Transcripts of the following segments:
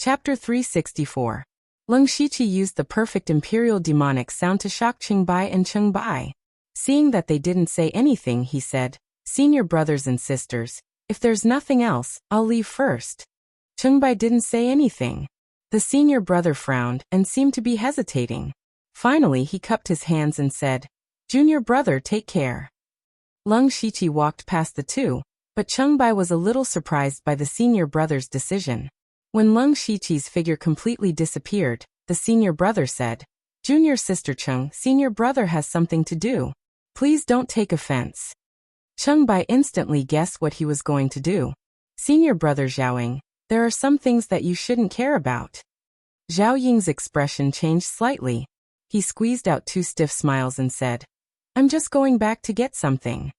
Chapter 364. Leng Shiqi used the perfect imperial demonic sound to shock Qingbai and Chengbai. Seeing that they didn't say anything, he said, "Senior brothers and sisters, if there's nothing else, I'll leave first." Chengbai didn't say anything. The senior brother frowned and seemed to be hesitating. Finally, he cupped his hands and said, "Junior brother, take care." Leng Shiqi walked past the two, but Chengbai was a little surprised by the senior brother's decision. When Leng Shiqi's figure completely disappeared, the senior brother said, "Junior sister Cheng, senior brother has something to do. Please don't take offense." Chengbai instantly guessed what he was going to do. "Senior brother Zhaoying, there are some things that you shouldn't care about." Zhao Ying's expression changed slightly. He squeezed out two stiff smiles and said, "I'm just going back to get something."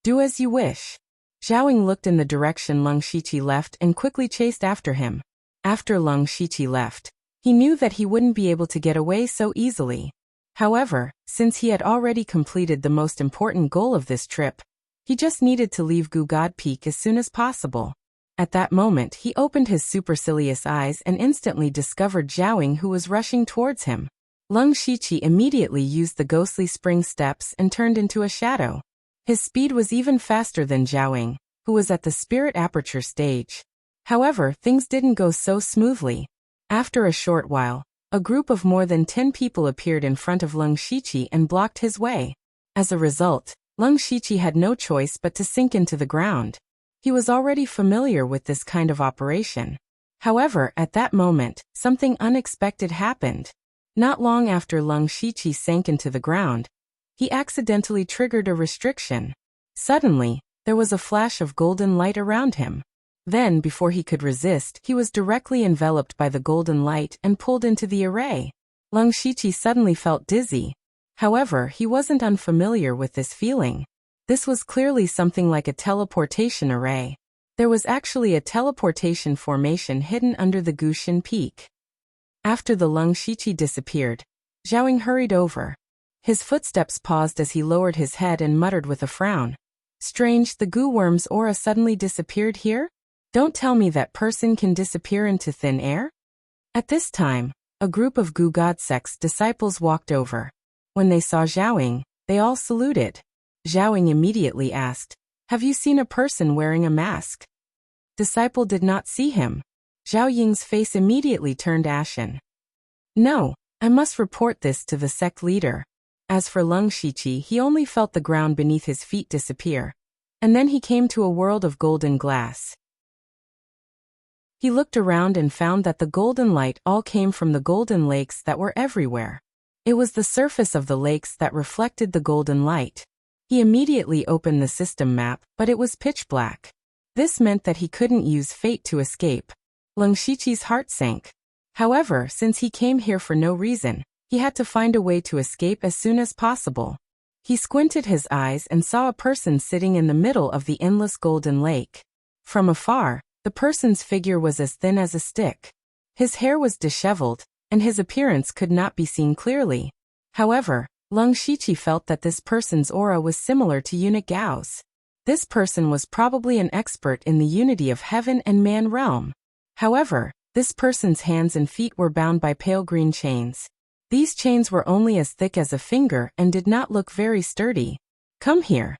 "Do as you wish." Zhao Ying looked in the direction Leng Shiqi left and quickly chased after him. After Leng Shiqi left, he knew that he wouldn't be able to get away so easily. However, since he had already completed the most important goal of this trip, he just needed to leave Gugad Peak as soon as possible. At that moment, he opened his supercilious eyes and instantly discovered Zhao Ying, who was rushing towards him. Leng Shiqi immediately used the ghostly spring steps and turned into a shadow. His speed was even faster than Zhao Ying, who was at the spirit aperture stage. However, things didn't go so smoothly. After a short while, a group of more than 10 people appeared in front of Leng Shiqi and blocked his way. As a result, Leng Shiqi had no choice but to sink into the ground. He was already familiar with this kind of operation. However, at that moment, something unexpected happened. Not long after Leng Shiqi sank into the ground, he accidentally triggered a restriction. Suddenly, there was a flash of golden light around him. Then, before he could resist, he was directly enveloped by the golden light and pulled into the array. Leng Shiqi suddenly felt dizzy. However, he wasn't unfamiliar with this feeling. This was clearly something like a teleportation array. There was actually a teleportation formation hidden under the Gushin Peak. After the Leng Shiqi disappeared, Zhao Ying hurried over. His footsteps paused as he lowered his head and muttered with a frown. "Strange, the goo worm's aura suddenly disappeared here? Don't tell me that person can disappear into thin air?" At this time, a group of Gu God sect's disciples walked over. When they saw Zhao Ying, they all saluted. Zhao Ying immediately asked, "Have you seen a person wearing a mask?" Disciple did not see him. Zhao Ying's face immediately turned ashen. "No, I must report this to the sect leader." As for Leng Shiqi, he only felt the ground beneath his feet disappear. And then he came to a world of golden glass. He looked around and found that the golden light all came from the golden lakes that were everywhere. It was the surface of the lakes that reflected the golden light. He immediately opened the system map, but it was pitch black. This meant that he couldn't use fate to escape. Leng Shiqi's heart sank. However, since he came here for no reason, he had to find a way to escape as soon as possible. He squinted his eyes and saw a person sitting in the middle of the endless golden lake. From afar, the person's figure was as thin as a stick. His hair was disheveled, and his appearance could not be seen clearly. However, Leng Shiqi felt that this person's aura was similar to eunuch Gao's. This person was probably an expert in the unity of heaven and man realm. However, this person's hands and feet were bound by pale green chains. These chains were only as thick as a finger and did not look very sturdy. "Come here."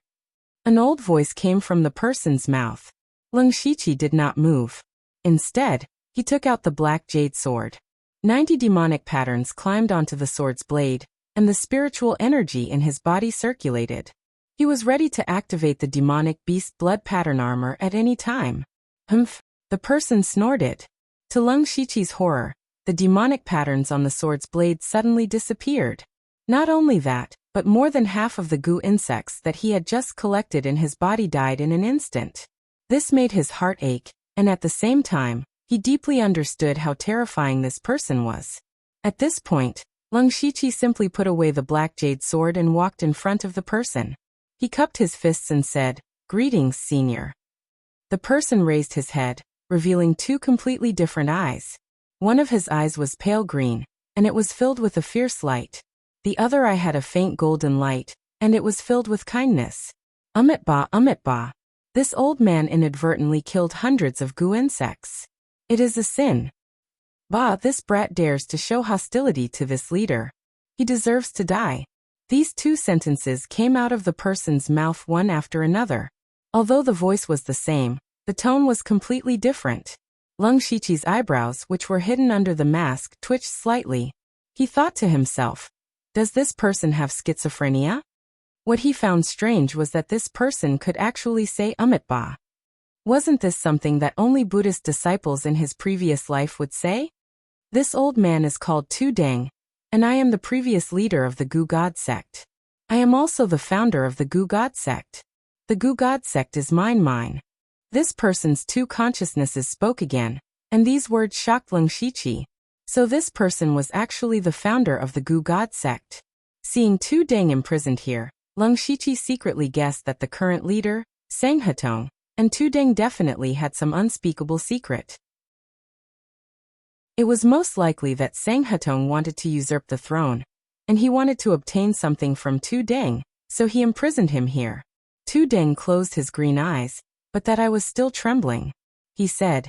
An old voice came from the person's mouth. Leng Shiqi did not move. Instead, he took out the black jade sword. 90 demonic patterns climbed onto the sword's blade, and the spiritual energy in his body circulated. He was ready to activate the demonic beast blood pattern armor at any time. "Humph," the person snorted. To Leng Shiqi's horror, the demonic patterns on the sword's blade suddenly disappeared. Not only that, but more than half of the goo insects that he had just collected in his body died in an instant. This made his heart ache, and at the same time, he deeply understood how terrifying this person was. At this point, Leng Shiqi simply put away the black jade sword and walked in front of the person. He cupped his fists and said, "Greetings, senior." The person raised his head, revealing two completely different eyes. One of his eyes was pale green, and it was filled with a fierce light. The other eye had a faint golden light, and it was filled with kindness. Umitba. This old man inadvertently killed hundreds of goo insects. It is a sin. Bah, this brat dares to show hostility to this leader. He deserves to die. These two sentences came out of the person's mouth one after another. Although the voice was the same, the tone was completely different. Lung Shiqi's eyebrows, which were hidden under the mask, twitched slightly. He thought to himself, does this person have schizophrenia? What he found strange was that this person could actually say Ba. Wasn't this something that only Buddhist disciples in his previous life would say? This old man is called Tu Deng, and I am the previous leader of the Gu God sect. I am also the founder of the Gu God sect. The Gu God sect is mine. This person's two consciousnesses spoke again, and these words shocked Lung Shiqi. So this person was actually the founder of the Gu God sect. Seeing Tu Deng imprisoned here, Lung Shiqi secretly guessed that the current leader, Sang Hetong, and Tu Deng definitely had some unspeakable secret. It was most likely that Sang Hetong wanted to usurp the throne, and he wanted to obtain something from Tu Deng, so he imprisoned him here. Tu Deng closed his green eyes, but that I was still trembling. He said,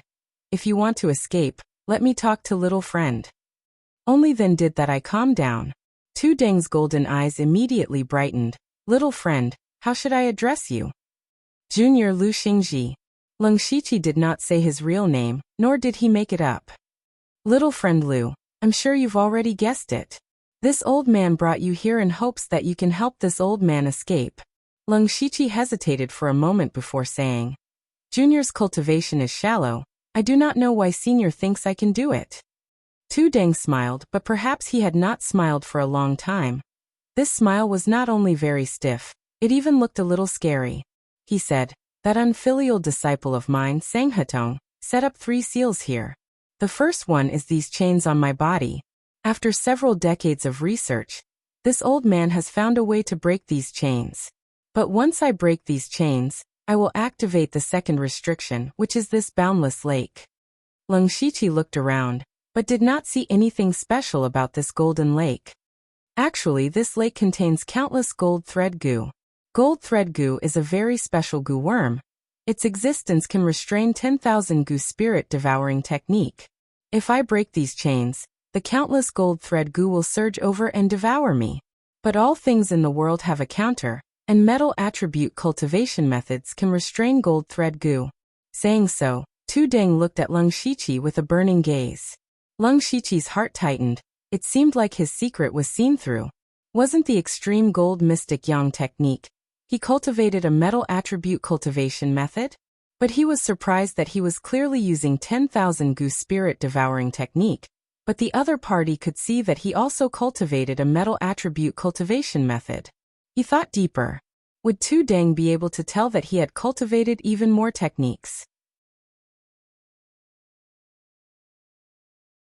if you want to escape, let me talk to little friend. Only then did that I calm down. Tu Deng's golden eyes immediately brightened. Little friend, how should I address you? Junior Lu Xingji. Lung Shiqi did not say his real name, nor did he make it up. Little friend Lu, I'm sure you've already guessed it. This old man brought you here in hopes that you can help this old man escape. Lung Shiqi hesitated for a moment before saying, Junior's cultivation is shallow. I do not know why Senior thinks I can do it. Tu Deng smiled, but perhaps he had not smiled for a long time. This smile was not only very stiff, it even looked a little scary. He said, that unfilial disciple of mine, Sang Hetong, set up 3 seals here. The first one is these chains on my body. After several decades of research, this old man has found a way to break these chains. But once I break these chains, I will activate the second restriction, which is this boundless lake. Lung Shiqi looked around, but did not see anything special about this golden lake. Actually, this lake contains countless gold thread goo. Gold thread goo is a very special goo worm. Its existence can restrain 10,000 goo spirit devouring technique. If I break these chains, the countless gold thread goo will surge over and devour me. But all things in the world have a counter, and metal attribute cultivation methods can restrain gold thread goo. Saying so, Tu Deng looked at Lung Shiqi with a burning gaze. Lung Shiqi's heart tightened. It seemed like his secret was seen through. Wasn't the extreme gold mystic yang technique? He cultivated a metal attribute cultivation method? But he was surprised that he was clearly using 10,000 goo spirit devouring technique. But the other party could see that he also cultivated a metal attribute cultivation method. He thought deeper. Would Tu Deng be able to tell that he had cultivated even more techniques?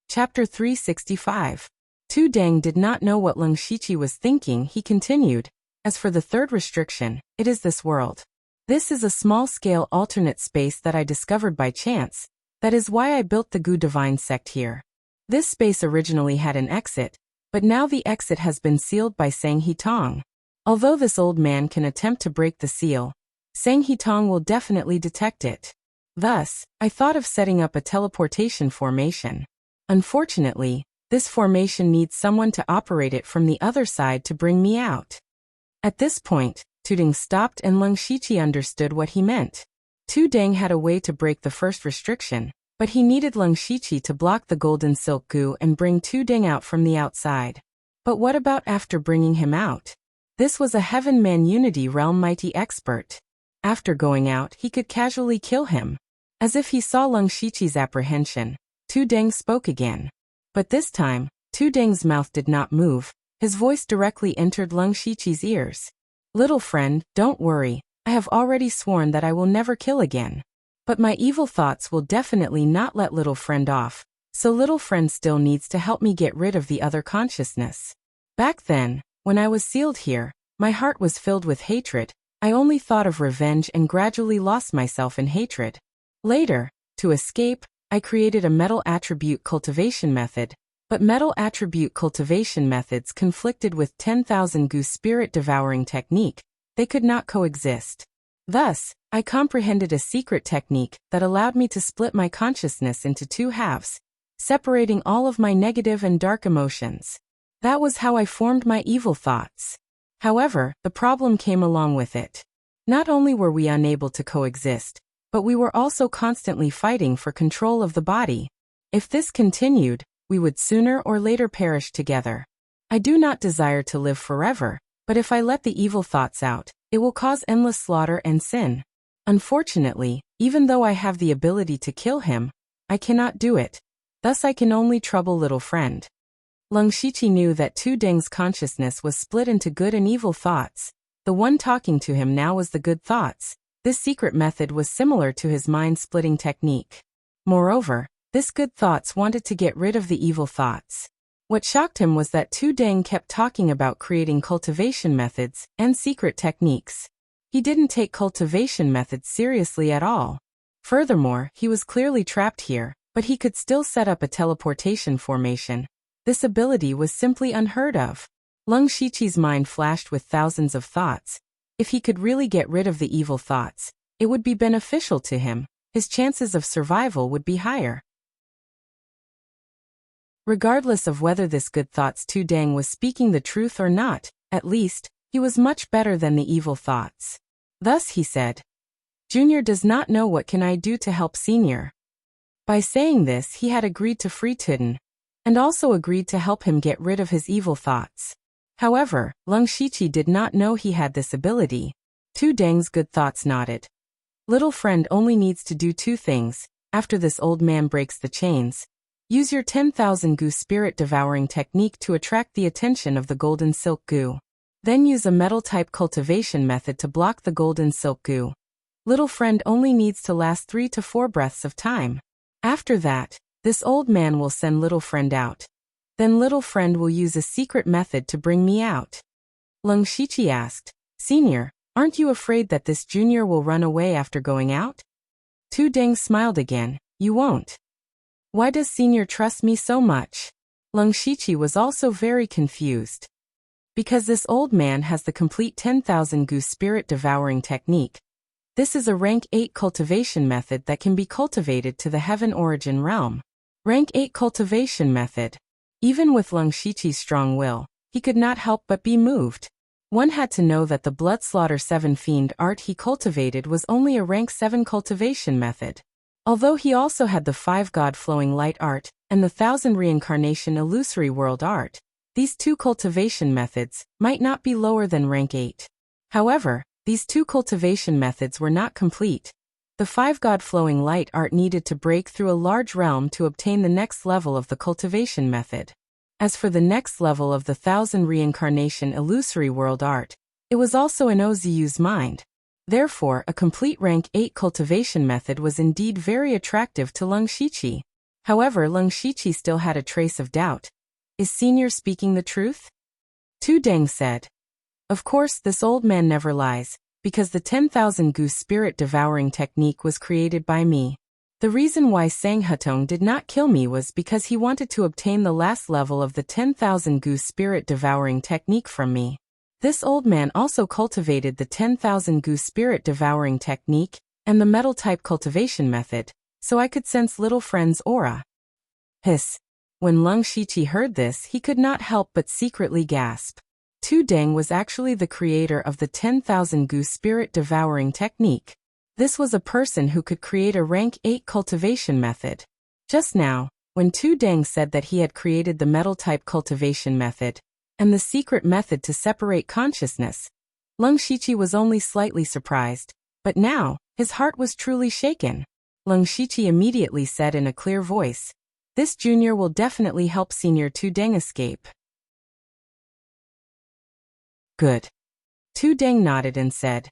Chapter 365. Tu Deng did not know what Lung Shiqi was thinking. He continued, as for the third restriction, it is this world. This is a small-scale alternate space that I discovered by chance. That is why I built the Gu Divine sect here. This space originally had an exit, but now the exit has been sealed by Sang Hetong. Although this old man can attempt to break the seal, Sang Hetong will definitely detect it. Thus, I thought of setting up a teleportation formation. Unfortunately, this formation needs someone to operate it from the other side to bring me out. At this point, Tu Deng stopped and Lung Shiqi understood what he meant. Tu Deng had a way to break the first restriction, but he needed Lung Shiqi to block the golden silk goo and bring Tu Deng out from the outside. But what about after bringing him out? This was a Heaven Man Unity Realm mighty expert. After going out, he could casually kill him. As if he saw Lung Shiqi's apprehension, Tu Deng spoke again. But this time, Tu Deng's mouth did not move. His voice directly entered Lung Shiqi's ears. Little friend, don't worry. I have already sworn that I will never kill again. But my evil thoughts will definitely not let little friend off. So little friend still needs to help me get rid of the other consciousness. Back then, when I was sealed here, my heart was filled with hatred. I only thought of revenge and gradually lost myself in hatred. Later, to escape, I created a metal attribute cultivation method, but metal attribute cultivation methods conflicted with 10,000 goo spirit devouring technique. They could not coexist. Thus, I comprehended a secret technique that allowed me to split my consciousness into 2 halves. separating all of my negative and dark emotions. That was how I formed my evil thoughts. However, the problem came along with it. Not only were we unable to coexist, but we were also constantly fighting for control of the body. If this continued, we would sooner or later perish together. I do not desire to live forever, but if I let the evil thoughts out, it will cause endless slaughter and sin. Unfortunately, even though I have the ability to kill him, I cannot do it. Thus I can only trouble little friend. Leng Shiqi knew that Tu Deng's consciousness was split into good and evil thoughts. The one talking to him now was the good thoughts. This secret method was similar to his mind-splitting technique. Moreover, this good thoughts wanted to get rid of the evil thoughts. What shocked him was that Tu Deng kept talking about creating cultivation methods and secret techniques. He didn't take cultivation methods seriously at all. Furthermore, he was clearly trapped here, but he could still set up a teleportation formation. This ability was simply unheard of. Leng Shiqi's mind flashed with thousands of thoughts. If he could really get rid of the evil thoughts, it would be beneficial to him. His chances of survival would be higher. Regardless of whether this good thoughts Tu Deng was speaking the truth or not, at least, he was much better than the evil thoughts. Thus he said, "Junior does not know what can I do to help Senior." By saying this, he had agreed to free Tuden, and also agreed to help him get rid of his evil thoughts. However, Leng Shiqi did not know he had this ability. Tu Deng's good thoughts nodded. Little friend only needs to do two things. After this old man breaks the chains, use your 10,000 goo spirit devouring technique to attract the attention of the golden silk goo. Then use a metal type cultivation method to block the golden silk goo. Little friend only needs to last 3 to 4 breaths of time. After that, this old man will send little friend out. Then little friend will use a secret method to bring me out. Leng Shiqi asked, "Senior, aren't you afraid that this junior will run away after going out?" Tu Deng smiled again, "You won't." "Why does Senior trust me so much?" Leng Shiqi was also very confused. Because this old man has the complete 10,000 goo spirit devouring technique. This is a rank 8 cultivation method that can be cultivated to the heaven origin realm. Rank 8 cultivation method. Even with Leng Shiqi's strong will, he could not help but be moved. One had to know that the Blood Slaughter 7 Fiend art he cultivated was only a rank 7 cultivation method. Although he also had the 5 God Flowing Light art and the 1000 Reincarnation Illusory World art, these two cultivation methods might not be lower than rank 8. However, these two cultivation methods were not complete. The 5 God Flowing Light art needed to break through a large realm to obtain the next level of the cultivation method. As for the next level of the 1000 Reincarnation Illusory World art, it was also in Oziu's mind. Therefore, a complete rank 8 cultivation method was indeed very attractive to Leng Shiqi. However, Leng Shiqi still had a trace of doubt. Is Senior speaking the truth? Tu Deng said. Of course, this old man never lies, because the 10,000 goo spirit devouring technique was created by me. The reason why Sang Hutong did not kill me was because he wanted to obtain the last level of the 10,000 goo spirit devouring technique from me. This old man also cultivated the 10,000 goo spirit devouring technique and the metal type cultivation method, so I could sense little friend's aura. Hiss. When Leng Shiqi heard this, he could not help but secretly gasp. Tu Deng was actually the creator of the 10,000 goo spirit devouring technique. This was a person who could create a rank 8 cultivation method. Just now, when Tu Deng said that he had created the metal type cultivation method and the secret method to separate consciousness, Leng Shiqi was only slightly surprised, but now, his heart was truly shaken. Leng Shiqi immediately said in a clear voice, "This junior will definitely help Senior Tu Deng escape." Good. Tu Deng nodded and said,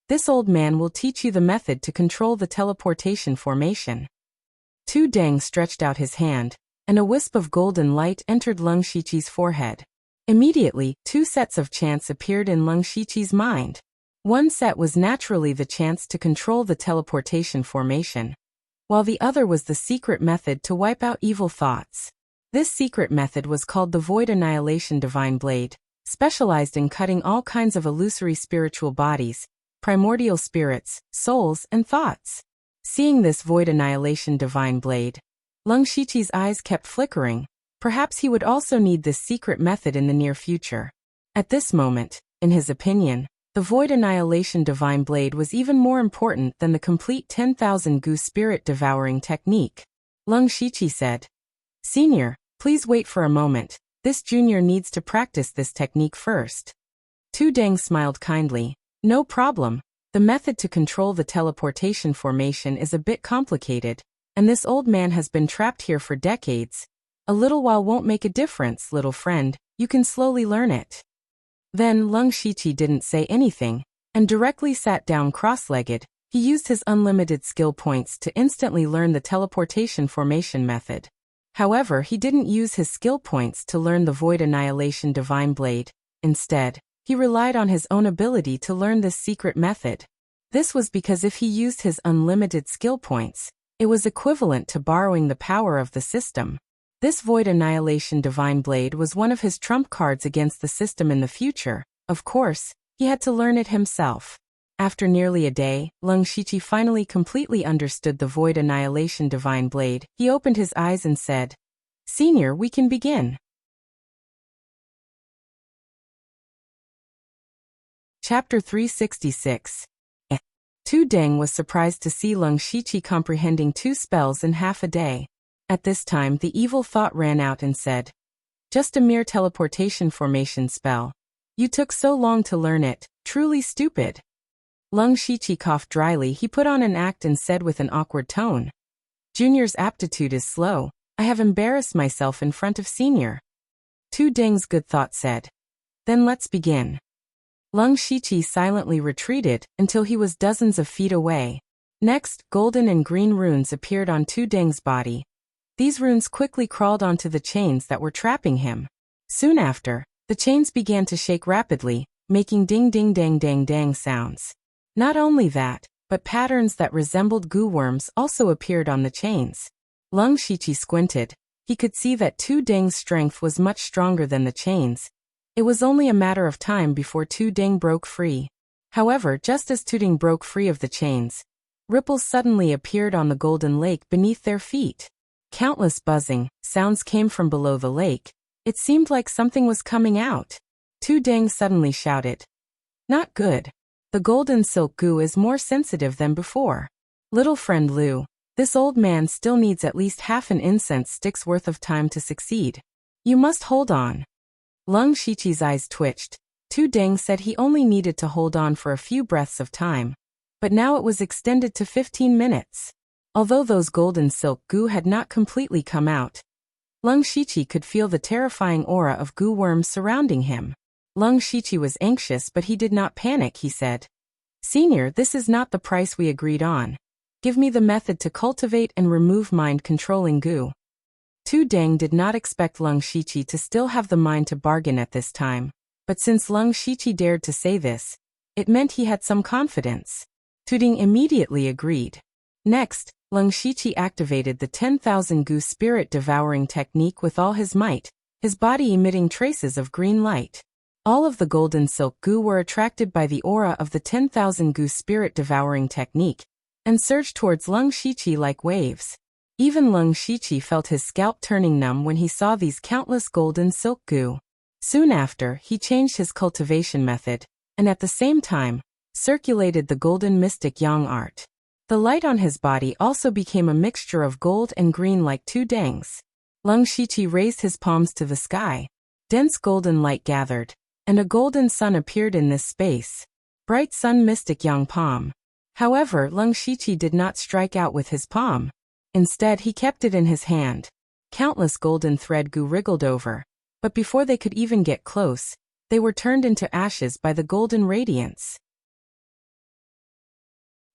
"This old man will teach you the method to control the teleportation formation." Tu Deng stretched out his hand, and a wisp of golden light entered Leng Shiqi's forehead. Immediately, 2 sets of chants appeared in Leng Shiqi's mind. One set was naturally the chants to control the teleportation formation, while the other was the secret method to wipe out evil thoughts. This secret method was called the Void Annihilation Divine Blade, specialized in cutting all kinds of illusory spiritual bodies, primordial spirits, souls, and thoughts. Seeing this Void Annihilation Divine Blade, Leng Shiqi's eyes kept flickering. Perhaps he would also need this secret method in the near future. At this moment, in his opinion, the Void Annihilation Divine Blade was even more important than the complete 10,000 Gu Spirit Devouring technique. Leng Shiqi said, "Senior, please wait for a moment. This junior needs to practice this technique first." Tu Deng smiled kindly. "No problem. The method to control the teleportation formation is a bit complicated, and this old man has been trapped here for decades. A little while won't make a difference, little friend. You can slowly learn it." Then Leng Shiqi didn't say anything, and directly sat down cross-legged. He used his unlimited skill points to instantly learn the teleportation formation method. However, he didn't use his skill points to learn the Void Annihilation Divine Blade. Instead, he relied on his own ability to learn this secret method. This was because if he used his unlimited skill points, it was equivalent to borrowing the power of the system. This Void Annihilation Divine Blade was one of his trump cards against the system in the future. Of course, he had to learn it himself. After nearly a day, Leng Shiqi finally completely understood the Void Annihilation Divine Blade. He opened his eyes and said, "Senior, we can begin." Chapter 366. Tu Deng was surprised to see Leng Shiqi comprehending 2 spells in half a day. At this time the evil thought ran out and said, "Just a mere teleportation formation spell. You took so long to learn it, truly stupid." Leng Shiqi coughed dryly. He put on an act and said with an awkward tone, "Junior's aptitude is slow. I have embarrassed myself in front of Senior." Tu Deng's good thought said, "Then let's begin." Leng Shiqi silently retreated until he was dozens of feet away. Next, golden and green runes appeared on Tu Deng's body. These runes quickly crawled onto the chains that were trapping him. Soon after, the chains began to shake rapidly, making ding-ding-dang-dang-dang sounds. Not only that, but patterns that resembled goo worms also appeared on the chains. Leng Shiqi squinted. He could see that Tu Deng's strength was much stronger than the chains. It was only a matter of time before Tu Deng broke free. However, just as Tu Deng broke free of the chains, ripples suddenly appeared on the golden lake beneath their feet. Countless buzzing sounds came from below the lake. It seemed like something was coming out. Tu Deng suddenly shouted, "Not good. The golden silk goo is more sensitive than before. Little friend Lu, this old man still needs at least half an incense stick's worth of time to succeed. You must hold on." Leng Shiqi's eyes twitched. Tu Deng said he only needed to hold on for a few breaths of time, but now it was extended to 15 minutes. Although those golden silk goo had not completely come out, Leng Shiqi could feel the terrifying aura of goo worms surrounding him. Leng Shiqi was anxious, but he did not panic. He said, "Senior, this is not the price we agreed on. Give me the method to cultivate and remove mind-controlling goo." Tu Deng did not expect Leng Shiqi to still have the mind to bargain at this time, but since Leng Shiqi dared to say this, it meant he had some confidence. Tu Deng immediately agreed. Next, Leng Shiqi activated the 10,000 Gu Spirit Devouring technique with all his might, his body emitting traces of green light. All of the golden silk goo were attracted by the aura of the 10,000 Gu Spirit Devouring technique, and surged towards Leng Shiqi like waves. Even Leng Shiqi felt his scalp turning numb when he saw these countless golden silk goo. Soon after, he changed his cultivation method, and at the same time, circulated the golden mystic yang art. The light on his body also became a mixture of gold and green like Tu Deng's. Leng Shiqi raised his palms to the sky. Dense golden light gathered, and a golden sun appeared in this space. Bright sun mystic yang palm. However, Leng Shiqi did not strike out with his palm. Instead, he kept it in his hand. Countless golden thread goo wriggled over, but before they could even get close, they were turned into ashes by the golden radiance.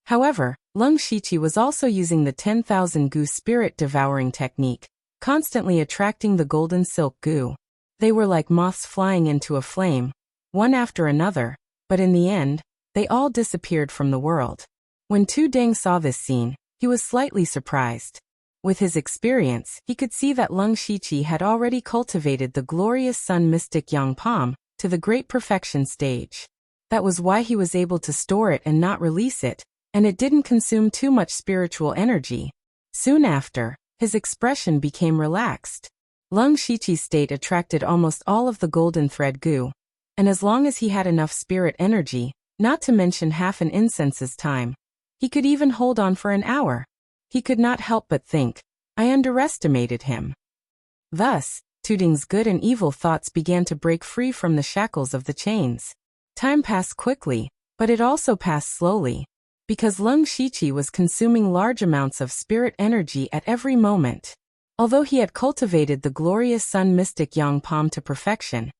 However, Leng Shiqi was also using the 10,000 Gu Spirit Devouring technique, constantly attracting the golden silk goo. They were like moths flying into a flame, one after another, but in the end, they all disappeared from the world. When Tu Deng saw this scene, he was slightly surprised. With his experience, he could see that Leng Shiqi had already cultivated the glorious sun mystic yang palm to the great perfection stage. That was why he was able to store it and not release it, and it didn't consume too much spiritual energy. Soon after, His expression became relaxed. Lung Shiqi's state attracted almost all of the golden thread goo, and as long as he had enough spirit energy, not to mention half an incense's time, he could even hold on for an hour. He could not help but think, I underestimated him. Thus, Tuding's good and evil thoughts began to break free from the shackles of the chains. Time passed quickly, but it also passed slowly, because Lung Shiqi was consuming large amounts of spirit energy at every moment. Although he had cultivated the glorious Sun Mystic Yang Palm to perfection,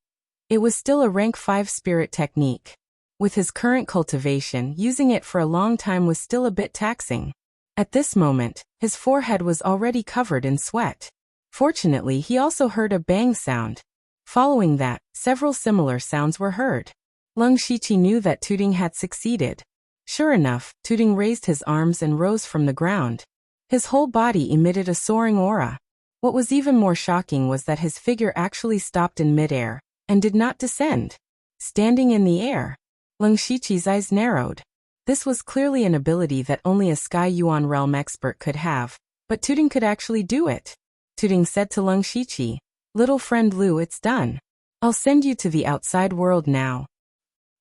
it was still a rank 5 spirit technique. With his current cultivation, using it for a long time was still a bit taxing. At this moment, his forehead was already covered in sweat. Fortunately, he also heard a bang sound. Following that, several similar sounds were heard. Lung Shiqi knew that Tuding had succeeded. Sure enough, Tuding raised his arms and rose from the ground. His whole body emitted a soaring aura. What was even more shocking was that his figure actually stopped in midair, and did not descend. Standing in the air, Lung Shiqi's eyes narrowed. This was clearly an ability that only a Sky Yuan realm expert could have, but Tuding could actually do it. Tuding said to Lung Shiqi, "Little friend Lu, it's done. I'll send you to the outside world now."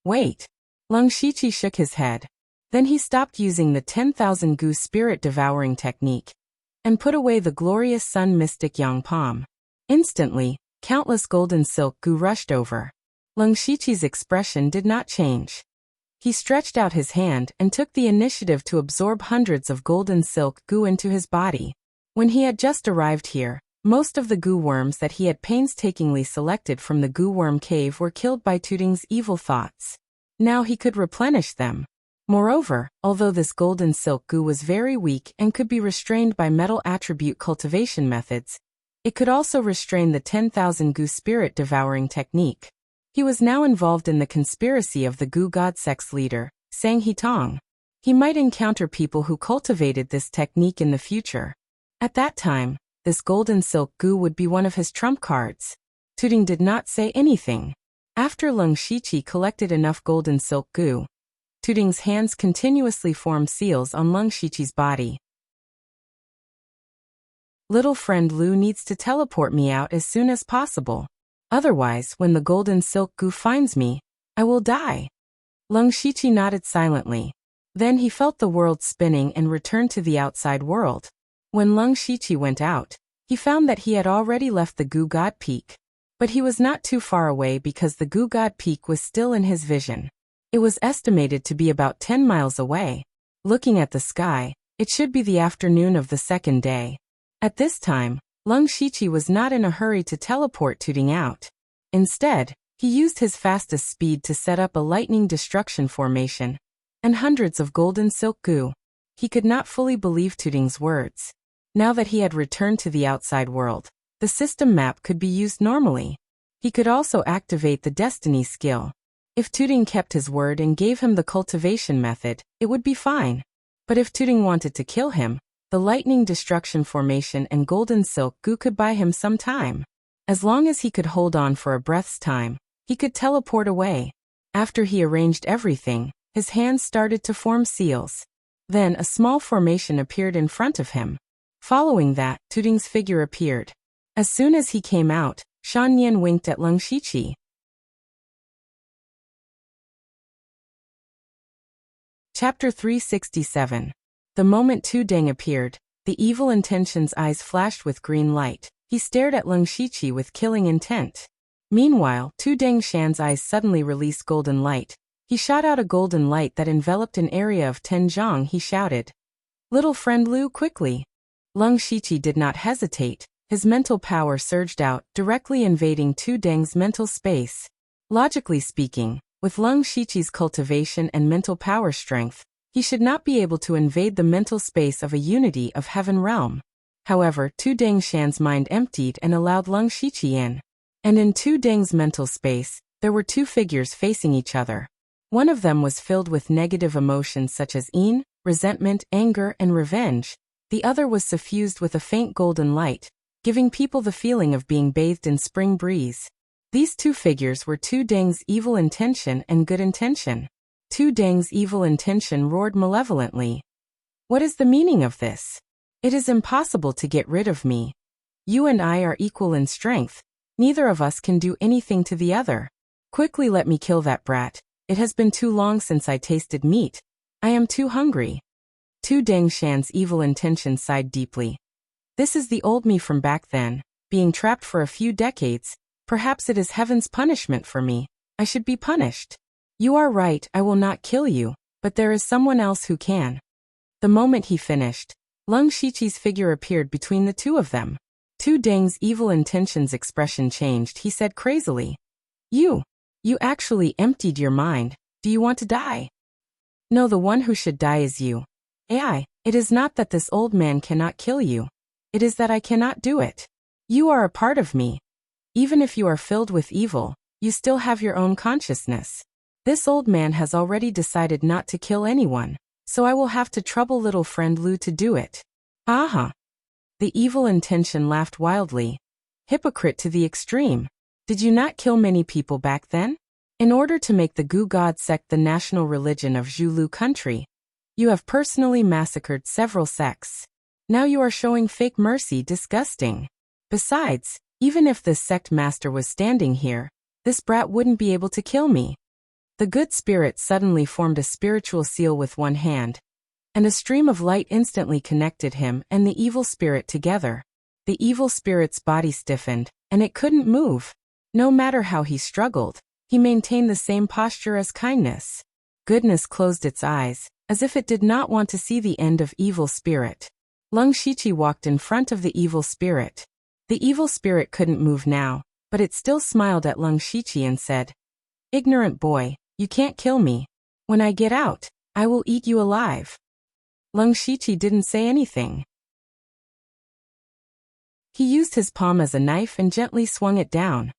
Wait. Lung Shiqi shook his head. Then he stopped using the 10,000 goo spirit devouring technique, and put away the glorious Sun Mystic Yang Palm. Instantly, countless golden silk goo rushed over. Lung Shiqi's expression did not change. He stretched out his hand and took the initiative to absorb hundreds of golden silk goo into his body. When he had just arrived here, most of the goo worms that he had painstakingly selected from the goo worm cave were killed by Tuding's evil thoughts. Now he could replenish them. Moreover, although this golden silk goo was very weak and could be restrained by metal attribute cultivation methods, it could also restrain the 10,000 goo spirit devouring technique. He was now involved in the conspiracy of the goo god sex leader, Sang Hitong. He might encounter people who cultivated this technique in the future. At that time, this golden silk goo would be one of his trump cards. Tuding did not say anything. After Lung Shiqi collected enough golden silk goo, Tuding's hands continuously formed seals on Lung Shiqi's body. Little friend Lu needs to teleport me out as soon as possible. Otherwise, when the golden silk goo finds me, I will die. Lung Shiqi nodded silently. Then he felt the world spinning and returned to the outside world. When Lung Shiqi went out, he found that he had already left the Goo God Peak. But he was not too far away because the Goo God Peak was still in his vision. It was estimated to be about 10 miles away. Looking at the sky, it should be the afternoon of the second day. At this time, Lung Shiqi was not in a hurry to teleport Tuding out. Instead, he used his fastest speed to set up a lightning destruction formation and hundreds of golden silk goo. He could not fully believe Tuding's words. Now that he had returned to the outside world, the system map could be used normally. He could also activate the destiny skill. If Tuding kept his word and gave him the cultivation method, it would be fine. But if Tuding wanted to kill him, the lightning destruction formation and golden silk goo could buy him some time. As long as he could hold on for a breath's time, he could teleport away. After he arranged everything, his hands started to form seals. Then a small formation appeared in front of him. Following that, Tuding's figure appeared. As soon as he came out, Shan Yan winked at Lung Shiqi. Chapter 367. The moment Tuding appeared, the evil intention's eyes flashed with green light. He stared at Lung Shiqi with killing intent. Meanwhile, Tuding Shan's eyes suddenly released golden light. He shot out a golden light that enveloped an area of 10 zhang. He shouted, "Little friend Lu, quickly!" Lung Shiqi did not hesitate. His mental power surged out, directly invading Tuding's mental space. Logically speaking, with Lung Shiqi's cultivation and mental power strength, he should not be able to invade the mental space of a unity of heaven realm. However, Tuding Shan's mind emptied and allowed Lung Shiqi in. And in Tuding's mental space, there were two figures facing each other. One of them was filled with negative emotions such as resentment, anger, and revenge. The other was suffused with a faint golden light, giving people the feeling of being bathed in spring breeze. These two figures were Tuding's evil intention and good intention. Tuding's evil intention roared malevolently. What is the meaning of this? It is impossible to get rid of me. You and I are equal in strength. Neither of us can do anything to the other. Quickly let me kill that brat. It has been too long since I tasted meat. I am too hungry. Tu Dengshan's evil intentions sighed deeply. This is the old me from back then, being trapped for a few decades. Perhaps it is heaven's punishment for me. I should be punished. You are right, I will not kill you, but there is someone else who can. The moment he finished, Leng Shiqi's figure appeared between the two of them. Tu Deng's evil intentions expression changed. He said crazily, You actually emptied your mind. Do you want to die? No, the one who should die is you. AI, it is not that this old man cannot kill you. It is that I cannot do it. You are a part of me. Even if you are filled with evil, you still have your own consciousness. This old man has already decided not to kill anyone, so I will have to trouble little friend Lu to do it. Aha! The evil intention laughed wildly. Hypocrite to the extreme. Did you not kill many people back then? In order to make the Gu God sect the national religion of Zhulu country, you have personally massacred several sects. Now you are showing fake mercy. Disgusting. Besides, even if this sect master was standing here, this brat wouldn't be able to kill me. The good spirit suddenly formed a spiritual seal with one hand, and a stream of light instantly connected him and the evil spirit together. The evil spirit's body stiffened, and it couldn't move. No matter how he struggled, he maintained the same posture as kindness. Goodness closed its eyes, as if it did not want to see the end of evil spirit. Leng Shiqi walked in front of the evil spirit. The evil spirit couldn't move now, but it still smiled at Leng Shiqi and said, Ignorant boy, you can't kill me. When I get out, I will eat you alive. Leng Shiqi didn't say anything. He used his palm as a knife and gently swung it down.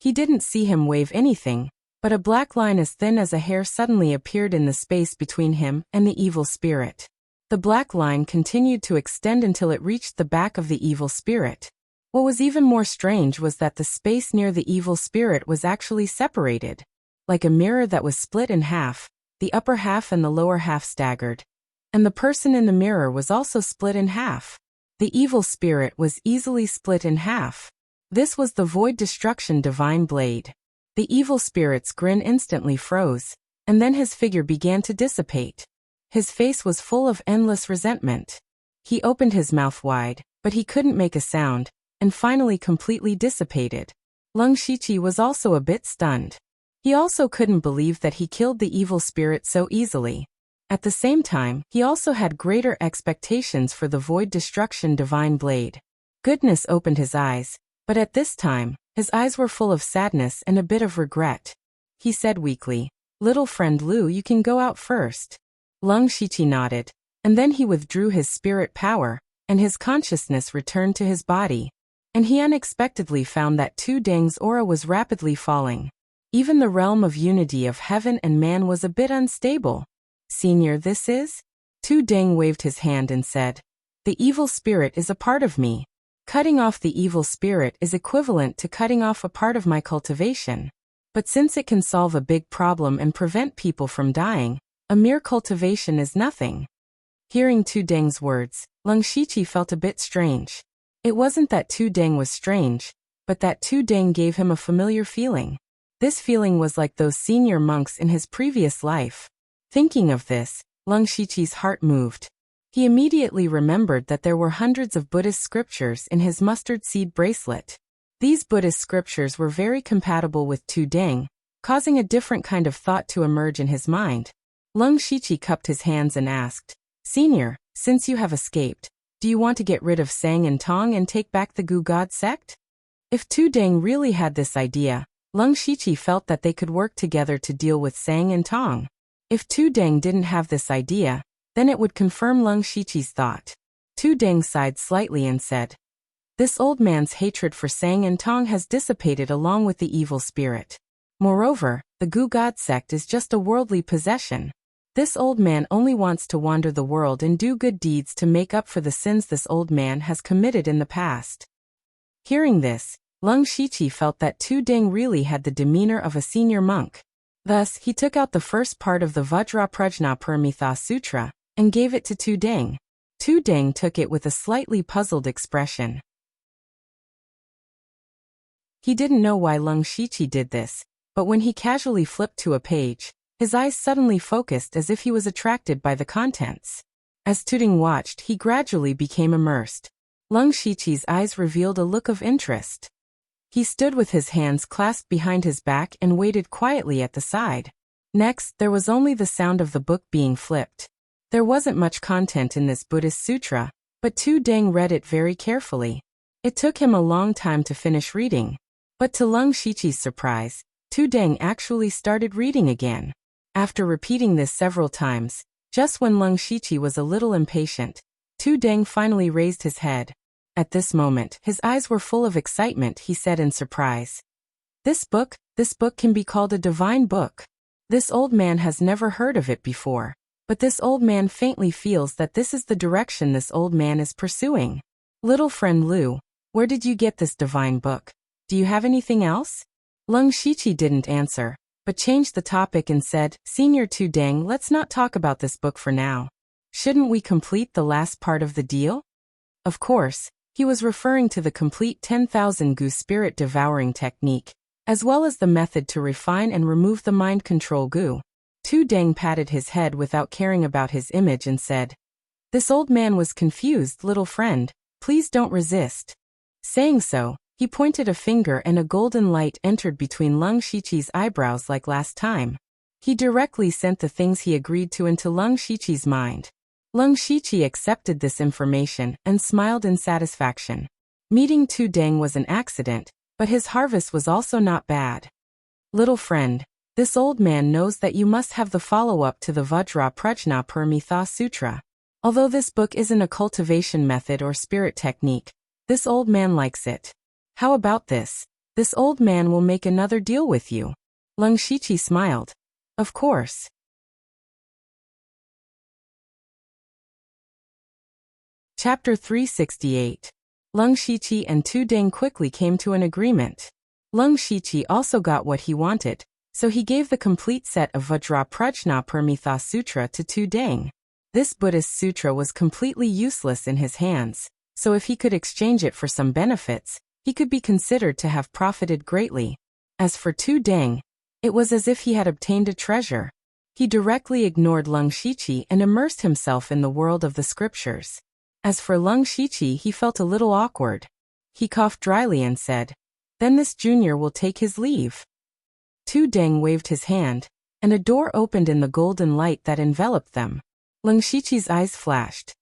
He didn't see him wave anything, but a black line as thin as a hair suddenly appeared in the space between him and the evil spirit. The black line continued to extend until it reached the back of the evil spirit. What was even more strange was that the space near the evil spirit was actually separated. Like a mirror that was split in half, the upper half and the lower half staggered. And the person in the mirror was also split in half. The evil spirit was easily split in half. This was the Void Destruction Divine Blade. The evil spirit's grin instantly froze, and then his figure began to dissipate. His face was full of endless resentment. He opened his mouth wide, but he couldn't make a sound, and finally completely dissipated. Leng Shiqi was also a bit stunned. He also couldn't believe that he killed the evil spirit so easily. At the same time, he also had greater expectations for the Void Destruction Divine Blade. Goodness opened his eyes, but at this time, his eyes were full of sadness and a bit of regret. He said weakly, Little friend Lu, you can go out first. Leng Shiqi nodded, and then he withdrew his spirit power, and his consciousness returned to his body. And he unexpectedly found that Tu Deng's aura was rapidly falling. Even the realm of unity of heaven and man was a bit unstable. Senior, this is? Tu Deng waved his hand and said, The evil spirit is a part of me. Cutting off the evil spirit is equivalent to cutting off a part of my cultivation. But since it can solve a big problem and prevent people from dying, a mere cultivation is nothing. Hearing Tu Deng's words, Leng Shiqi felt a bit strange. It wasn't that Tu Deng was strange, but that Tu Deng gave him a familiar feeling. This feeling was like those senior monks in his previous life. Thinking of this, Leng Shiqi's heart moved. He immediately remembered that there were hundreds of Buddhist scriptures in his mustard seed bracelet. These Buddhist scriptures were very compatible with Tu Deng, causing a different kind of thought to emerge in his mind. Leng Shiqi cupped his hands and asked, Senior, since you have escaped, do you want to get rid of Sang and Tong and take back the Gu God sect? If Tu Deng really had this idea, Leng Shiqi felt that they could work together to deal with Sang and Tong. If Tu Deng didn't have this idea, then it would confirm Leng Shiqi's thought. Tu Deng sighed slightly and said, This old man's hatred for Sang and Tong has dissipated along with the evil spirit. Moreover, the Gu God sect is just a worldly possession. This old man only wants to wander the world and do good deeds to make up for the sins this old man has committed in the past. Hearing this, Leng Shiqi felt that Tu Deng really had the demeanor of a senior monk. Thus, he took out the first part of the Vajraprajna Paramitha Sutra and gave it to Tu Deng. Tu Deng took it with a slightly puzzled expression. He didn't know why Leng Shiqi did this, but when he casually flipped to a page, his eyes suddenly focused as if he was attracted by the contents. As Tu Deng watched, he gradually became immersed. Leng Shiqi's eyes revealed a look of interest. He stood with his hands clasped behind his back and waited quietly at the side. Next, there was only the sound of the book being flipped. There wasn't much content in this Buddhist sutra, but Tu Deng read it very carefully. It took him a long time to finish reading. But to Leng Shiqi's surprise, Tu Deng actually started reading again. After repeating this several times, just when Leng Shiqi was a little impatient, Tu Deng finally raised his head. At this moment, his eyes were full of excitement. He said in surprise, This book can be called a divine book. This old man has never heard of it before, but this old man faintly feels that this is the direction this old man is pursuing. Little friend Lu, where did you get this divine book? Do you have anything else? Leng Shiqi didn't answer, but changed the topic and said, Senior Tu Deng, let's not talk about this book for now. Shouldn't we complete the last part of the deal? Of course, he was referring to the complete 10,000 Gu spirit devouring technique, as well as the method to refine and remove the mind control Gu. Tu Deng patted his head without caring about his image and said, This old man was confused, little friend, please don't resist. Saying so, he pointed a finger and a golden light entered between Leng Shiqi's eyebrows like last time. He directly sent the things he agreed to into Leng Shiqi's mind. Leng Shiqi accepted this information and smiled in satisfaction. Meeting Tu Deng was an accident, but his harvest was also not bad. Little friend, this old man knows that you must have the follow-up to the Vajra Prajna Paramitha Sutra. Although this book isn't a cultivation method or spirit technique, this old man likes it. How about this? This old man will make another deal with you. Leng Shiqi smiled. Of course. Chapter 368. Leng Shiqi and Tu Deng quickly came to an agreement. Leng Shiqi also got what he wanted, so he gave the complete set of Vajra Prajna Paramitha Sutra to Tu Deng. This Buddhist sutra was completely useless in his hands, so if he could exchange it for some benefits, he could be considered to have profited greatly. As for Tu Deng, it was as if he had obtained a treasure. He directly ignored Leng Shiqi and immersed himself in the world of the scriptures. As for Leng Shiqi, he felt a little awkward. He coughed dryly and said, Then this junior will take his leave. Tu Deng waved his hand, and a door opened in the golden light that enveloped them. Leng Shiqi's eyes flashed.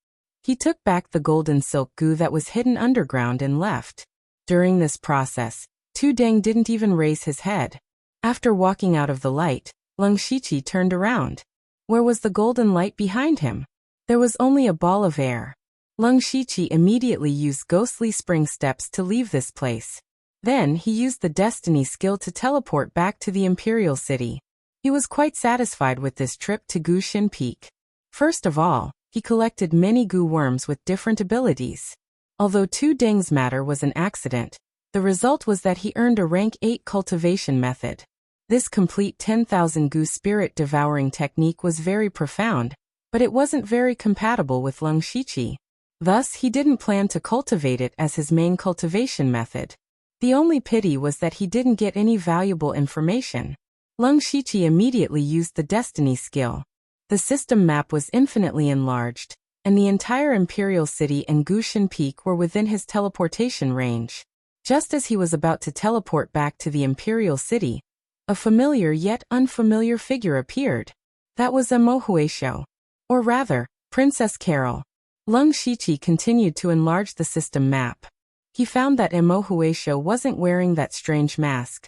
He took back the golden silk Gu that was hidden underground and left. During this process, Tu Deng didn't even raise his head. After walking out of the light, Leng Shiqi turned around. Where was the golden light behind him? There was only a ball of air. Leng Shiqi immediately used ghostly spring steps to leave this place. Then he used the destiny skill to teleport back to the imperial city. He was quite satisfied with this trip to Gu Xin Peak. First of all, he collected many Gu worms with different abilities. Although Tu Deng's matter was an accident, the result was that he earned a rank 8 cultivation method. This complete 10,000 Gu spirit devouring technique was very profound, but it wasn't very compatible with Leng Shiqi. Thus, he didn't plan to cultivate it as his main cultivation method. The only pity was that he didn't get any valuable information. Leng Shiqi immediately used the destiny skill. The system map was infinitely enlarged, and the entire imperial city and Gu Xin Peak were within his teleportation range. Just as he was about to teleport back to the imperial city, a familiar yet unfamiliar figure appeared. That was Mo Huisho. Or rather, Princess Carol. Leng Shiqi continued to enlarge the system map. He found that Mo Huisho wasn't wearing that strange mask.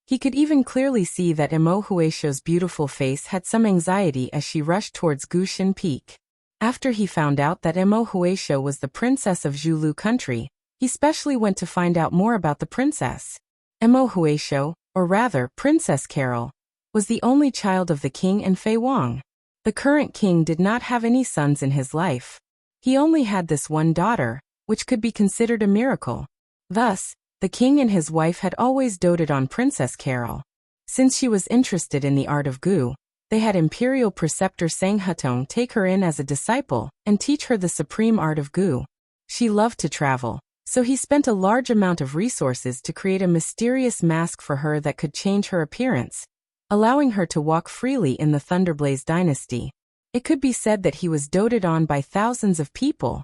He could even clearly see that Mo Huisho's beautiful face had some anxiety as she rushed towards Gu Xin Peak. After he found out that Mo Huisho was the princess of Zhulu country, he specially went to find out more about the princess. Mo Huisho, or rather Princess Carol, was the only child of the king and Fei Wang. The current king did not have any sons in his life. He only had this one daughter, which could be considered a miracle. Thus, the king and his wife had always doted on Princess Carol. Since she was interested in the art of Gu, They had Imperial Preceptor Sang Hutong take her in as a disciple and teach her the supreme art of Gu. She loved to travel, so he spent a large amount of resources to create a mysterious mask for her that could change her appearance, allowing her to walk freely in the Thunderblaze dynasty. It could be said that he was doted on by thousands of people.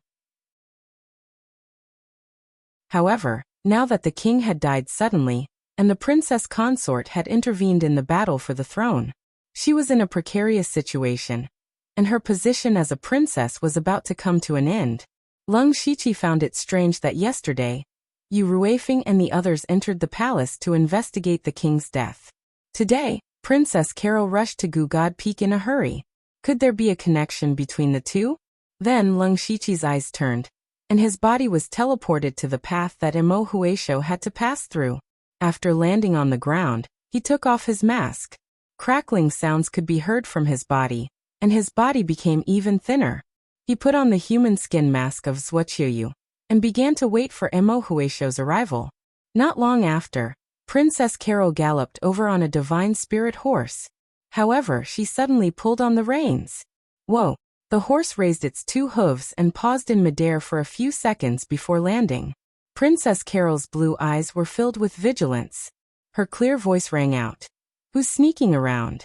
However, now that the king had died suddenly, and the princess consort had intervened in the battle for the throne, she was in a precarious situation, and her position as a princess was about to come to an end. Leng Shiqi found it strange that yesterday, Yu Ruifeng and the others entered the palace to investigate the king's death. Today, Princess Carol rushed to Gugad Peak in a hurry. Could there be a connection between the two? Then Leng Shiqi's eyes turned, and his body was teleported to the path that Imo Huaisho had to pass through. After landing on the ground, he took off his mask. Crackling sounds could be heard from his body, and his body became even thinner. He put on the human skin mask of Zhuoqiuyu and began to wait for Imo Huaisho's arrival. Not long after, Princess Carol galloped over on a divine spirit horse. However, she suddenly pulled on the reins. Whoa! The horse raised its 2 hooves and paused in midair for a few seconds before landing. Princess Carol's blue eyes were filled with vigilance. Her clear voice rang out. Who's sneaking around?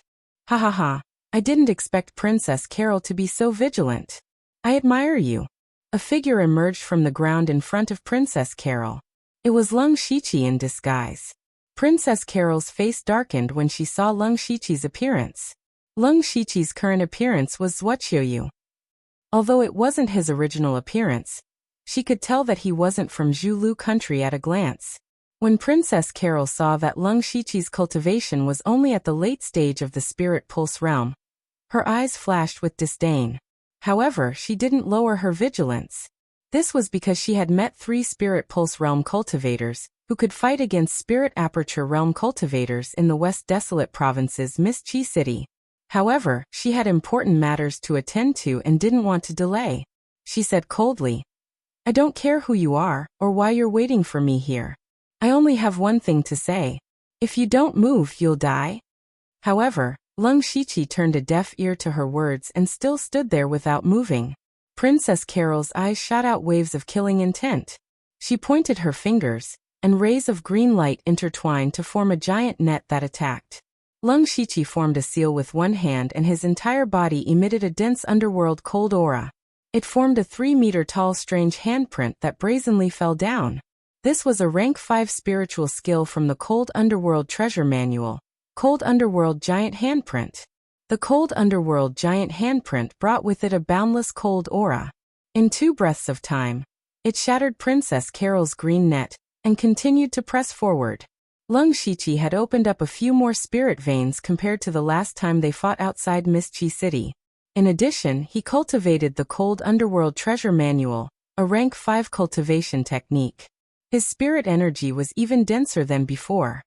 Ha ha ha, I didn't expect Princess Carol to be so vigilant. I admire you. A figure emerged from the ground in front of Princess Carol. It was Leng Shiqi in disguise. Princess Carol's face darkened when she saw Leng Shiqi's appearance. Leng Shiqi's current appearance was Zhuoqiuyu. Although it wasn't his original appearance, she could tell that he wasn't from Zhulu country at a glance. When Princess Carol saw that Leng Shiqi's cultivation was only at the late stage of the spirit pulse realm, her eyes flashed with disdain. However, she didn't lower her vigilance. This was because she had met 3 spirit pulse realm cultivators, who could fight against spirit aperture realm cultivators in the West Desolate Province's Mist Chi City. However, she had important matters to attend to and didn't want to delay. She said coldly, I don't care who you are, or why you're waiting for me here. I only have one thing to say. If you don't move, you'll die. However, Leng Shiqi turned a deaf ear to her words and still stood there without moving. Princess Carol's eyes shot out waves of killing intent. She pointed her fingers, and rays of green light intertwined to form a giant net that attacked. Leng Shiqi formed a seal with one hand and his entire body emitted a dense underworld cold aura. It formed a 3-meter-tall strange handprint that brazenly fell down. This was a rank 5 spiritual skill from the Cold Underworld Treasure Manual, Cold Underworld Giant Handprint. The Cold Underworld Giant Handprint brought with it a boundless cold aura. In 2 breaths of time, it shattered Princess Carol's green net and continued to press forward. Leng Shiqi had opened up a few more spirit veins compared to the last time they fought outside Mist Chi City. In addition, he cultivated the Cold Underworld Treasure Manual, a rank 5 cultivation technique. His spirit energy was even denser than before.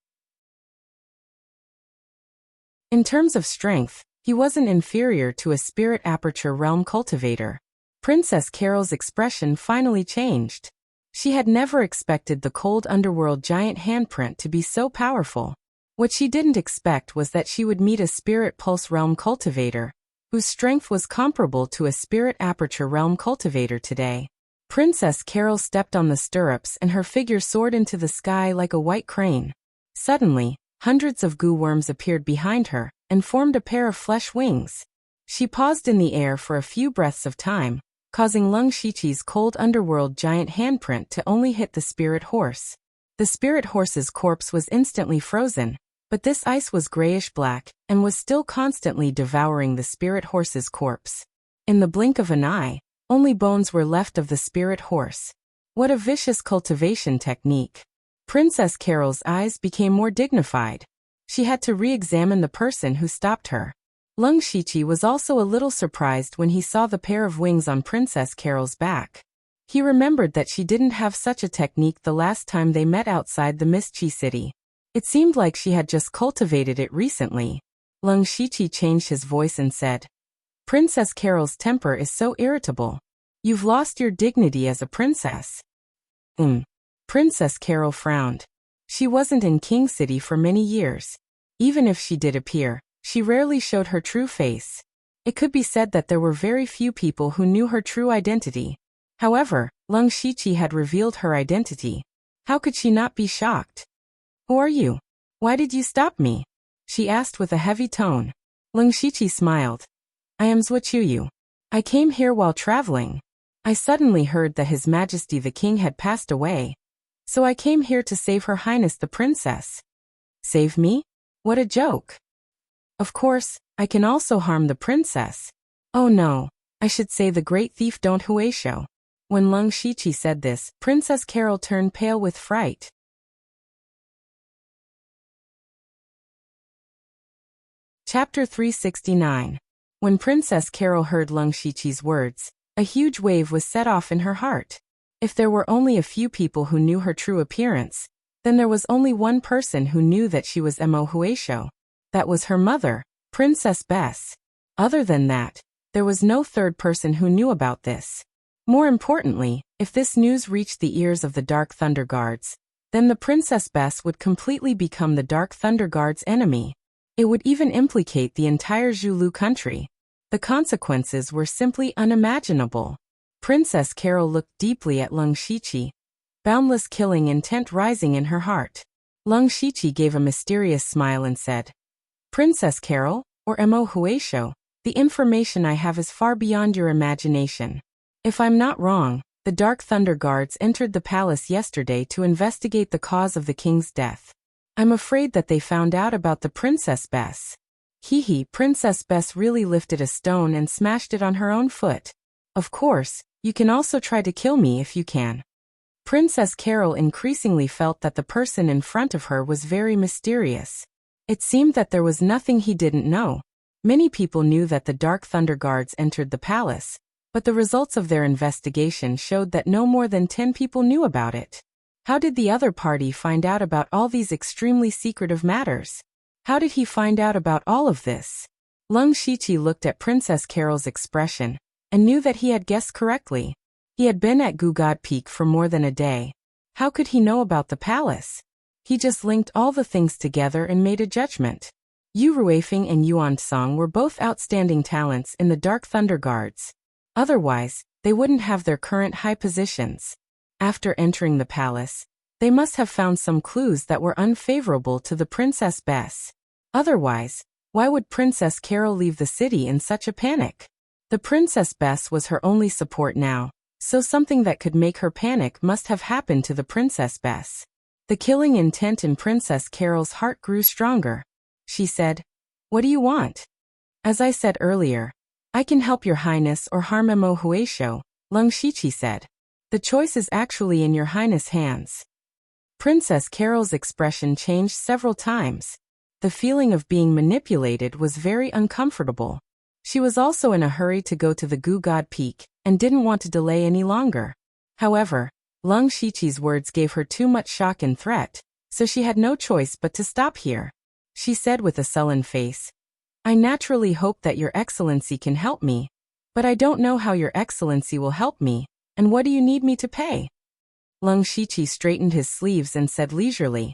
In terms of strength, he wasn't inferior to a spirit aperture realm cultivator. Princess Carol's expression finally changed. She had never expected the Cold Underworld Giant Handprint to be so powerful. What she didn't expect was that she would meet a spirit pulse realm cultivator, whose strength was comparable to a spirit aperture realm cultivator today. Princess Carol stepped on the stirrups and her figure soared into the sky like a white crane. Suddenly, hundreds of goo worms appeared behind her and formed a pair of flesh wings. She paused in the air for a few breaths of time, causing Leng Shiqi's Cold Underworld Giant Handprint to only hit the spirit horse. The spirit horse's corpse was instantly frozen, but this ice was grayish-black and was still constantly devouring the spirit horse's corpse. In the blink of an eye, only bones were left of the spirit horse. What a vicious cultivation technique. Princess Carol's eyes became more dignified. She had to re-examine the person who stopped her. Leng Shiqi was also a little surprised when he saw the pair of wings on Princess Carol's back. He remembered that she didn't have such a technique the last time they met outside the Mist Chi City. It seemed like she had just cultivated it recently. Leng Shiqi changed his voice and said, Princess Carol's temper is so irritable. You've lost your dignity as a princess. Princess Carol frowned. She wasn't in King City for many years. Even if she did appear, She rarely showed her true face. It could be said that there were very few people who knew her true identity. However, Leng Shiqi had revealed her identity. How could she not be shocked? Who are you? Why did you stop me? She asked with a heavy tone. Leng Shiqi smiled. I am Zhuo Chuyu. I came here while traveling. I suddenly heard that His Majesty the King had passed away. So I came here to save Her Highness the Princess. Save me? What a joke. Of course, I can also harm the princess. Oh no, I should say the great thief Don't Huaishou. When Leng Shiqi said this, Princess Carol turned pale with fright. Chapter 369. When Princess Carol heard Leng Shiqi's words, a huge wave was set off in her heart. If there were only a few people who knew her true appearance, then there was only one person who knew that she was Mo Huaishou. That was her mother, Princess Bess. Other than that, there was no third person who knew about this. More importantly, if this news reached the ears of the Dark Thunder Guards, then the Princess Bess would completely become the Dark Thunder Guards' enemy. It would even implicate the entire Zhulu country. The consequences were simply unimaginable. Princess Carol looked deeply at Leng Shiqi, boundless killing intent rising in her heart. Leng Shiqi gave a mysterious smile and said, Princess Carol, or Mo Huaishou, the information I have is far beyond your imagination. If I'm not wrong, the Dark Thunder Guards entered the palace yesterday to investigate the cause of the king's death. I'm afraid that they found out about the Princess Bess. Princess Bess really lifted a stone and smashed it on her own foot. Of course, you can also try to kill me if you can. Princess Carol increasingly felt that the person in front of her was very mysterious. It seemed that there was nothing he didn't know. Many people knew that the Dark Thunder Guards entered the palace, but the results of their investigation showed that no more than 10 people knew about it. How did the other party find out about all these extremely secretive matters? How did he find out about all of this? Leng Shiqi looked at Princess Carol's expression and knew that he had guessed correctly. He had been at Gugod Peak for more than a day. How could he know about the palace? He just linked all the things together and made a judgment. Yu Ruifeng and Yuan Song were both outstanding talents in the Dark Thunder Guards. Otherwise, they wouldn't have their current high positions. After entering the palace, they must have found some clues that were unfavorable to the Princess Bess. Otherwise, why would Princess Carol leave the city in such a panic? The Princess Bess was her only support now, so something that could make her panic must have happened to the Princess Bess. The killing intent in Princess Carol's heart grew stronger. She said, What do you want? As I said earlier, I can help your highness or harm Mo Huaishou, Leng Shiqi said. The choice is actually in your highness' hands. Princess Carol's expression changed several times. The feeling of being manipulated was very uncomfortable. She was also in a hurry to go to the Gugod Peak and didn't want to delay any longer. However, Leng Shiqi's words gave her too much shock and threat, so she had no choice but to stop here. She said with a sullen face, I naturally hope that your excellency can help me, but I don't know how your excellency will help me, and what do you need me to pay? Leng Shiqi straightened his sleeves and said leisurely,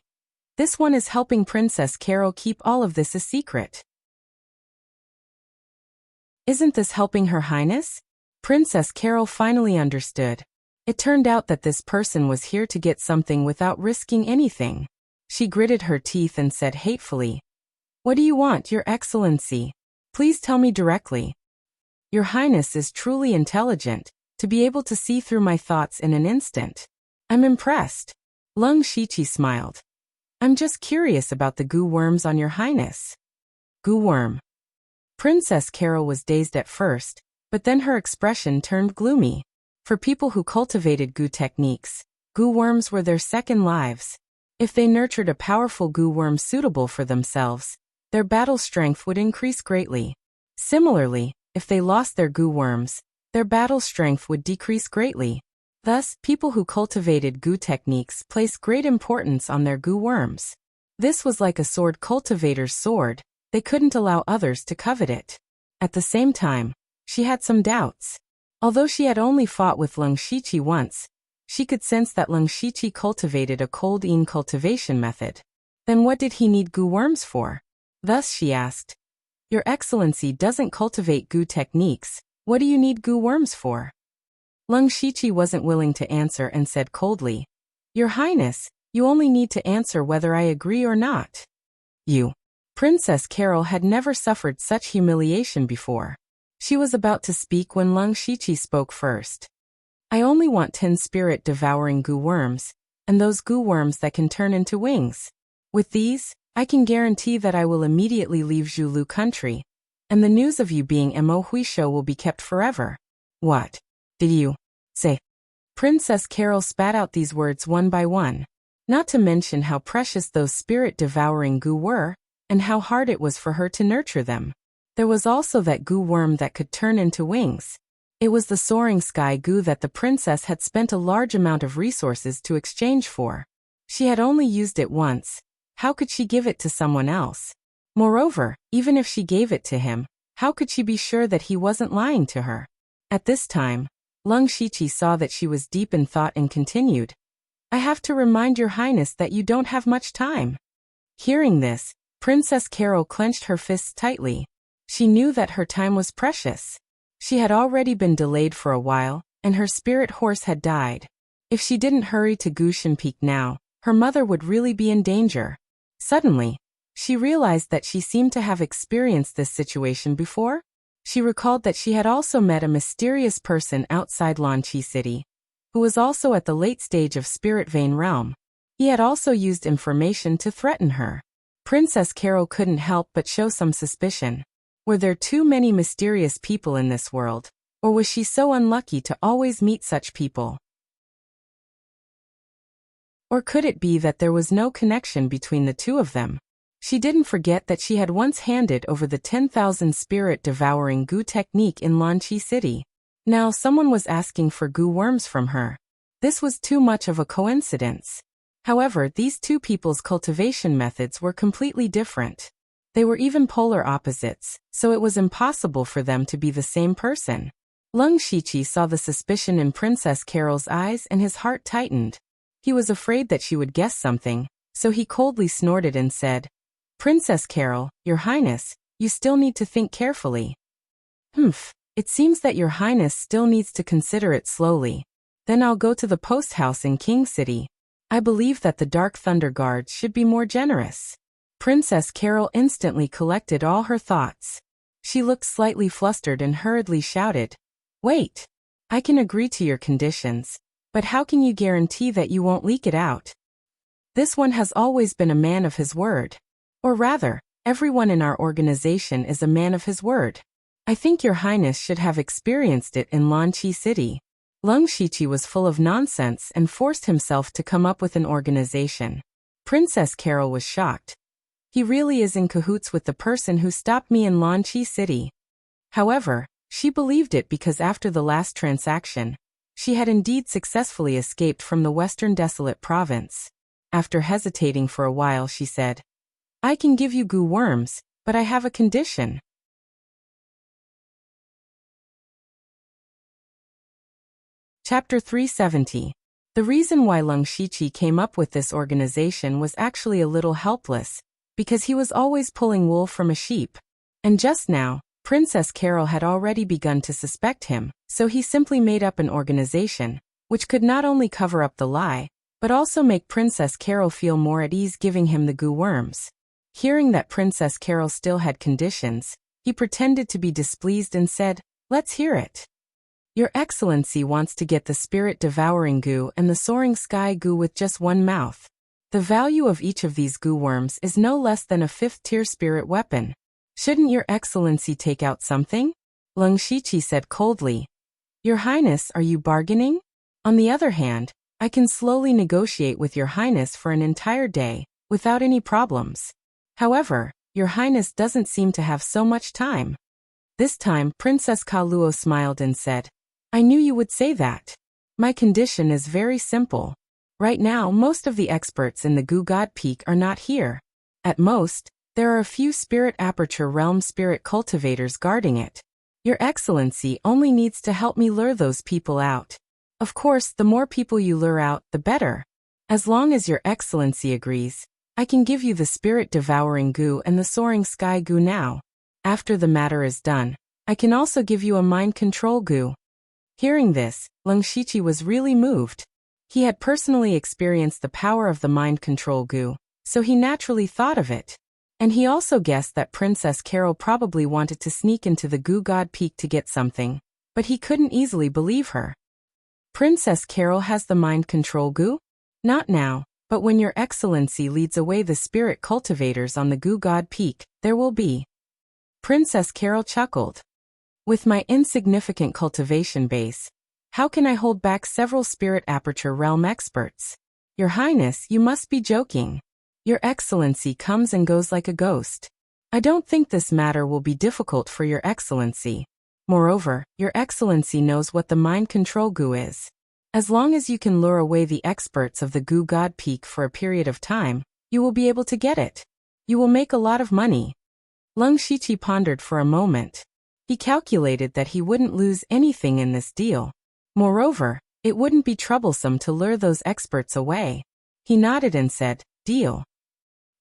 This one is helping Princess Carol keep all of this a secret. Isn't this helping Her Highness? Princess Carol finally understood. It turned out that this person was here to get something without risking anything. She gritted her teeth and said hatefully, What do you want, Your Excellency? Please tell me directly. Your Highness is truly intelligent, to be able to see through my thoughts in an instant. I'm impressed. Leng Shiqi smiled. I'm just curious about the goo worms on Your Highness. Goo worm. Princess Carol was dazed at first, but then her expression turned gloomy. For people who cultivated goo techniques, goo worms were their second lives. If they nurtured a powerful goo worm suitable for themselves, their battle strength would increase greatly. Similarly, if they lost their goo worms, their battle strength would decrease greatly. Thus, people who cultivated goo techniques placed great importance on their goo worms. This was like a sword cultivator's sword. They couldn't allow others to covet it. At the same time, she had some doubts. Although she had only fought with Leng Shiqi once, she could sense that Leng Shiqi cultivated a cold-in cultivation method. Then what did he need goo worms for? Thus she asked, Your Excellency doesn't cultivate goo techniques. What do you need goo worms for? Lung Shiqi wasn't willing to answer and said coldly, Your Highness, you only need to answer whether I agree or not. You. Princess Carol had never suffered such humiliation before. She was about to speak when Lung Shiqi spoke first. I only want 10 spirit-devouring goo worms, and those goo worms that can turn into wings. With these, I can guarantee that I will immediately leave Zhulu country, and the news of you being Mo Huisho will be kept forever. What did you say? Princess Carol spat out these words one by one, not to mention how precious those spirit-devouring goo were, and how hard it was for her to nurture them. There was also that goo worm that could turn into wings. It was the soaring sky goo that the princess had spent a large amount of resources to exchange for. She had only used it once. How could she give it to someone else? Moreover, even if she gave it to him, how could she be sure that he wasn't lying to her? At this time, Lung Shiqi saw that she was deep in thought and continued, I have to remind your highness that you don't have much time. Hearing this, Princess Carol clenched her fists tightly. She knew that her time was precious. She had already been delayed for a while, and her spirit horse had died. If she didn't hurry to Gushan Peak now, her mother would really be in danger. Suddenly, she realized that she seemed to have experienced this situation before. She recalled that she had also met a mysterious person outside Lanchi City, who was also at the late stage of Spirit Vein Realm. He had also used information to threaten her. Princess Carol couldn't help but show some suspicion. Were there too many mysterious people in this world, or was she so unlucky to always meet such people? Or could it be that there was no connection between the two of them? She didn't forget that she had once handed over the 10,000 spirit-devouring goo technique in Lanchi City. Now someone was asking for goo worms from her. This was too much of a coincidence. However, these two people's cultivation methods were completely different. They were even polar opposites, so it was impossible for them to be the same person. Lung Shiqi saw the suspicion in Princess Carol's eyes and his heart tightened. He was afraid that she would guess something, so he coldly snorted and said, Princess Carol, Your Highness, you still need to think carefully. It seems that Your Highness still needs to consider it slowly. Then I'll go to the post house in King City. I believe that the Dark Thunder Guards should be more generous. Princess Carol instantly collected all her thoughts. She looked slightly flustered and hurriedly shouted, Wait! I can agree to your conditions, but how can you guarantee that you won't leak it out? This one has always been a man of his word. Or rather, everyone in our organization is a man of his word. I think Your Highness should have experienced it in Lanchi City. Lung Shiqi was full of nonsense and forced himself to come up with an organization. Princess Carol was shocked. He really is in cahoots with the person who stopped me in Lanchi City. However, she believed it because after the last transaction, she had indeed successfully escaped from the Western Desolate Province. After hesitating for a while, she said, I can give you goo worms, but I have a condition. Chapter 370. The reason why Lung Shiqi came up with this organization was actually a little helpless, because he was always pulling wool from a sheep. And just now, Princess Carol had already begun to suspect him, so he simply made up an organization, which could not only cover up the lie, but also make Princess Carol feel more at ease giving him the goo worms. Hearing that Princess Carol still had conditions, he pretended to be displeased and said, Let's hear it. Your Excellency wants to get the spirit-devouring goo and the soaring sky goo with just one mouth. The value of each of these goo worms is no less than a 5th-tier spirit weapon. Shouldn't Your Excellency take out something? Lung Shiqi said coldly. Your Highness, are you bargaining? On the other hand, I can slowly negotiate with Your Highness for an entire day, without any problems. However, Your Highness doesn't seem to have so much time. This time, Princess Kaluo smiled and said, I knew you would say that. My condition is very simple. Right now, most of the experts in the Goo God Peak are not here. At most, there are a few Spirit Aperture Realm spirit cultivators guarding it. Your Excellency only needs to help me lure those people out. Of course, the more people you lure out, the better. As long as Your Excellency agrees, I can give you the spirit-devouring goo and the soaring sky goo now. After the matter is done, I can also give you a mind control goo. Hearing this, Leng Shiqi was really moved. He had personally experienced the power of the mind control goo, so he naturally thought of it. And he also guessed that Princess Carol probably wanted to sneak into the Goo God Peak to get something, but he couldn't easily believe her. Princess Carol has the mind control goo? Not now, but when Your Excellency leads away the spirit cultivators on the Goo God Peak, there will be. Princess Carol chuckled. With my insignificant cultivation base, how can I hold back several spirit aperture realm experts? Your Highness, you must be joking. Your Excellency comes and goes like a ghost. I don't think this matter will be difficult for Your Excellency. Moreover, Your Excellency knows what the mind control goo is. As long as you can lure away the experts of the Goo God Peak for a period of time, you will be able to get it. You will make a lot of money. Leng Shiqi pondered for a moment. He calculated that he wouldn't lose anything in this deal. Moreover, it wouldn't be troublesome to lure those experts away. He nodded and said, "Deal."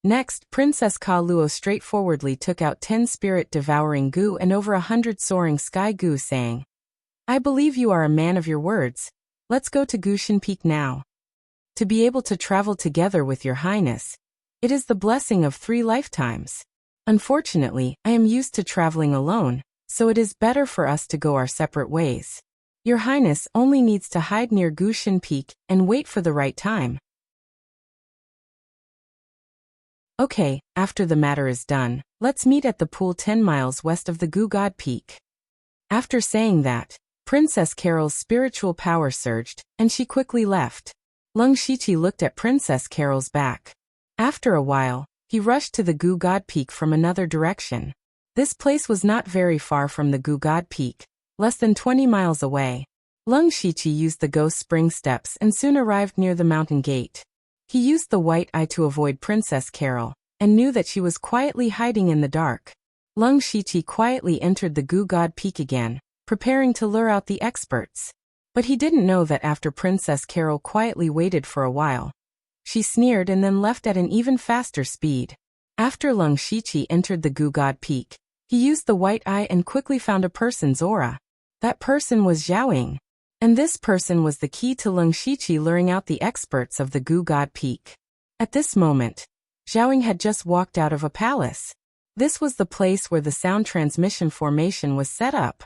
Next, Princess Ka Luo straightforwardly took out 10 spirit-devouring goo and over 100 soaring sky goo, saying, "I believe you are a man of your words. Let's go to Gushan Peak now. To be able to travel together with Your Highness, it is the blessing of 3 lifetimes. Unfortunately, I am used to traveling alone, so it is better for us to go our separate ways. Your Highness only needs to hide near Gushan Peak and wait for the right time." Okay, after the matter is done, let's meet at the pool 10 miles west of the Goo God Peak. After saying that, Princess Carol's spiritual power surged, and she quickly left. Leng Shiqi looked at Princess Carol's back. After a while, he rushed to the Goo God Peak from another direction. This place was not very far from the Goo God Peak, less than 20 miles away. Leng Shiqi used the ghost spring steps and soon arrived near the mountain gate. He used the white eye to avoid Princess Carol, and knew that she was quietly hiding in the dark. Leng Shiqi quietly entered the Goo God Peak again, preparing to lure out the experts. But he didn't know that after Princess Carol quietly waited for a while, she sneered and then left at an even faster speed. After Leng Shiqi entered the Goo God Peak, he used the white eye and quickly found a person's aura. That person was Zhaoying. And this person was the key to Leng Shiqi luring out the experts of the Goo God Peak. At this moment, Zhaoying had just walked out of a palace. This was the place where the sound transmission formation was set up.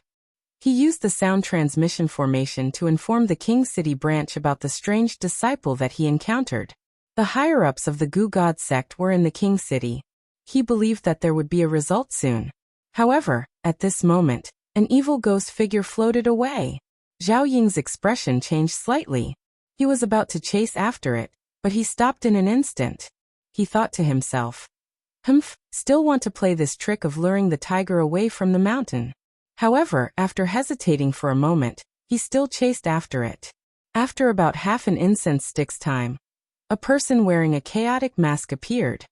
He used the sound transmission formation to inform the King City branch about the strange disciple that he encountered. The higher-ups of the Goo God sect were in the King City. He believed that there would be a result soon. However, at this moment, an evil ghost figure floated away. Zhao Ying's expression changed slightly. He was about to chase after it, but he stopped in an instant. He thought to himself, still want to play this trick of luring the tiger away from the mountain. However, after hesitating for a moment, he still chased after it. After about half an incense stick's time, a person wearing a chaotic mask appeared.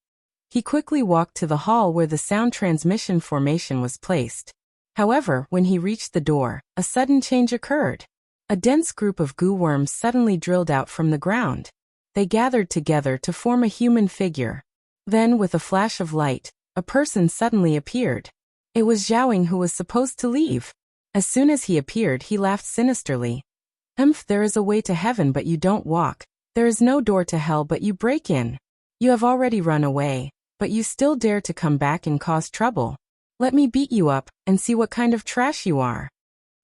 He quickly walked to the hall where the sound transmission formation was placed. However, when he reached the door, a sudden change occurred. A dense group of goo worms suddenly drilled out from the ground. They gathered together to form a human figure. Then, with a flash of light, a person suddenly appeared. It was Zhaoying who was supposed to leave. As soon as he appeared, he laughed sinisterly. There is a way to heaven but you don't walk. There is no door to hell but you break in. You have already run away, but you still dare to come back and cause trouble. Let me beat you up, and see what kind of trash you are.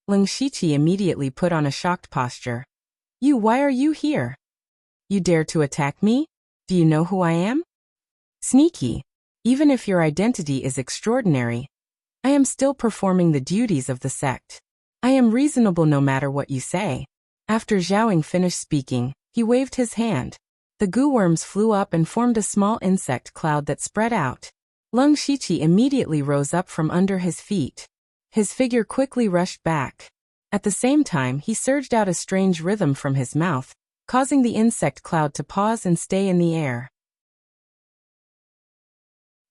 Leng Shiqi immediately put on a shocked posture. Why are you here? You dare to attack me? Do you know who I am? Sneaky. Even if your identity is extraordinary, I am still performing the duties of the sect. I am reasonable no matter what you say. After Zhaoying finished speaking, he waved his hand. The goo worms flew up and formed a small insect cloud that spread out. Leng Shiqi immediately rose up from under his feet. His figure quickly rushed back. At the same time, he surged out a strange rhythm from his mouth, causing the insect cloud to pause and stay in the air.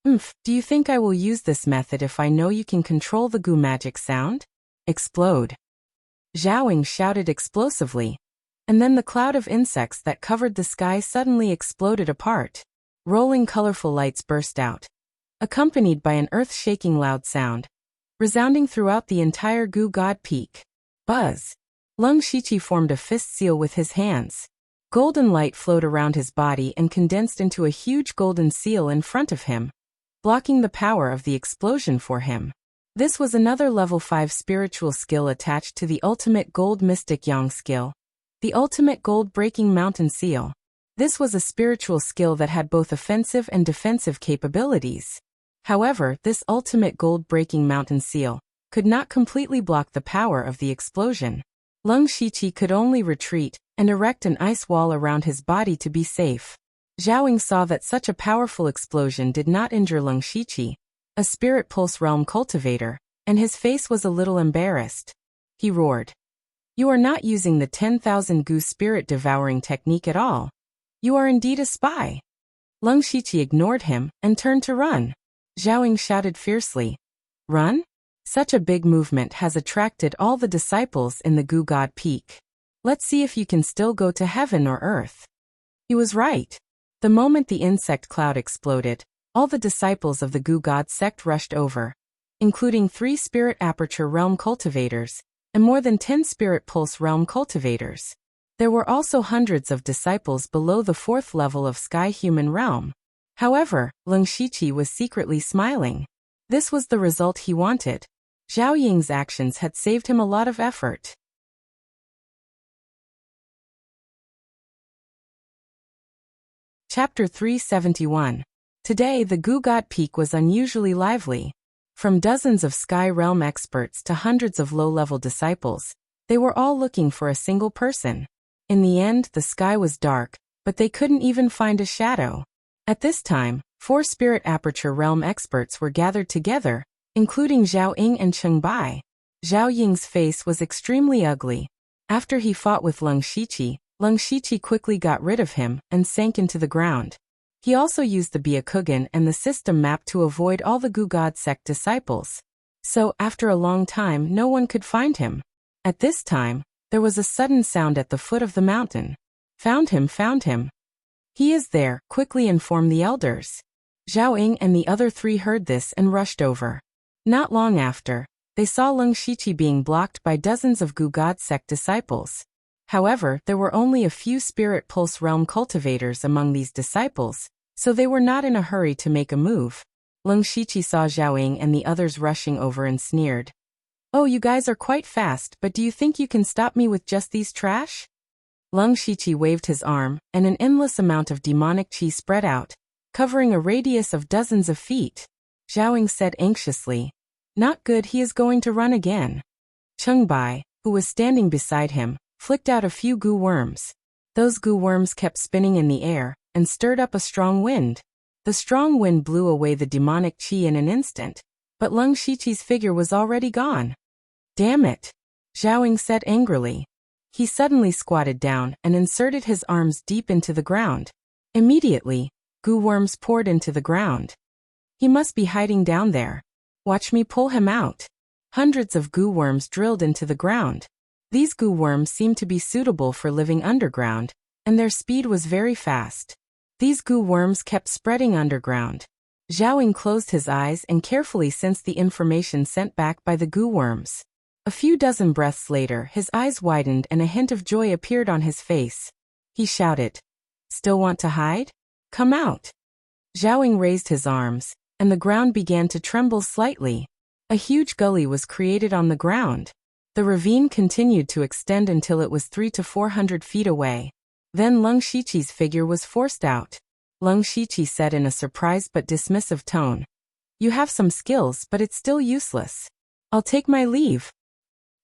Do you think I will use this method if I know you can control the goo magic sound? Explode. Zhaoying shouted explosively. And then the cloud of insects that covered the sky suddenly exploded apart. Rolling colorful lights burst out. accompanied by an earth-shaking loud sound, resounding throughout the entire Goo God Peak. Buzz! Lung Shiqi formed a fist seal with his hands. Golden light flowed around his body and condensed into a huge golden seal in front of him, blocking the power of the explosion for him. This was another level 5 spiritual skill attached to the ultimate gold mystic yang skill, the ultimate gold breaking mountain seal. This was a spiritual skill that had both offensive and defensive capabilities. However, this ultimate gold breaking mountain seal could not completely block the power of the explosion. Lung Shiqi could only retreat and erect an ice wall around his body to be safe. Zhao saw that such a powerful explosion did not injure Lung Shiqi, a spirit pulse realm cultivator, and his face was a little embarrassed. He roared, "You are not using the 10,000 Goo spirit devouring technique at all. You are indeed a spy." Lung Shiqi ignored him and turned to run. Zhao shouted fiercely, "Run? Such a big movement has attracted all the disciples in the Goo God Peak. Let's see if you can still go to heaven or earth." He was right. The moment the insect cloud exploded, all the disciples of the Goo God sect rushed over, including 3 Spirit Aperture Realm cultivators, and more than 10 Spirit Pulse Realm cultivators. There were also hundreds of disciples below the 4th level of Sky Human Realm. However, Lung Shiqi was secretly smiling. This was the result he wanted. Zhao Ying's actions had saved him a lot of effort. Chapter 371. Today the Goo God Peak was unusually lively. From dozens of Sky Realm experts to hundreds of low-level disciples, they were all looking for a single person. In the end, the sky was dark, but they couldn't even find a shadow. At this time, 4 Spirit Aperture Realm experts were gathered together, including Zhao Ying and Cheng Bai. Zhao Ying's face was extremely ugly. After he fought with Lung Shiqi quickly got rid of him and sank into the ground. He also used the Byakugan and the system map to avoid all the Goo God sect disciples. So, after a long time, no one could find him. At this time, there was a sudden sound at the foot of the mountain. "Found him, found him. He is there," quickly informed the elders. Zhao Ying and the other 3 heard this and rushed over. Not long after, they saw Lung Shiqi being blocked by dozens of Goo God sect disciples. However, there were only a few Spirit Pulse Realm cultivators among these disciples, so they were not in a hurry to make a move. Lung Shiqi saw Zhao Ying and the others rushing over and sneered, "Oh, you guys are quite fast, but do you think you can stop me with just these trash?" Lung Shiqi waved his arm, and an endless amount of demonic chi spread out, covering a radius of dozens of feet. Zhao Ying said anxiously, "Not good, he is going to run again." Cheng Bai, who was standing beside him, flicked out a few goo worms. Those goo worms kept spinning in the air and stirred up a strong wind. The strong wind blew away the demonic chi in an instant, but Lung Shiqi's figure was already gone. "Damn it!" Zhao Ying said angrily. He suddenly squatted down and inserted his arms deep into the ground. Immediately, goo worms poured into the ground. "He must be hiding down there. Watch me pull him out." Hundreds of goo worms drilled into the ground. These goo worms seemed to be suitable for living underground, and their speed was very fast. These goo worms kept spreading underground. Zhao Ying closed his eyes and carefully sensed the information sent back by the goo worms. A few dozen breaths later, his eyes widened and a hint of joy appeared on his face. He shouted, "Still want to hide? Come out." Zhao Ying raised his arms, and the ground began to tremble slightly. A huge gully was created on the ground. The ravine continued to extend until it was 300 to 400 feet away. Then Lung Shiqi's figure was forced out. Lung Shiqi said in a surprised but dismissive tone, "You have some skills, but it's still useless. I'll take my leave."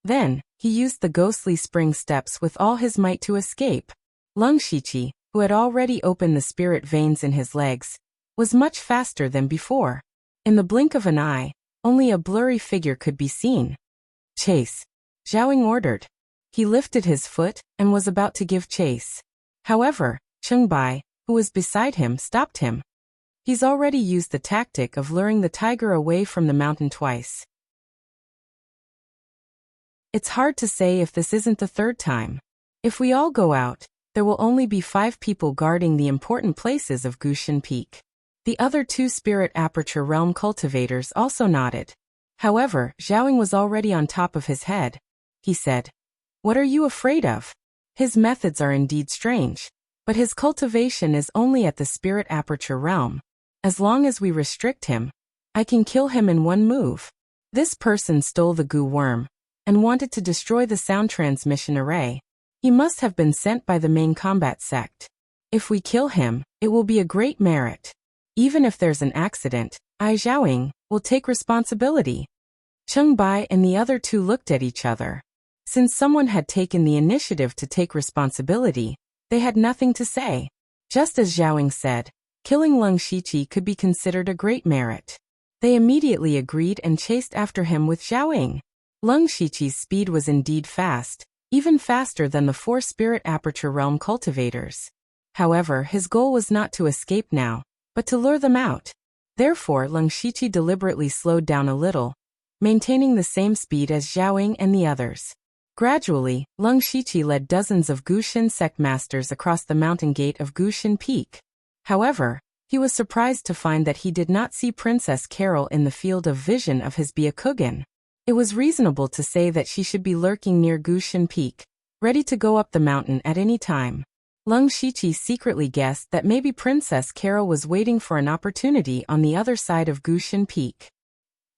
Then, he used the ghostly spring steps with all his might to escape. Lung Shiqi, who had already opened the spirit veins in his legs, was much faster than before. In the blink of an eye, only a blurry figure could be seen. "Chase," Zhao Ying ordered. He lifted his foot and was about to give chase. However, Cheng Bai, who was beside him, stopped him. He's already used the tactic of luring the tiger away from the mountain twice. It's hard to say if this isn't the 3rd time. If we all go out, there will only be 5 people guarding the important places of Gushan Peak. The other two spirit aperture realm cultivators also nodded. However, Zhaoying was already on top of his head. He said, "What are you afraid of? His methods are indeed strange, but his cultivation is only at the spirit aperture realm. As long as we restrict him, I can kill him in one move." This person stole the goo worm and wanted to destroy the sound transmission array. He must have been sent by the main combat sect. If we kill him, it will be a great merit. Even if there's an accident, I, Zhaoying, will take responsibility. Cheng Bai and the other two looked at each other. Since someone had taken the initiative to take responsibility, they had nothing to say. Just as Zhaoying said, killing Leng Shiqi could be considered a great merit. They immediately agreed and chased after him with Zhaoying. Leng Shiqi's speed was indeed fast, even faster than the 4 spirit aperture realm cultivators. However, his goal was not to escape now, but to lure them out. Therefore, Leng Shiqi deliberately slowed down a little, maintaining the same speed as Zhaoying and the others. Gradually, Leng Shiqi led dozens of Gushin sect masters across the mountain gate of Gushin Peak. However, he was surprised to find that he did not see Princess Carol in the field of vision of his Byakugan. It was reasonable to say that she should be lurking near Gushin Peak, ready to go up the mountain at any time. Leng Shiqi secretly guessed that maybe Princess Carol was waiting for an opportunity on the other side of Gushin Peak.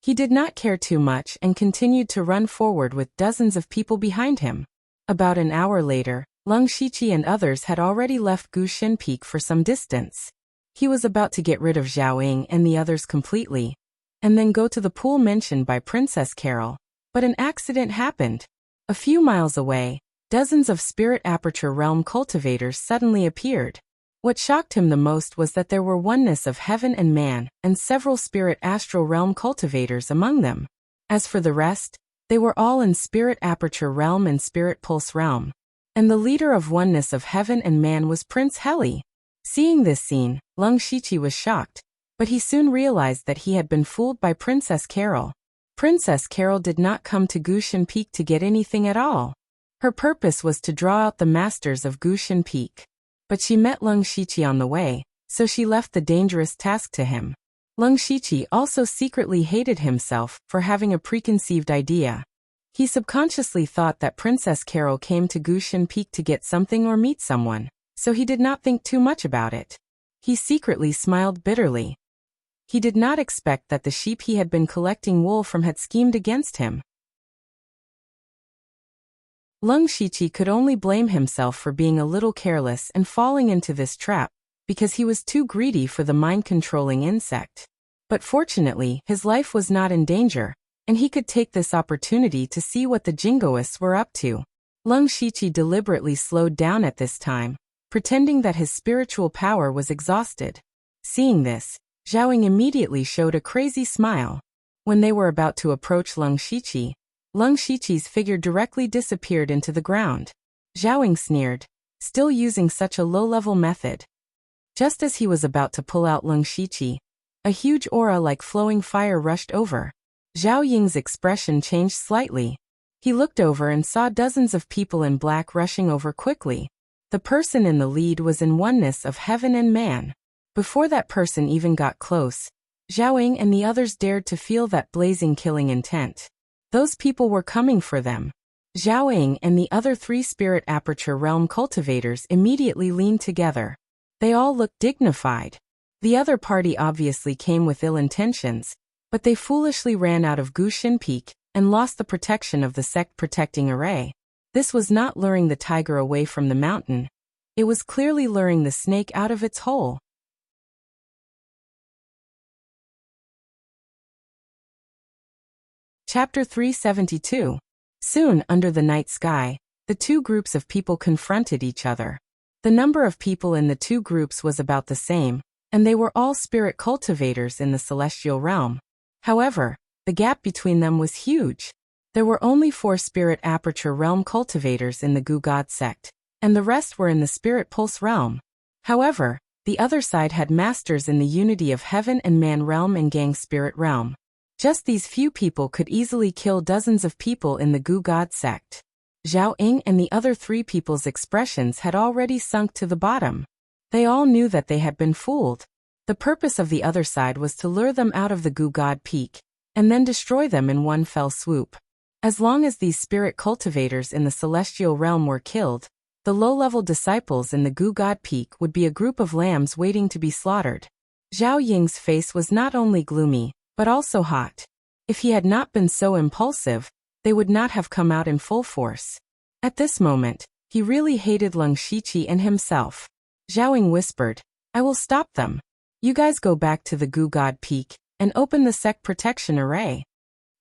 He did not care too much and continued to run forward with dozens of people behind him. About an hour later, Leng Shiqi and others had already left Gushin Peak for some distance. He was about to get rid of Zhaoying and the others completely, and then go to the pool mentioned by Princess Carol. But an accident happened. A few miles away, dozens of spirit aperture realm cultivators suddenly appeared. What shocked him the most was that there were oneness of heaven and man, and several spirit astral realm cultivators among them. As for the rest, they were all in spirit aperture realm and spirit pulse realm. And the leader of oneness of heaven and man was Prince Heli. Seeing this scene, Leng Shiqi was shocked, but he soon realized that he had been fooled by Princess Carol. Princess Carol did not come to Gushin Peak to get anything at all. Her purpose was to draw out the masters of Gushin Peak. But she met Leng Shiqi on the way, so she left the dangerous task to him. Leng Shiqi also secretly hated himself for having a preconceived idea. He subconsciously thought that Princess Carol came to Gushin Peak to get something or meet someone, so he did not think too much about it. He secretly smiled bitterly. He did not expect that the sheep he had been collecting wool from had schemed against him. Leng Shiqi could only blame himself for being a little careless and falling into this trap, because he was too greedy for the mind-controlling insect. But fortunately, his life was not in danger, and he could take this opportunity to see what the jingoists were up to. Leng Shiqi deliberately slowed down at this time, pretending that his spiritual power was exhausted. Seeing this, Zhaoying immediately showed a crazy smile. When they were about to approach Leng Shiqi's figure directly disappeared into the ground. Zhaoying sneered, still using such a low-level method. Just as he was about to pull out Leng Shiqi, a huge aura like flowing fire rushed over. Zhao Ying's expression changed slightly. He looked over and saw dozens of people in black rushing over quickly. The person in the lead was in oneness of heaven and man. Before that person even got close, Zhaoying and the others dared to feel that blazing killing intent. Those people were coming for them. Zhaoying and the other 3 spirit aperture realm cultivators immediately leaned together. They all looked dignified. The other party obviously came with ill intentions, but they foolishly ran out of Gushin Peak and lost the protection of the sect protecting array. This was not luring the tiger away from the mountain. It was clearly luring the snake out of its hole. Chapter 372. Soon, under the night sky, the 2 groups of people confronted each other. The number of people in the 2 groups was about the same, and they were all spirit cultivators in the celestial realm. However, the gap between them was huge. There were only 4 spirit aperture realm cultivators in the Gu God sect, and the rest were in the spirit pulse realm. However, the other side had masters in the unity of heaven and man realm and gang spirit realm. Just these few people could easily kill dozens of people in the Gu God sect. Zhao Ying and the other 3 people's expressions had already sunk to the bottom. They all knew that they had been fooled. The purpose of the other side was to lure them out of the Goo God Peak, and then destroy them in one fell swoop. As long as these spirit cultivators in the celestial realm were killed, the low-level disciples in the Goo God Peak would be a group of lambs waiting to be slaughtered. Zhao Ying's face was not only gloomy, but also hot. If he had not been so impulsive, they would not have come out in full force. At this moment, he really hated Leng Shiqi and himself. Zhao Ying whispered, "I will stop them. You guys go back to the Goo God Peak and open the sect protection array."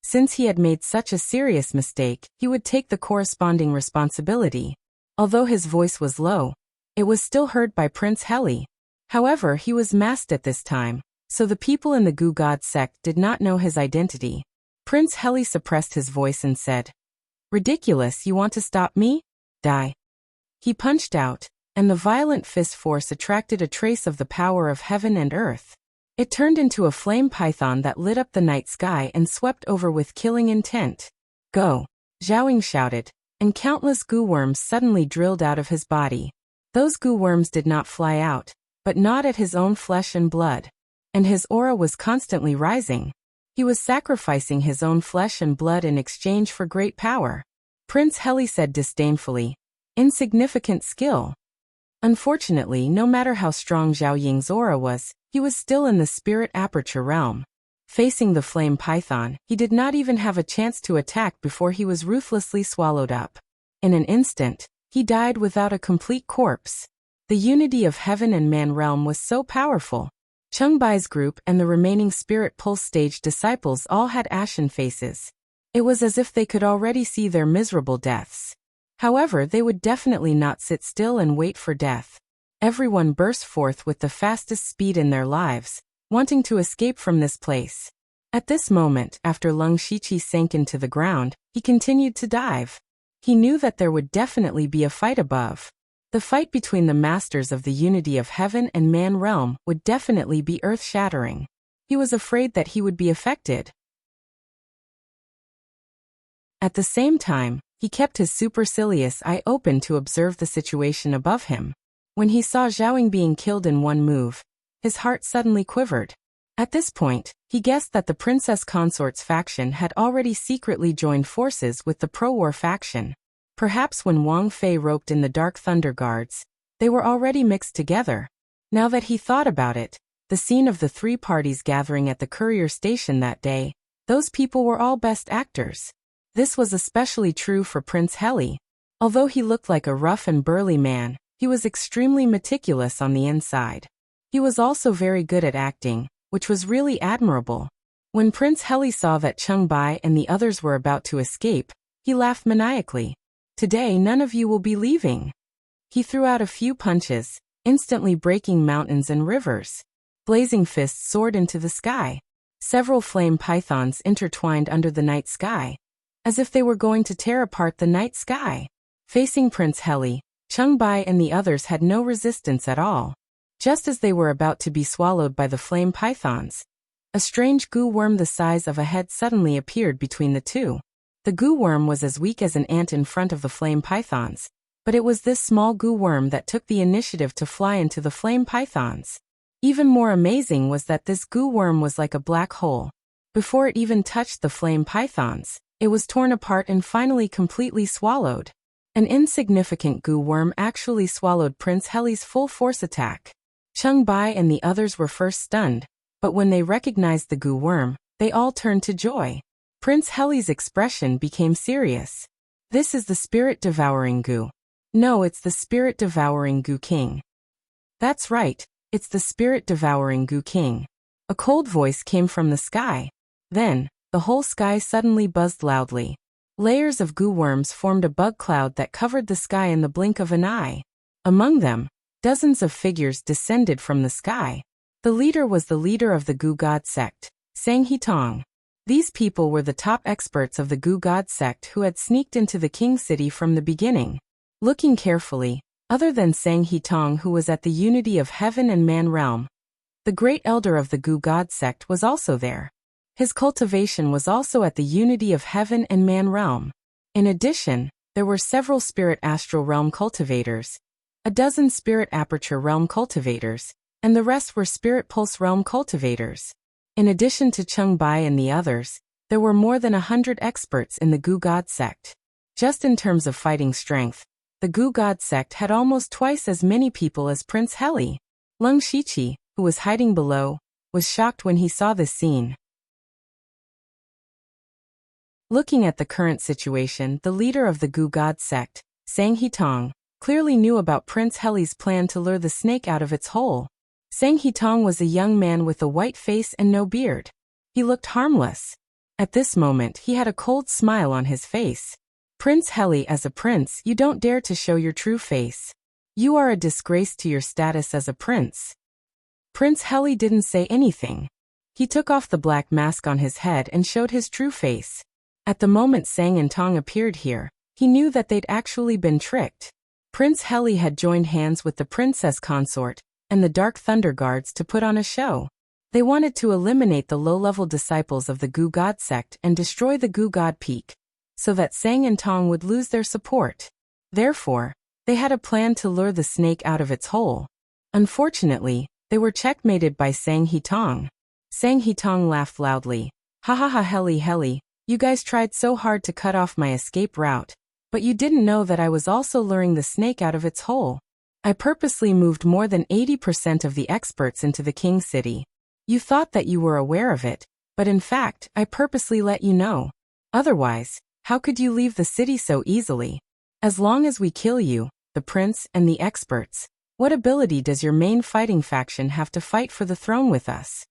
Since he had made such a serious mistake, he would take the corresponding responsibility. Although his voice was low, it was still heard by Prince Heli. However, he was masked at this time, so the people in the Goo God sect did not know his identity. Prince Heli suppressed his voice and said, "Ridiculous, you want to stop me? Die." He punched out, and the violent fist force attracted a trace of the power of heaven and earth. It turned into a flame python that lit up the night sky and swept over with killing intent. "Go!" Zhao Ying shouted, and countless goo worms suddenly drilled out of his body. Those goo worms did not fly out, but gnawed at his own flesh and blood. And his aura was constantly rising. He was sacrificing his own flesh and blood in exchange for great power. Prince Heli said disdainfully, "Insignificant skill." Unfortunately, no matter how strong Zhao Ying's aura was, he was still in the spirit aperture realm. Facing the flame python, he did not even have a chance to attack before he was ruthlessly swallowed up. In an instant, he died without a complete corpse. The unity of heaven and man realm was so powerful. Cheng Bai's group and the remaining spirit pulse stage disciples all had ashen faces. It was as if they could already see their miserable deaths. However, they would definitely not sit still and wait for death. Everyone burst forth with the fastest speed in their lives, wanting to escape from this place. At this moment, after Leng Shiqi sank into the ground, he continued to dive. He knew that there would definitely be a fight above. The fight between the masters of the unity of heaven and man realm would definitely be earth-shattering. He was afraid that he would be affected. At the same time, he kept his supercilious eye open to observe the situation above him. When he saw Zhao Ying being killed in one move, his heart suddenly quivered. At this point, he guessed that the princess consort's faction had already secretly joined forces with the pro-war faction. Perhaps when Wang Fei roped in the Dark Thunder Guards, they were already mixed together. Now that he thought about it, the scene of the three parties gathering at the courier station that day, those people were all best actors. This was especially true for Prince Heli. Although he looked like a rough and burly man, he was extremely meticulous on the inside. He was also very good at acting, which was really admirable. When Prince Heli saw that Cheng Bai and the others were about to escape, he laughed maniacally. "Today none of you will be leaving." He threw out a few punches, instantly breaking mountains and rivers. Blazing fists soared into the sky. Several flame pythons intertwined under the night sky, as if they were going to tear apart the night sky. Facing Prince Heli, Cheng Bai and the others had no resistance at all. Just as they were about to be swallowed by the flame pythons, a strange goo worm the size of a head suddenly appeared between the two. The goo worm was as weak as an ant in front of the flame pythons, but it was this small goo worm that took the initiative to fly into the flame pythons. Even more amazing was that this goo worm was like a black hole. Before it even touched the flame pythons, it was torn apart and finally completely swallowed. An insignificant goo worm actually swallowed Prince Heli's full force attack. Cheng Bai and the others were first stunned, but when they recognized the goo worm, they all turned to joy. Prince Heli's expression became serious. "This is the spirit-devouring goo." "No, it's the spirit-devouring goo king." "That's right, it's the spirit-devouring goo king." A cold voice came from the sky. Then, the whole sky suddenly buzzed loudly. Layers of goo worms formed a bug cloud that covered the sky in the blink of an eye. Among them, dozens of figures descended from the sky. The leader was the leader of the Goo God sect, Sang Hitong. These people were the top experts of the Goo God sect who had sneaked into the King City from the beginning. Looking carefully, other than Sang Hitong, who was at the unity of heaven and man realm, the great elder of the Goo God sect was also there. His cultivation was also at the unity of heaven and man realm. In addition, there were several spirit astral realm cultivators, a dozen spirit aperture realm cultivators, and the rest were Spirit Pulse Realm cultivators. In addition to Cheng Bai and the others, there were more than 100 experts in the Gu God sect. Just in terms of fighting strength, the Gu God sect had almost twice as many people as Prince Heli. Leng Shiqi, who was hiding below, was shocked when he saw this scene. Looking at the current situation, the leader of the Gu God sect, Sang Hitong, clearly knew about Prince Heli's plan to lure the snake out of its hole. Sang Hitong was a young man with a white face and no beard. He looked harmless. At this moment, he had a cold smile on his face. Prince Heli, as a prince, you don't dare to show your true face. You are a disgrace to your status as a prince. Prince Heli didn't say anything. He took off the black mask on his head and showed his true face. At the moment Sang and Tong appeared here, he knew that they'd actually been tricked. Prince Heli had joined hands with the princess consort and the Dark Thunder Guards to put on a show. They wanted to eliminate the low-level disciples of the Gu God sect and destroy the Gu God Peak, so that Sang and Tong would lose their support. Therefore, they had a plan to lure the snake out of its hole. Unfortunately, they were checkmated by Sang Hitong. Sang Hitong laughed loudly. Ha ha ha, Heli, you guys tried so hard to cut off my escape route, but you didn't know that I was also luring the snake out of its hole. I purposely moved more than 80% of the experts into the King City. You thought that you were aware of it, but in fact, I purposely let you know. Otherwise, how could you leave the city so easily? As long as we kill you, the prince and the experts, what ability does your main fighting faction have to fight for the throne with us?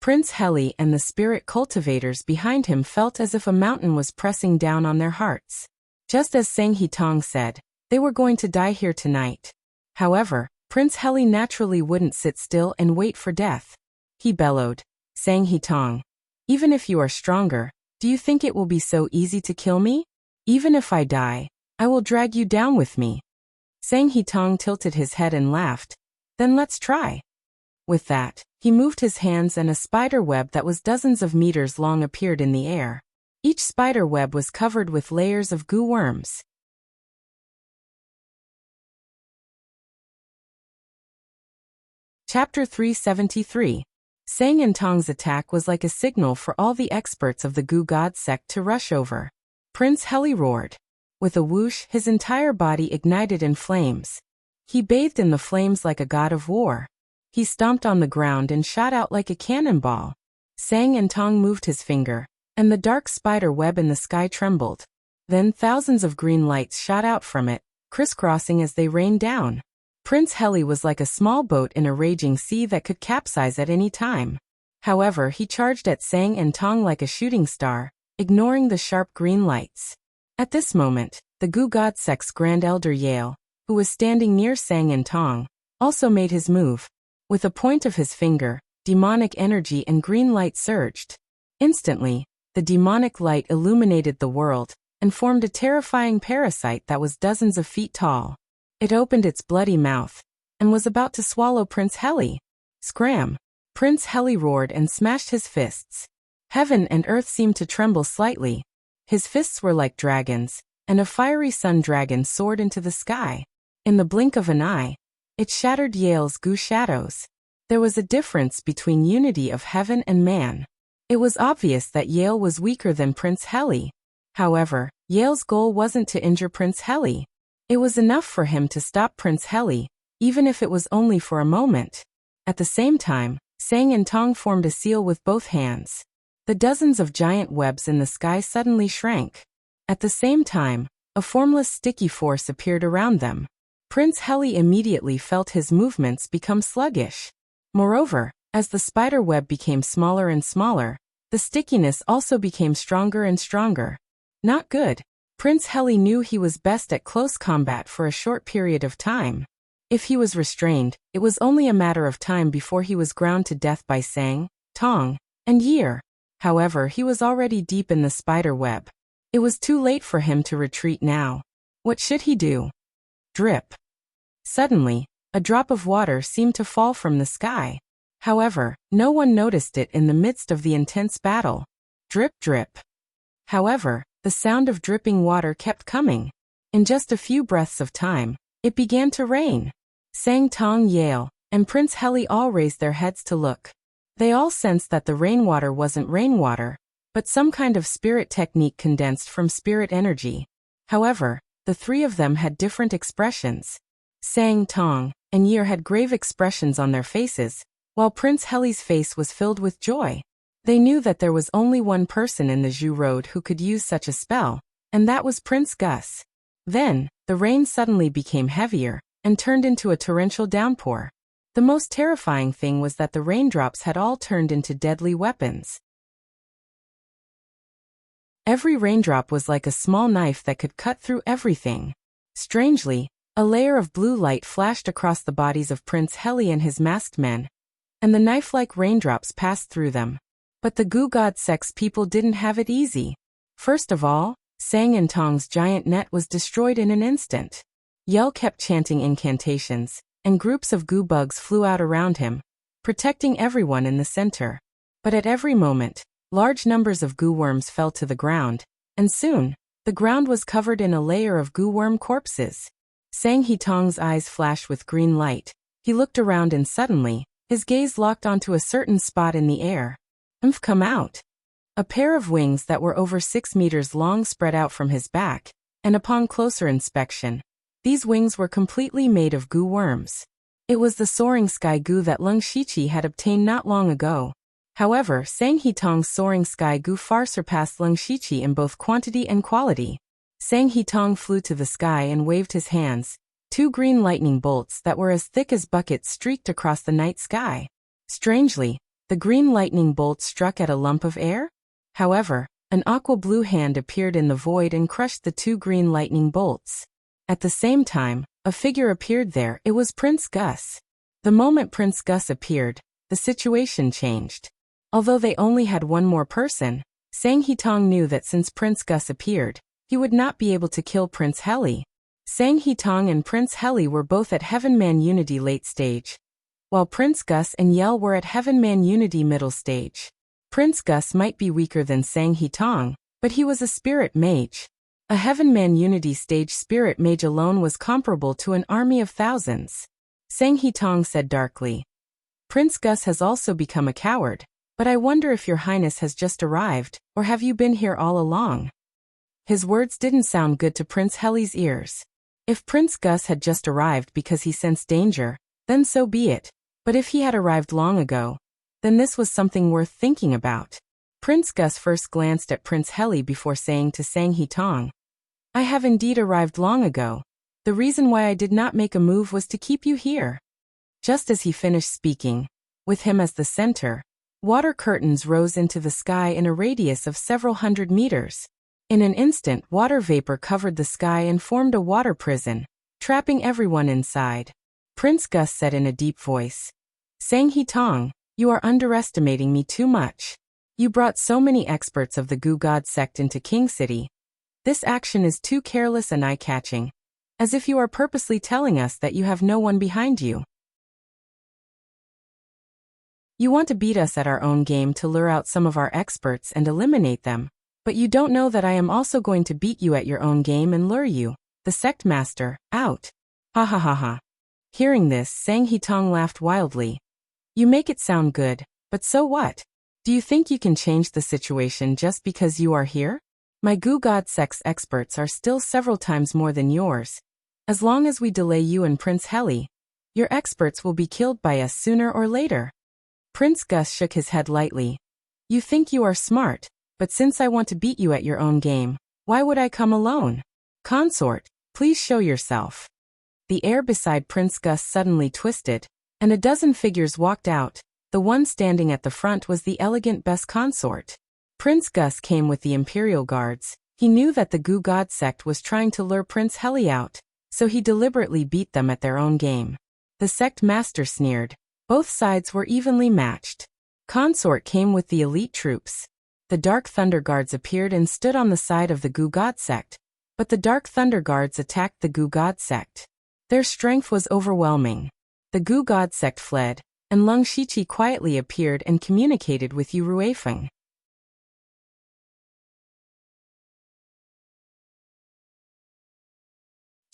Prince Heli and the spirit cultivators behind him felt as if a mountain was pressing down on their hearts. Just as Sang Hitong said, they were going to die here tonight. However, Prince Heli naturally wouldn't sit still and wait for death. He bellowed, Sang Hitong, even if you are stronger, do you think it will be so easy to kill me? Even if I die, I will drag you down with me. Sang Hitong tilted his head and laughed. Then let's try. With that, he moved his hands and a spider web that was dozens of meters long appeared in the air. Each spider web was covered with layers of goo worms. Chapter 373. Sang and Tong's attack was like a signal for all the experts of the Gu God sect to rush over. Prince Heli roared. With a whoosh, his entire body ignited in flames. He bathed in the flames like a god of war. He stomped on the ground and shot out like a cannonball. Sang and Tong moved his finger, and the dark spider web in the sky trembled. Then thousands of green lights shot out from it, crisscrossing as they rained down. Prince Heli was like a small boat in a raging sea that could capsize at any time. However, he charged at Sang and Tong like a shooting star, ignoring the sharp green lights. At this moment, the Gu God sect's Grand Elder Yale, who was standing near Sang and Tong, also made his move. With a point of his finger, demonic energy and green light surged. Instantly, the demonic light illuminated the world and formed a terrifying parasite that was dozens of feet tall. It opened its bloody mouth and was about to swallow Prince Heli. Scram! Prince Heli roared and smashed his fists. Heaven and earth seemed to tremble slightly. His fists were like dragons, and a fiery sun dragon soared into the sky. In the blink of an eye, it shattered Yale's goo shadows. There was a difference between unity of heaven and man. It was obvious that Yale was weaker than Prince Heli. However, Yale's goal wasn't to injure Prince Heli. It was enough for him to stop Prince Heli, even if it was only for a moment. At the same time, Sang and Tong formed a seal with both hands. The dozens of giant webs in the sky suddenly shrank. At the same time, a formless sticky force appeared around them. Prince Heli immediately felt his movements become sluggish. Moreover, as the spider web became smaller and smaller, the stickiness also became stronger and stronger. Not good. Prince Heli knew he was best at close combat for a short period of time. If he was restrained, it was only a matter of time before he was ground to death by Sang, Tong, and Year. However, he was already deep in the spider web. It was too late for him to retreat now. What should he do? Drip. Suddenly, a drop of water seemed to fall from the sky. However, no one noticed it in the midst of the intense battle. Drip, drip. However, the sound of dripping water kept coming. In just a few breaths of time, it began to rain. Sang, Tong, Yale, and Prince Heli all raised their heads to look. They all sensed that the rainwater wasn't rainwater, but some kind of spirit technique condensed from spirit energy. However, the three of them had different expressions. Sang, Tong, and Yer had grave expressions on their faces, while Prince Heli's face was filled with joy. They knew that there was only one person in the Zhu Road who could use such a spell, and that was Prince Gus. Then, the rain suddenly became heavier, and turned into a torrential downpour. The most terrifying thing was that the raindrops had all turned into deadly weapons. Every raindrop was like a small knife that could cut through everything. Strangely, a layer of blue light flashed across the bodies of Prince Heli and his masked men, and the knife-like raindrops passed through them. But the Gu God Sect's people didn't have it easy. First of all, Sang and Tong's giant net was destroyed in an instant. Yell kept chanting incantations, and groups of Gu bugs flew out around him, protecting everyone in the center. But at every moment, large numbers of Gu worms fell to the ground, and soon, the ground was covered in a layer of Gu worm corpses. Sang He Tong's eyes flashed with green light. He looked around and suddenly, his gaze locked onto a certain spot in the air. Come out. A pair of wings that were over 6 meters long spread out from his back, and upon closer inspection, these wings were completely made of Gu worms. It was the soaring sky Gu that Lung Shiqi had obtained not long ago. However, Sang He Tong's soaring sky Gu far surpassed Lung Shiqi in both quantity and quality. Sang He Tong flew to the sky and waved his hands. 2 green lightning bolts that were as thick as buckets streaked across the night sky. Strangely, the green lightning bolts struck at a lump of air. However, an aqua-blue hand appeared in the void and crushed the 2 green lightning bolts. At the same time, a figure appeared there. It was Prince Gus. The moment Prince Gus appeared, the situation changed. Although they only had one more person, Sang He Tong knew that since Prince Gus appeared, he would not be able to kill Prince Heli. Sang He Tong and Prince Heli were both at Heaven Man Unity late stage, while Prince Gus and Yell were at Heaven Man Unity middle stage. Prince Gus might be weaker than Sang He Tong, but he was a spirit mage. A Heaven Man Unity stage spirit mage alone was comparable to an army of thousands. Sang He Tong said darkly, Prince Gus has also become a coward, but I wonder if your highness has just arrived, or have you been here all along? His words didn't sound good to Prince Heli's ears. If Prince Gus had just arrived because he sensed danger, then so be it. But if he had arrived long ago, then this was something worth thinking about. Prince Gus first glanced at Prince Heli before saying to Sang He Tong, I have indeed arrived long ago. The reason why I did not make a move was to keep you here. Just as he finished speaking, with him as the center, water curtains rose into the sky in a radius of several hundred meters. In an instant, water vapor covered the sky and formed a water prison, trapping everyone inside. Prince Gus said in a deep voice, Sang He Tong, you are underestimating me too much. You brought so many experts of the Gu God sect into King City. This action is too careless and eye-catching, as if you are purposely telling us that you have no one behind you. You want to beat us at our own game to lure out some of our experts and eliminate them. But you don't know that I am also going to beat you at your own game and lure you, the sect master, out. Ha ha ha ha. Hearing this, Sang He Tong laughed wildly. You make it sound good, but so what? Do you think you can change the situation just because you are here? My Gu God sect's experts are still several times more than yours. As long as we delay you and Prince Heli, your experts will be killed by us sooner or later. Prince Gus shook his head lightly. You think you are smart. But since I want to beat you at your own game, why would I come alone? Consort, please show yourself. The air beside Prince Gus suddenly twisted, and a dozen figures walked out. The one standing at the front was the elegant best consort. Prince Gus came with the Imperial Guards. He knew that the Gu God sect was trying to lure Prince Heli out, so he deliberately beat them at their own game. The sect master sneered. Both sides were evenly matched. Consort came with the elite troops. The Dark Thunder Guards appeared and stood on the side of the Gu God sect, but the Dark Thunder Guards attacked the Gu God sect. Their strength was overwhelming. The Gu God sect fled, and Lung Shiqi quietly appeared and communicated with Yu Ruifeng.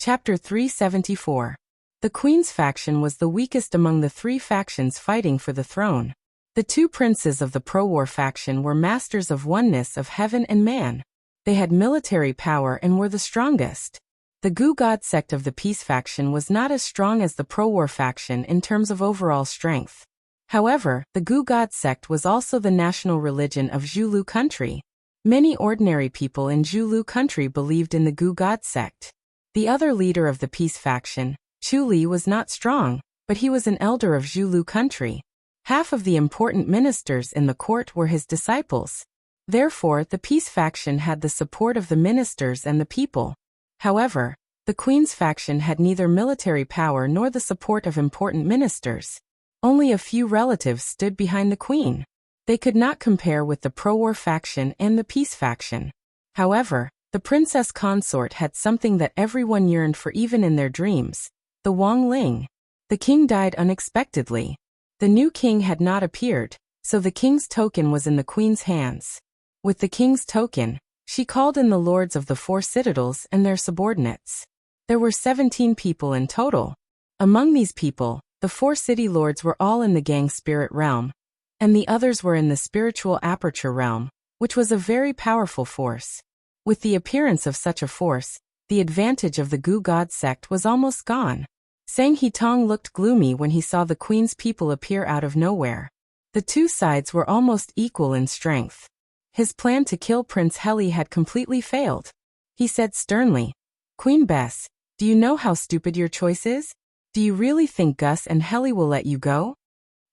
Chapter 374. The queen's faction was the weakest among the three factions fighting for the throne. The two princes of the pro-war faction were masters of oneness of heaven and man. They had military power and were the strongest. The Gu God sect of the peace faction was not as strong as the pro-war faction in terms of overall strength. However, the Gu God sect was also the national religion of Zhulu country. Many ordinary people in Zhulu country believed in the Gu God sect. The other leader of the peace faction, Chu Li, was not strong, but he was an elder of Zhulu country. Half of the important ministers in the court were his disciples. Therefore, the peace faction had the support of the ministers and the people. However, the queen's faction had neither military power nor the support of important ministers. Only a few relatives stood behind the queen. They could not compare with the pro-war faction and the peace faction. However, the princess consort had something that everyone yearned for even in their dreams. The Wang Ling. The king died unexpectedly. The new king had not appeared, so the king's token was in the queen's hands. With the king's token, she called in the lords of the 4 citadels and their subordinates. There were 17 people in total. Among these people, the 4 city lords were all in the gang spirit realm, and the others were in the spiritual aperture realm, which was a very powerful force. With the appearance of such a force, the advantage of the Gu God sect was almost gone. Sang Hitong looked gloomy when he saw the queen's people appear out of nowhere. The two sides were almost equal in strength. His plan to kill Prince Heli had completely failed. He said sternly, "Queen Bess, do you know how stupid your choice is? Do you really think Gus and Heli will let you go?"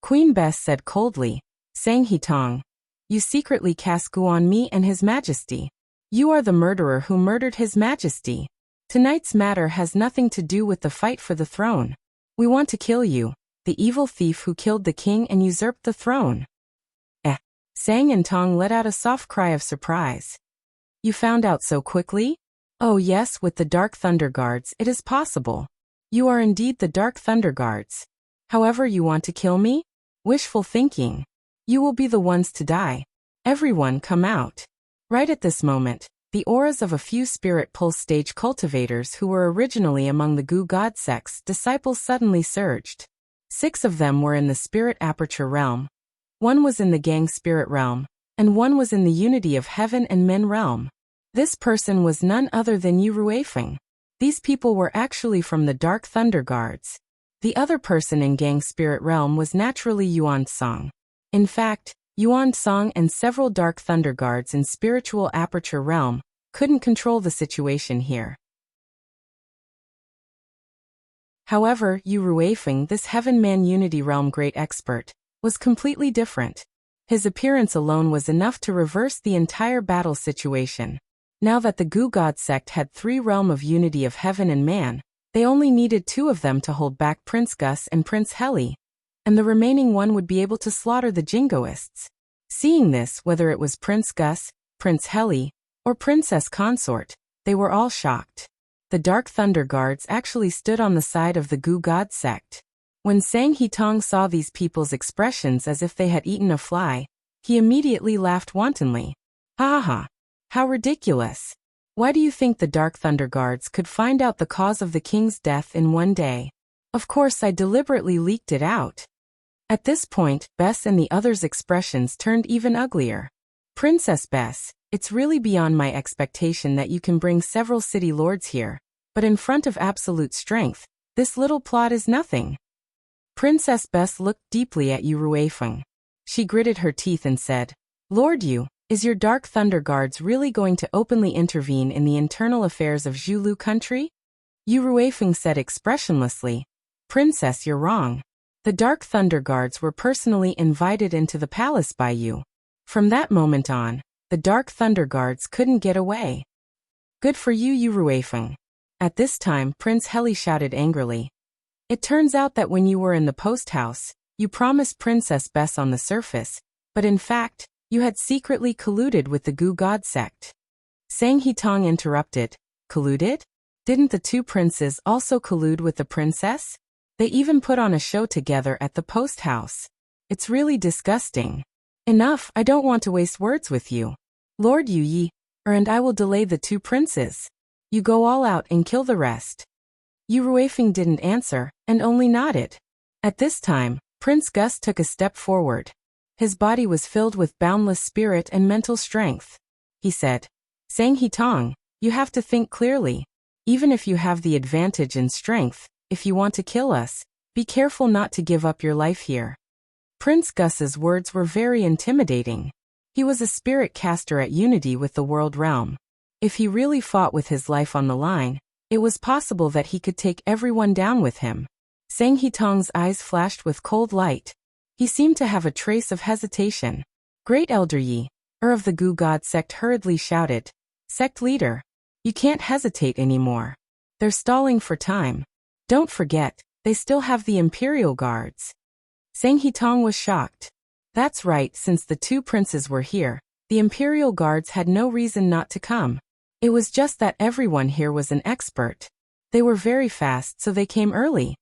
Queen Bess said coldly, "Sang Hitong, you secretly cast Gu on me and His Majesty. You are the murderer who murdered His Majesty. Tonight's matter has nothing to do with the fight for the throne. We want to kill you, the evil thief who killed the king and usurped the throne." Sang and Tong let out a soft cry of surprise. "You found out so quickly?" "Oh yes, with the Dark Thunder Guards it is possible. You are indeed the Dark Thunder Guards. However, you want to kill me? Wishful thinking. You will be the ones to die. Everyone come out." Right at this moment, the auras of a few spirit pulse stage cultivators who were originally among the Gu God sect's disciples suddenly surged. 6 of them were in the spirit aperture realm. 1 was in the gang spirit realm, and 1 was in the unity of heaven and men realm. This person was none other than Yu Ruifeng. These people were actually from the Dark Thunder Guards. The other person in gang spirit realm was naturally Yuan Song. In fact, Yuan Song and several Dark Thunder Guards in spiritual aperture realm couldn't control the situation here. However, Yu Ruifeng, this Heaven Man Unity Realm great expert, was completely different. His appearance alone was enough to reverse the entire battle situation. Now that the Gu God sect had 3 realm of unity of heaven and man, they only needed 2 of them to hold back Prince Gus and Prince Heli, and the remaining 1 would be able to slaughter the Jingoists. Seeing this, whether it was Prince Gus, Prince Heli, or Princess Consort, they were all shocked. The Dark Thunder Guards actually stood on the side of the Gu God sect. When Sang Hitong saw these people's expressions as if they had eaten a fly, he immediately laughed wantonly. "Ha ha ha! How ridiculous! Why do you think the Dark Thunder Guards could find out the cause of the king's death in one day? Of course I deliberately leaked it out." At this point, Bess and the others' expressions turned even uglier. "Princess Bess, it's really beyond my expectation that you can bring several city lords here, but in front of absolute strength, this little plot is nothing." Princess Bess looked deeply at Yu Ruifeng. She gritted her teeth and said, "Lord Yu, is your Dark Thunder Guards really going to openly intervene in the internal affairs of Zhulu country?" Yu Ruifeng said expressionlessly, "Princess, you're wrong. The Dark Thunder Guards were personally invited into the palace by you. From that moment on, the Dark Thunder Guards couldn't get away." "Good for you, Yu Ruifeng." At this time, Prince Heli shouted angrily, "It turns out that when you were in the post house, you promised Princess Bess on the surface, but in fact, you had secretly colluded with the Gu God sect." Sang Hitong interrupted, "Colluded? Didn't the 2 princes also collude with the princess? They even put on a show together at the post house. It's really disgusting. Enough, I don't want to waste words with you. Lord Yu Yi, and I will delay the 2 princes. You go all out and kill the rest." Yu Ruifeng didn't answer, and only nodded. At this time, Prince Gus took a step forward. His body was filled with boundless spirit and mental strength. He said, "Sang He Tong, you have to think clearly. Even if you have the advantage in strength, if you want to kill us, be careful not to give up your life here." Prince Gus's words were very intimidating. He was a spirit caster at unity with the world realm. If he really fought with his life on the line, it was possible that he could take everyone down with him. Sang He Tong's eyes flashed with cold light. He seemed to have a trace of hesitation. Great Elder Yi, of the Gu God sect hurriedly shouted, "Sect leader, you can't hesitate anymore. They're stalling for time. Don't forget, they still have the Imperial Guards." Sang He Tong was shocked. That's right, since the two princes were here, the Imperial Guards had no reason not to come. It was just that everyone here was an expert. They were very fast, so they came early.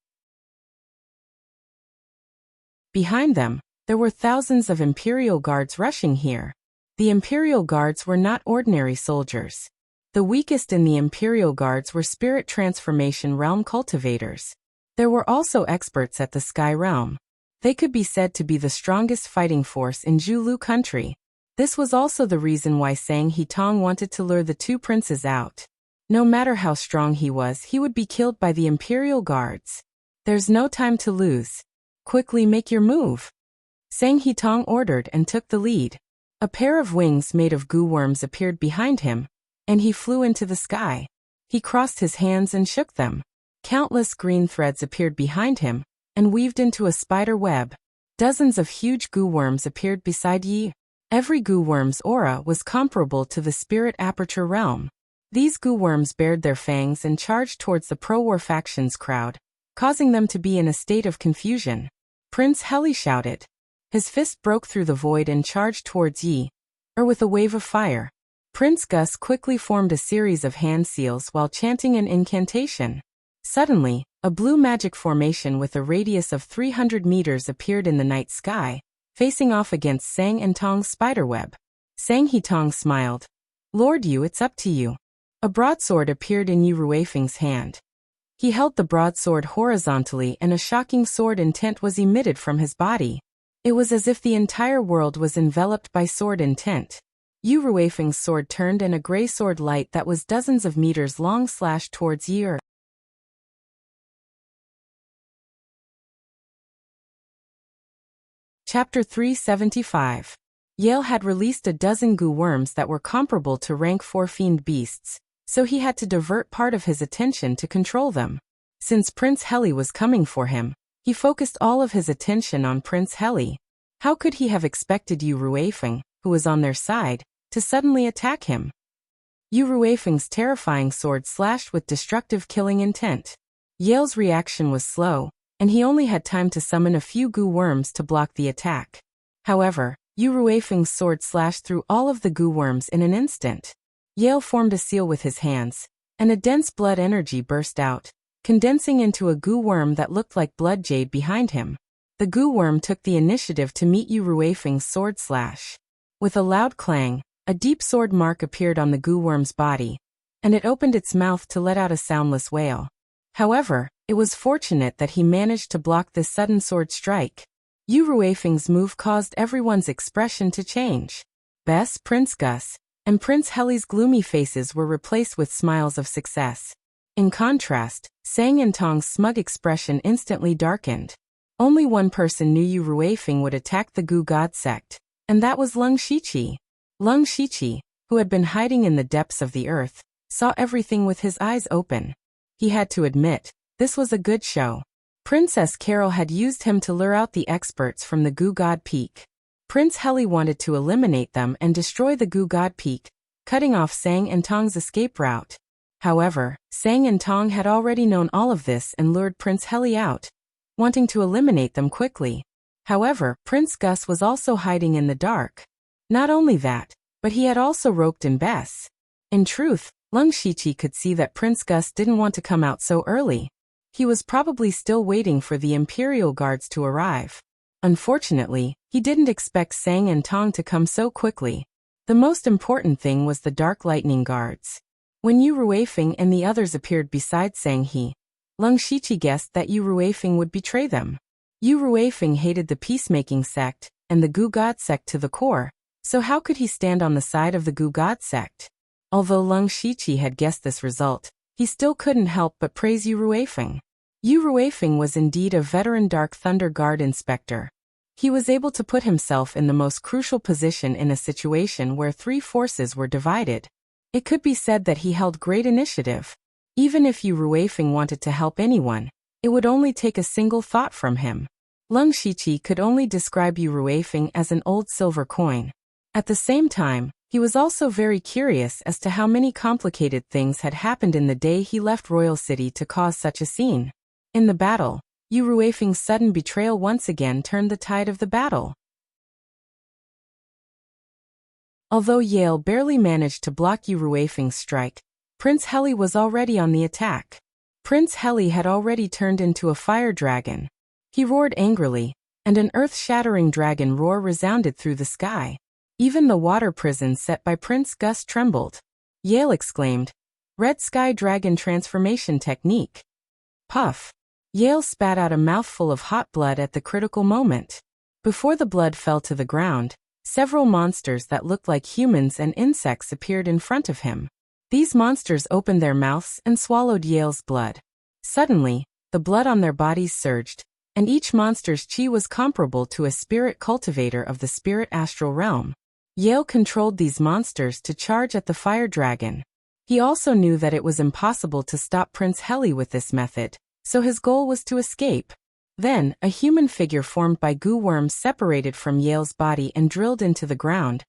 Behind them, there were thousands of Imperial Guards rushing here. The Imperial Guards were not ordinary soldiers. The weakest in the Imperial Guards were Spirit Transformation Realm cultivators. There were also experts at the Sky Realm. They could be said to be the strongest fighting force in Zhulu country. This was also the reason why Sang He Tong wanted to lure the two princes out. No matter how strong he was, he would be killed by the Imperial Guards. There's no time to lose. Quickly make your move. Sang He Tong ordered and took the lead. A pair of wings made of goo worms appeared behind him, and he flew into the sky. He crossed his hands and shook them. Countless green threads appeared behind him, and weaved into a spider web. Dozens of huge goo worms appeared beside Yi. Every goo worm's aura was comparable to the Spirit Aperture Realm. These goo worms bared their fangs and charged towards the pro-war factions crowd, causing them to be in a state of confusion. Prince Heli shouted. His fist broke through the void and charged towards Yi, with a wave of fire. Prince Gus quickly formed a series of hand seals while chanting an incantation. Suddenly, a blue magic formation with a radius of 300 meters appeared in the night sky, facing off against Sang and Tong's spiderweb. Sang He Tong smiled. "Lord Yu, it's up to you." A broadsword appeared in Yu Ruifeng's hand. He held the broadsword horizontally and a shocking sword intent was emitted from his body. It was as if the entire world was enveloped by sword intent. Yu Ruifeng's sword turned and a gray sword light that was dozens of meters long slashed towards Yi. Chapter 375. Yale had released a dozen goo worms that were comparable to rank 4 fiend beasts, so he had to divert part of his attention to control them. Since Prince Heli was coming for him, he focused all of his attention on Prince Heli. How could he have expected Yu Ruifeng, who was on their side, to suddenly attack him? Yu Ruifeng's terrifying sword slashed with destructive killing intent. Yale's reaction was slow, and he only had time to summon a few goo worms to block the attack. However, Yu Ruifeng's sword slashed through all of the goo worms in an instant. Yale formed a seal with his hands, and a dense blood energy burst out, condensing into a goo worm that looked like blood jade behind him. The goo worm took the initiative to meet Yu Ruifeng's sword slash. With a loud clang, a deep sword mark appeared on the goo worm's body, and it opened its mouth to let out a soundless wail. However, it was fortunate that he managed to block this sudden sword strike. Yu Ruifeng's move caused everyone's expression to change. Bess, Prince Gus, and Prince Heli's gloomy faces were replaced with smiles of success. In contrast, Sang and Tong's smug expression instantly darkened. Only one person knew Yu Ruifeng would attack the Gu God sect, and that was Lung Shiqi. Lung Shiqi, who had been hiding in the depths of the earth, saw everything with his eyes open. He had to admit, this was a good show. Princess Carol had used him to lure out the experts from the Gu God Peak. Prince Heli wanted to eliminate them and destroy the Gu God Peak, cutting off Sang and Tong's escape route. However, Sang and Tong had already known all of this and lured Prince Heli out, wanting to eliminate them quickly. However, Prince Gus was also hiding in the dark. Not only that, but he had also roped in Bess. In truth, Lung Shiqi could see that Prince Gus didn't want to come out so early. He was probably still waiting for the Imperial Guards to arrive. Unfortunately, he didn't expect Sang and Tong to come so quickly. The most important thing was the Dark Lightning Guards. When Yu Ruifeng and the others appeared beside Sang He, Leng Shiqi guessed that Yu Ruifeng would betray them. Yu Ruifeng hated the peacemaking sect and the Gu God sect to the core, so how could he stand on the side of the Gu God sect? Although Leng Shiqi had guessed this result, he still couldn't help but praise Yu Ruifeng. Yu Ruifeng was indeed a veteran Dark Thunder Guard inspector. He was able to put himself in the most crucial position in a situation where three forces were divided. It could be said that he held great initiative. Even if Yu Ruifeng wanted to help anyone, it would only take a single thought from him. Leng Shiqi could only describe Yu Ruifeng as an old silver coin. At the same time, he was also very curious as to how many complicated things had happened in the day he left Royal City to cause such a scene. In the battle, Yu Ruifeng's sudden betrayal once again turned the tide of the battle. Although Yale barely managed to block Yu Ruifeng's strike, Prince Heli was already on the attack. Prince Heli had already turned into a fire dragon. He roared angrily, and an earth-shattering dragon roar resounded through the sky. Even the water prison set by Prince Gus trembled. Yale exclaimed, "Red Sky Dragon Transformation Technique." Puff. Yale spat out a mouthful of hot blood at the critical moment. Before the blood fell to the ground, several monsters that looked like humans and insects appeared in front of him. These monsters opened their mouths and swallowed Yale's blood. Suddenly, the blood on their bodies surged, and each monster's chi was comparable to a spirit cultivator of the spirit astral realm. Yale controlled these monsters to charge at the fire dragon. He also knew that it was impossible to stop Prince Heli with this method, so his goal was to escape. Then, a human figure formed by goo worms separated from Yale's body and drilled into the ground,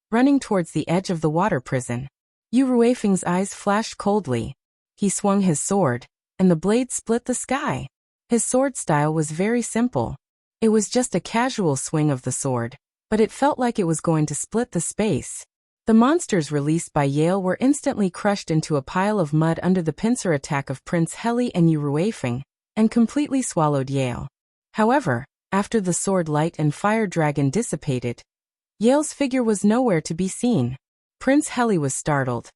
running towards the edge of the water prison. Yu Ruifeng's eyes flashed coldly. He swung his sword, and the blade split the sky. His sword style was very simple. It was just a casual swing of the sword, but it felt like it was going to split the space. The monsters released by Yale were instantly crushed into a pile of mud under the pincer attack of Prince Heli and Yu Ruifeng, and completely swallowed Yale. However, after the sword light and fire dragon dissipated, Yale's figure was nowhere to be seen. Prince Heli was startled.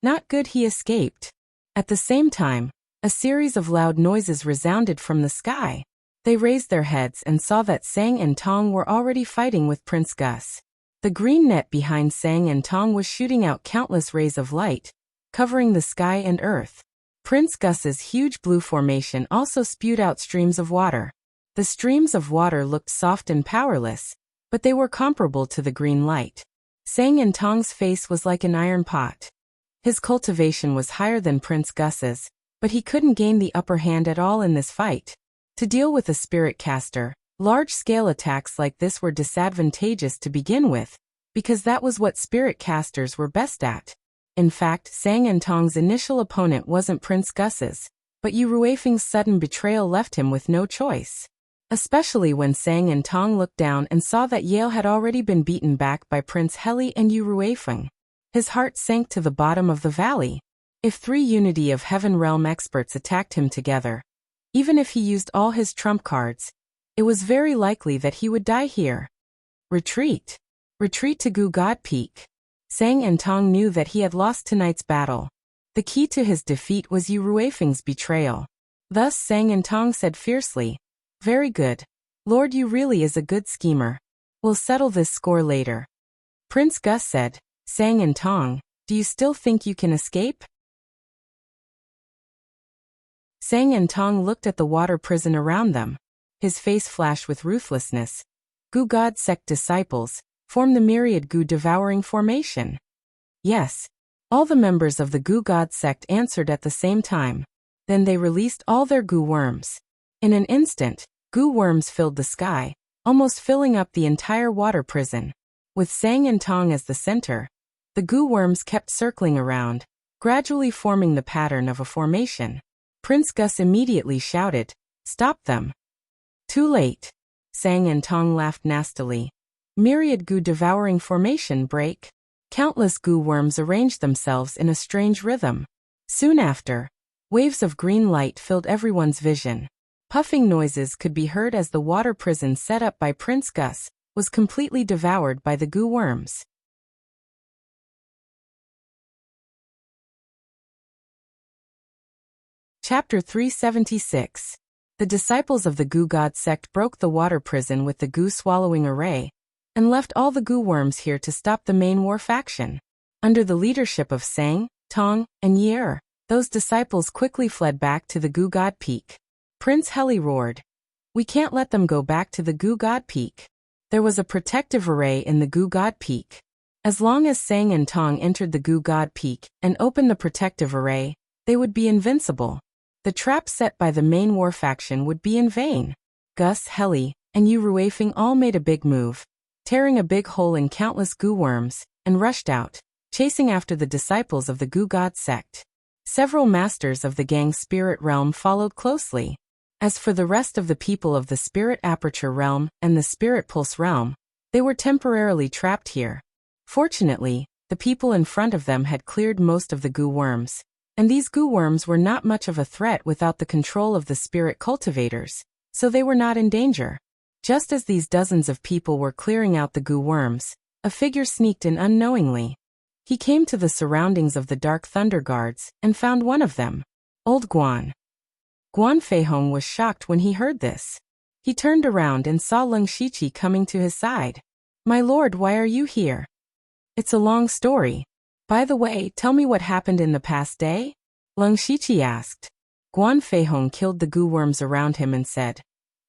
Not good, he escaped. At the same time, a series of loud noises resounded from the sky. They raised their heads and saw that Sang and Tong were already fighting with Prince Gus. The green net behind Sang and Tong was shooting out countless rays of light, covering the sky and earth. Prince Gus's huge blue formation also spewed out streams of water. The streams of water looked soft and powerless, but they were comparable to the green light. Sang and Tong's face was like an iron pot. His cultivation was higher than Prince Gus's, but he couldn't gain the upper hand at all in this fight. To deal with a spirit caster, large-scale attacks like this were disadvantageous to begin with, because that was what spirit casters were best at. In fact, Sang and Tong's initial opponent wasn't Prince Gus's, but Yu Ruifeng's sudden betrayal left him with no choice. Especially when Sang and Tong looked down and saw that Yale had already been beaten back by Prince Heli and Yu Ruifeng. His heart sank to the bottom of the valley. If 3 Unity of Heaven Realm experts attacked him together, even if he used all his trump cards, it was very likely that he would die here. Retreat. Retreat to Gu God Peak. Sang and Tong knew that he had lost tonight's battle. The key to his defeat was Yu Ruifeng's betrayal. Thus Sang and Tong said fiercely, "Very good. Lord Yu really is a good schemer. We'll settle this score later." Prince Gus said, "Sang and Tong, do you still think you can escape?" Sang and Tong looked at the water prison around them. His face flashed with ruthlessness. Gu God sect disciples form the myriad Gu devouring formation. Yes. All the members of the Gu God sect answered at the same time. Then they released all their Gu worms. In an instant, Gu worms filled the sky, almost filling up the entire water prison. With Sang and Tong as the center, the Gu worms kept circling around, gradually forming the pattern of a formation. Prince Gus immediately shouted, "Stop them." Too late. Sang and Tong laughed nastily. Myriad Gu devouring formation break. Countless Gu worms arranged themselves in a strange rhythm. Soon after, waves of green light filled everyone's vision. Puffing noises could be heard as the water prison set up by Prince Gus was completely devoured by the Gu worms. Chapter 376. The disciples of the Goo God sect broke the water prison with the goo-swallowing array, and left all the goo worms here to stop the main war faction. Under the leadership of Sang, Tong, and Yer, those disciples quickly fled back to the Goo God Peak. Prince Heli roared, "We can't let them go back to the Goo God Peak." There was a protective array in the Goo God Peak. As long as Sang and Tong entered the Goo God Peak and opened the protective array, they would be invincible. The trap set by the main war faction would be in vain. Gus, Heli, and Yu Ruifeng all made a big move, tearing a big hole in countless goo worms, and rushed out, chasing after the disciples of the Goo God sect. Several masters of the gang Spirit Realm followed closely. As for the rest of the people of the Spirit Aperture Realm and the Spirit Pulse Realm, they were temporarily trapped here. Fortunately, the people in front of them had cleared most of the goo worms, and these goo worms were not much of a threat without the control of the spirit cultivators, so they were not in danger. Just as these dozens of people were clearing out the goo worms, a figure sneaked in unknowingly. He came to the surroundings of the Dark Thunder Guards and found one of them, Old Guan. Guan Feihong was shocked when he heard this. He turned around and saw Leng Shiqi coming to his side. "My lord, why are you here?" "It's a long story. By the way, tell me what happened in the past day?" Leng Shiqi asked. Guan Feihong killed the goo worms around him and said,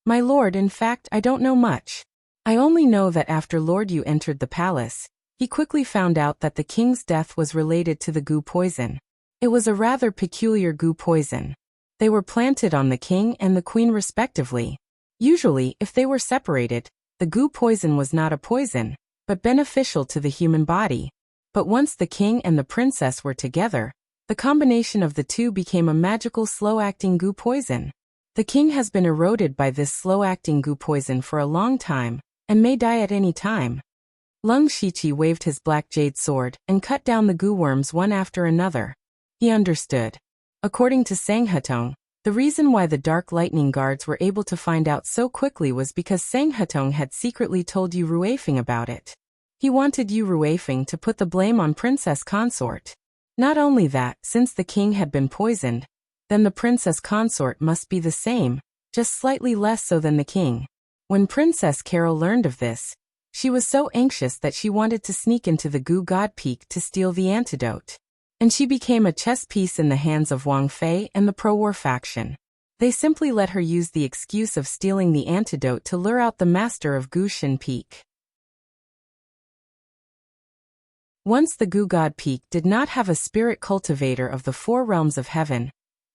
"My lord, in fact, I don't know much. I only know that after Lord Yu entered the palace, he quickly found out that the king's death was related to the goo poison. It was a rather peculiar goo poison. They were planted on the king and the queen respectively. Usually, if they were separated, the goo poison was not a poison, but beneficial to the human body. But once the king and the princess were together, the combination of the two became a magical slow-acting goo poison. The king has been eroded by this slow-acting goo poison for a long time, and may die at any time." Leng Shiqi waved his black jade sword and cut down the goo worms one after another. He understood. According to Sang Hetong, the reason why the Dark Lightning Guards were able to find out so quickly was because Sang Hetong had secretly told Yu Ruifeng about it. He wanted Yu Ruifeng to put the blame on Princess Consort. Not only that, since the king had been poisoned, then the Princess Consort must be the same, just slightly less so than the king. When Princess Carol learned of this, she was so anxious that she wanted to sneak into the Goo God Peak to steal the antidote. And she became a chess piece in the hands of Wang Fei and the pro-war faction. They simply let her use the excuse of stealing the antidote to lure out the master of Gushin Peak. Once the Goo God Peak did not have a spirit cultivator of the four realms of heaven,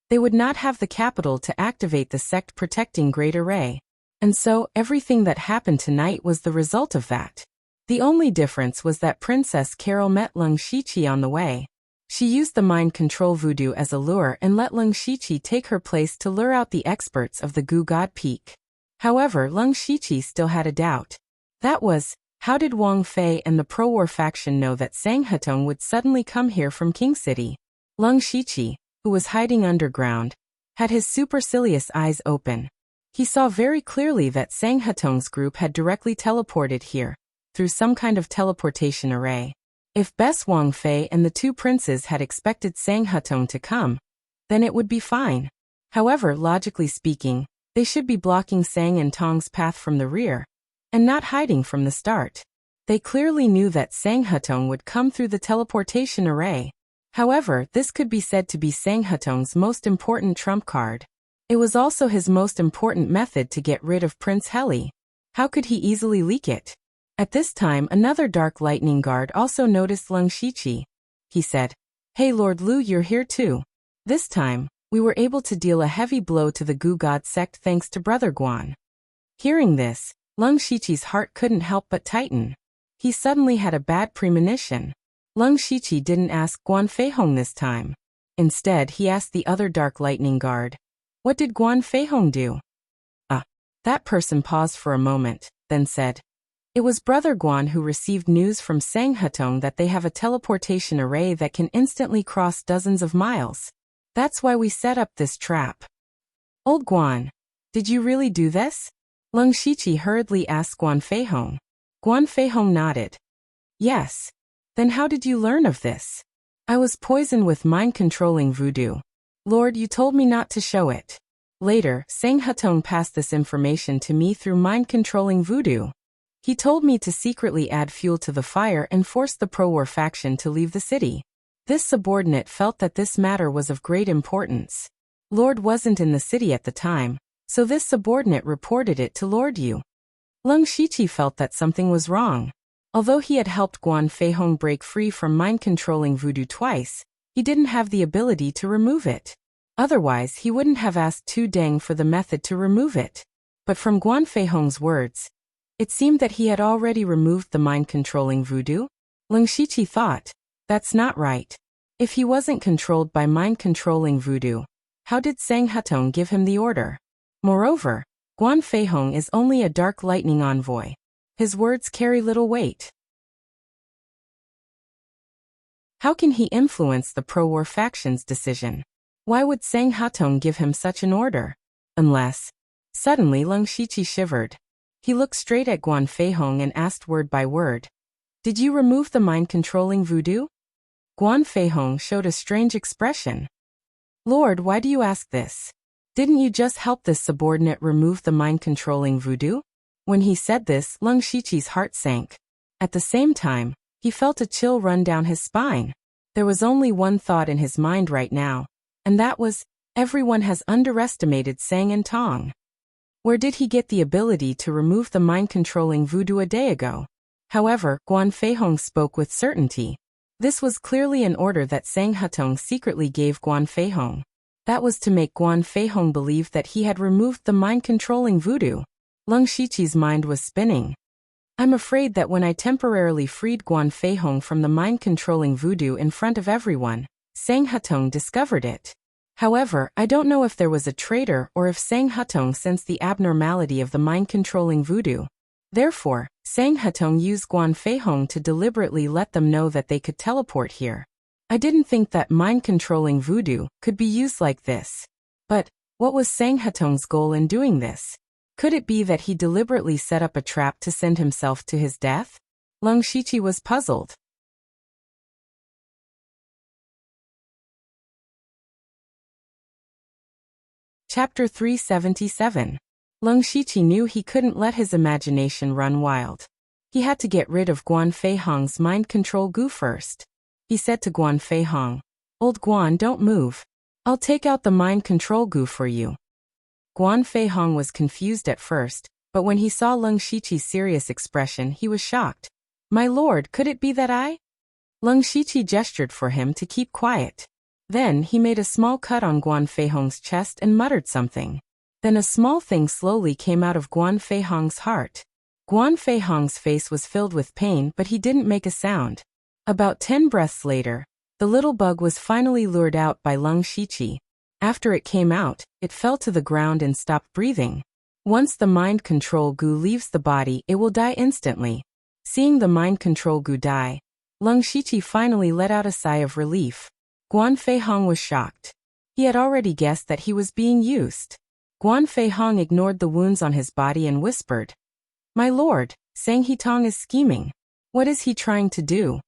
they would not have the capital to activate the sect protecting Great Array. And so, everything that happened tonight was the result of that. The only difference was that Princess Carol met Leng Shiqi on the way. She used the mind control voodoo as a lure and let Leng Shiqi take her place to lure out the experts of the Goo God Peak. However, Leng Shiqi still had a doubt. That was, how did Wang Fei and the pro-war faction know that Sang Hetong would suddenly come here from King City? Leng Shiqi, who was hiding underground, had his supercilious eyes open. He saw very clearly that Sang Hetong's group had directly teleported here, through some kind of teleportation array. If Bess Wang Fei and the two princes had expected Sang Hetong to come, then it would be fine. However, logically speaking, they should be blocking Sang and Tong's path from the rear, and not hiding from the start. They clearly knew that Sang Hetong would come through the teleportation array. However, this could be said to be Sang Hetong's most important trump card. It was also his most important method to get rid of Prince Heli. How could he easily leak it? At this time, another Dark Lightning Guard also noticed Leng Shiqi. He said, "Hey Lord Lu, you're here too." This time, we were able to deal a heavy blow to the Goo God sect thanks to Brother Guan. Hearing this, Leng Shiqi's heart couldn't help but tighten. He suddenly had a bad premonition. Leng Shiqi didn't ask Guan Feihong this time. Instead, he asked the other Dark Lightning Guard, "What did Guan Feihong do?" That person paused for a moment, then said, "It was Brother Guan who received news from Sang Hetong that they have a teleportation array that can instantly cross dozens of miles. That's why we set up this trap." "Old Guan, did you really do this?" Leng Shiqi hurriedly asked Guan Feihong. Guan Feihong nodded. "Yes. Then how did you learn of this?" "I was poisoned with mind-controlling voodoo. Lord, you told me not to show it. Later, Sang Hutong passed this information to me through mind-controlling voodoo. He told me to secretly add fuel to the fire and force the pro-war faction to leave the city. This subordinate felt that this matter was of great importance. Lord wasn't in the city at the time, so this subordinate reported it to Lord Yu. Leng Shiqi felt that something was wrong. Although he had helped Guan Feihong break free from mind-controlling voodoo twice, he didn't have the ability to remove it. Otherwise, he wouldn't have asked Tu Deng for the method to remove it. But from Guan Feihong's words, it seemed that he had already removed the mind-controlling voodoo. Leng Shiqi thought, that's not right. If he wasn't controlled by mind-controlling voodoo, how did Sang Hutong give him the order? Moreover, Guan Feihong is only a dark lightning envoy. His words carry little weight. How can he influence the pro-war faction's decision? Why would Sang Hutong give him such an order? Unless... Suddenly Leng Shiqi shivered. He looked straight at Guan Feihong and asked word by word, "Did you remove the mind-controlling voodoo?" Guan Feihong showed a strange expression. "Lord, why do you ask this? Didn't you just help this subordinate remove the mind-controlling voodoo?" When he said this, Leng Shiqi's heart sank. At the same time, he felt a chill run down his spine. There was only one thought in his mind right now, and that was, everyone has underestimated Sang and Tong. Where did he get the ability to remove the mind-controlling voodoo a day ago? However, Guan Feihong spoke with certainty. This was clearly an order that Sang Hutong secretly gave Guan Feihong. That was to make Guan Feihong believe that he had removed the mind-controlling voodoo. Leng Shiqi's mind was spinning. I'm afraid that when I temporarily freed Guan Feihong from the mind-controlling voodoo in front of everyone, Sang Hutong discovered it. However, I don't know if there was a traitor or if Sang Hutong sensed the abnormality of the mind-controlling voodoo. Therefore, Sang Hutong used Guan Feihong to deliberately let them know that they could teleport here. I didn't think that mind-controlling voodoo could be used like this. But, what was Sang Hutong's goal in doing this? Could it be that he deliberately set up a trap to send himself to his death? Leng Shiqi was puzzled. Chapter 377. Leng Shiqi knew he couldn't let his imagination run wild. He had to get rid of Guan Feihong's mind control goo first. He said to Guan Feihong, "Old Guan, don't move. I'll take out the mind control goo for you." Guan Feihong was confused at first, but when he saw Leng Shiqi's serious expression, he was shocked. "My lord, could it be that I?" Leng Shiqi gestured for him to keep quiet. Then he made a small cut on Guan Feihong's chest and muttered something. Then a small thing slowly came out of Guan Feihong's heart. Guan Feihong's face was filled with pain, but he didn't make a sound. About 10 breaths later, the little bug was finally lured out by Leng Shiqi. After it came out, it fell to the ground and stopped breathing. Once the mind control goo leaves the body, it will die instantly. Seeing the mind control goo die, Leng Shiqi finally let out a sigh of relief. Guan Feihong was shocked. He had already guessed that he was being used. Guan Feihong ignored the wounds on his body and whispered, "My lord, Sang Hitong is scheming. What is he trying to do?"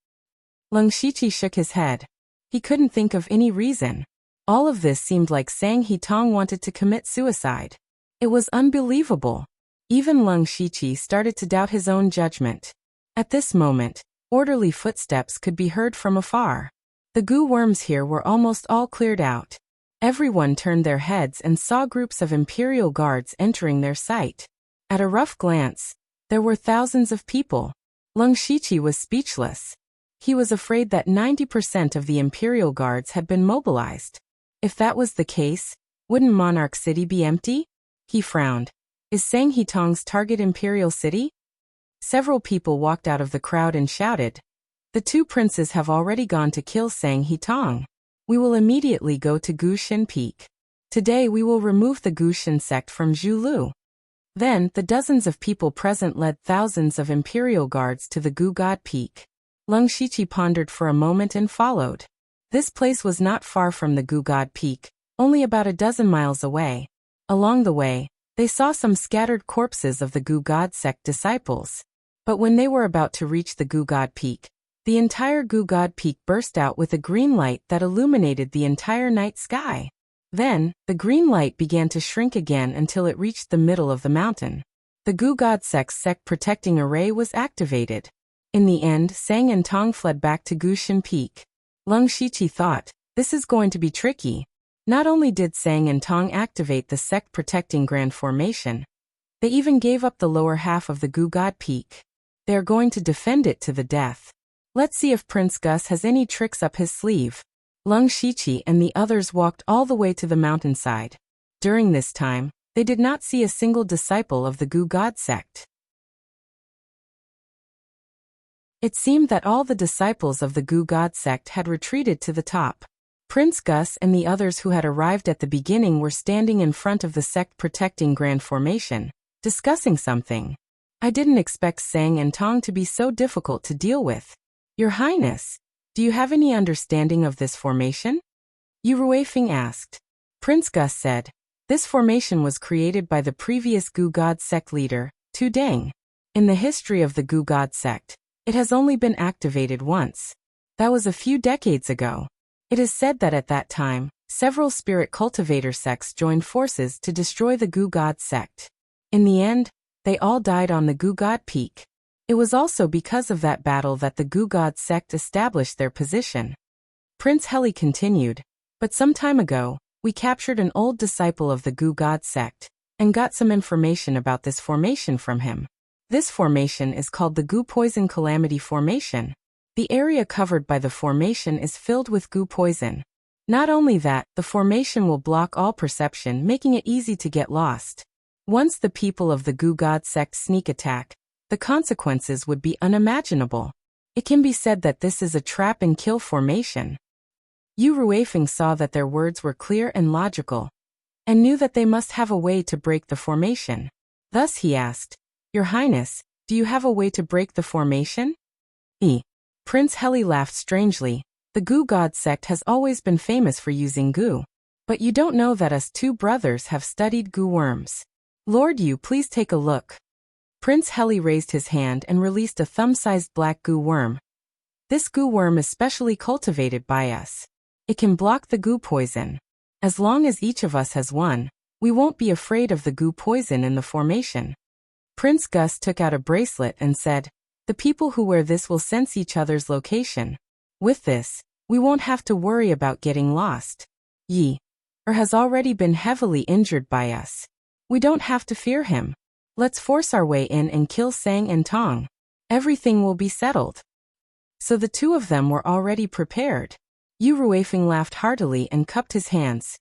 Leng Shiqi shook his head. He couldn't think of any reason. All of this seemed like Sang Hitong wanted to commit suicide. It was unbelievable. Even Leng Shiqi started to doubt his own judgment. At this moment, orderly footsteps could be heard from afar. The goo worms here were almost all cleared out. Everyone turned their heads and saw groups of Imperial guards entering their sight. At a rough glance, there were thousands of people. Leng Shiqi was speechless. He was afraid that 90% of the Imperial guards had been mobilized. If that was the case, wouldn't Monarch City be empty? He frowned. Is Sang Hitong's target Imperial City? Several people walked out of the crowd and shouted, "The two princes have already gone to kill Sang Hitong. We will immediately go to Gushin Peak. Today we will remove the Gushin sect from Zhulu." Then, the dozens of people present led thousands of Imperial guards to the Gu God Peak. Leng Shiqi pondered for a moment and followed. This place was not far from the Gu God Peak, only about a dozen miles away. Along the way, they saw some scattered corpses of the Gu God sect disciples. But when they were about to reach the Gu God Peak, the entire Gu God Peak burst out with a green light that illuminated the entire night sky. Then, the green light began to shrink again until it reached the middle of the mountain. The Gu God sect protecting array was activated. In the end, Sang and Tong fled back to Gushan Peak. Leng Shiqi thought, this is going to be tricky. Not only did Sang and Tong activate the sect protecting Grand Formation, they even gave up the lower half of the Gu God Peak. They are going to defend it to the death. Let's see if Prince Gus has any tricks up his sleeve. Leng Shiqi and the others walked all the way to the mountainside. During this time, they did not see a single disciple of the Gu God sect. It seemed that all the disciples of the Gu God sect had retreated to the top. Prince Gus and the others who had arrived at the beginning were standing in front of the sect protecting Grand Formation, discussing something. I didn't expect Sang and Tong to be so difficult to deal with. Your Highness, do you have any understanding of this formation? Yu Ruifeng asked. Prince Gus said, this formation was created by the previous Gu God sect leader, Tu Deng. In the history of the Gu God sect, it has only been activated once. That was a few decades ago. It is said that at that time, several spirit cultivator sects joined forces to destroy the Gu God sect. In the end, they all died on the Gu God Peak. It was also because of that battle that the Gu God sect established their position. Prince Heli continued, but some time ago, we captured an old disciple of the Gu God sect, and got some information about this formation from him. This formation is called the Gu Poison Calamity Formation. The area covered by the formation is filled with Gu poison. Not only that, the formation will block all perception, making it easy to get lost. Once the people of the Gu God sect sneak attack, the consequences would be unimaginable. It can be said that this is a trap and kill formation. Yu Ruifeng saw that their words were clear and logical, and knew that they must have a way to break the formation. Thus he asked, Your Highness, do you have a way to break the formation? Prince Heli laughed strangely. The Gu God sect has always been famous for using Gu. But you don't know that us two brothers have studied Gu worms. Lord Yu, please take a look. Prince Heli raised his hand and released a thumb-sized black Gu worm. This Gu worm is specially cultivated by us. It can block the Gu poison. As long as each of us has one, we won't be afraid of the Gu poison in the formation. Prince Gus took out a bracelet and said, the people who wear this will sense each other's location. With this, we won't have to worry about getting lost. Has already been heavily injured by us. We don't have to fear him. Let's force our way in and kill Sang and Tong. Everything will be settled. So the two of them were already prepared. Yu Ruifeng laughed heartily and cupped his hands.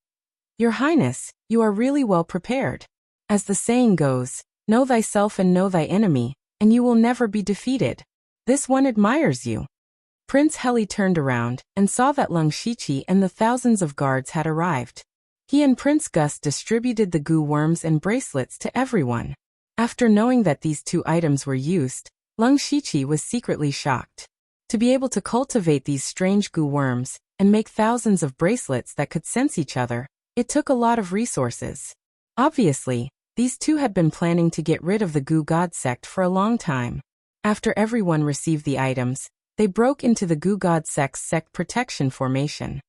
Your Highness, you are really well prepared. As the saying goes, know thyself and know thy enemy, and you will never be defeated. This one admires you. Prince Heli turned around and saw that Leng Shiqi and the thousands of guards had arrived. He and Prince Gus distributed the Gu worms and bracelets to everyone. After knowing that these two items were used, Leng Shiqi was secretly shocked. To be able to cultivate these strange Gu worms and make thousands of bracelets that could sense each other, it took a lot of resources. Obviously, these two had been planning to get rid of the Gu God sect for a long time. After everyone received the items, they broke into the Gu God sect's sect protection formation.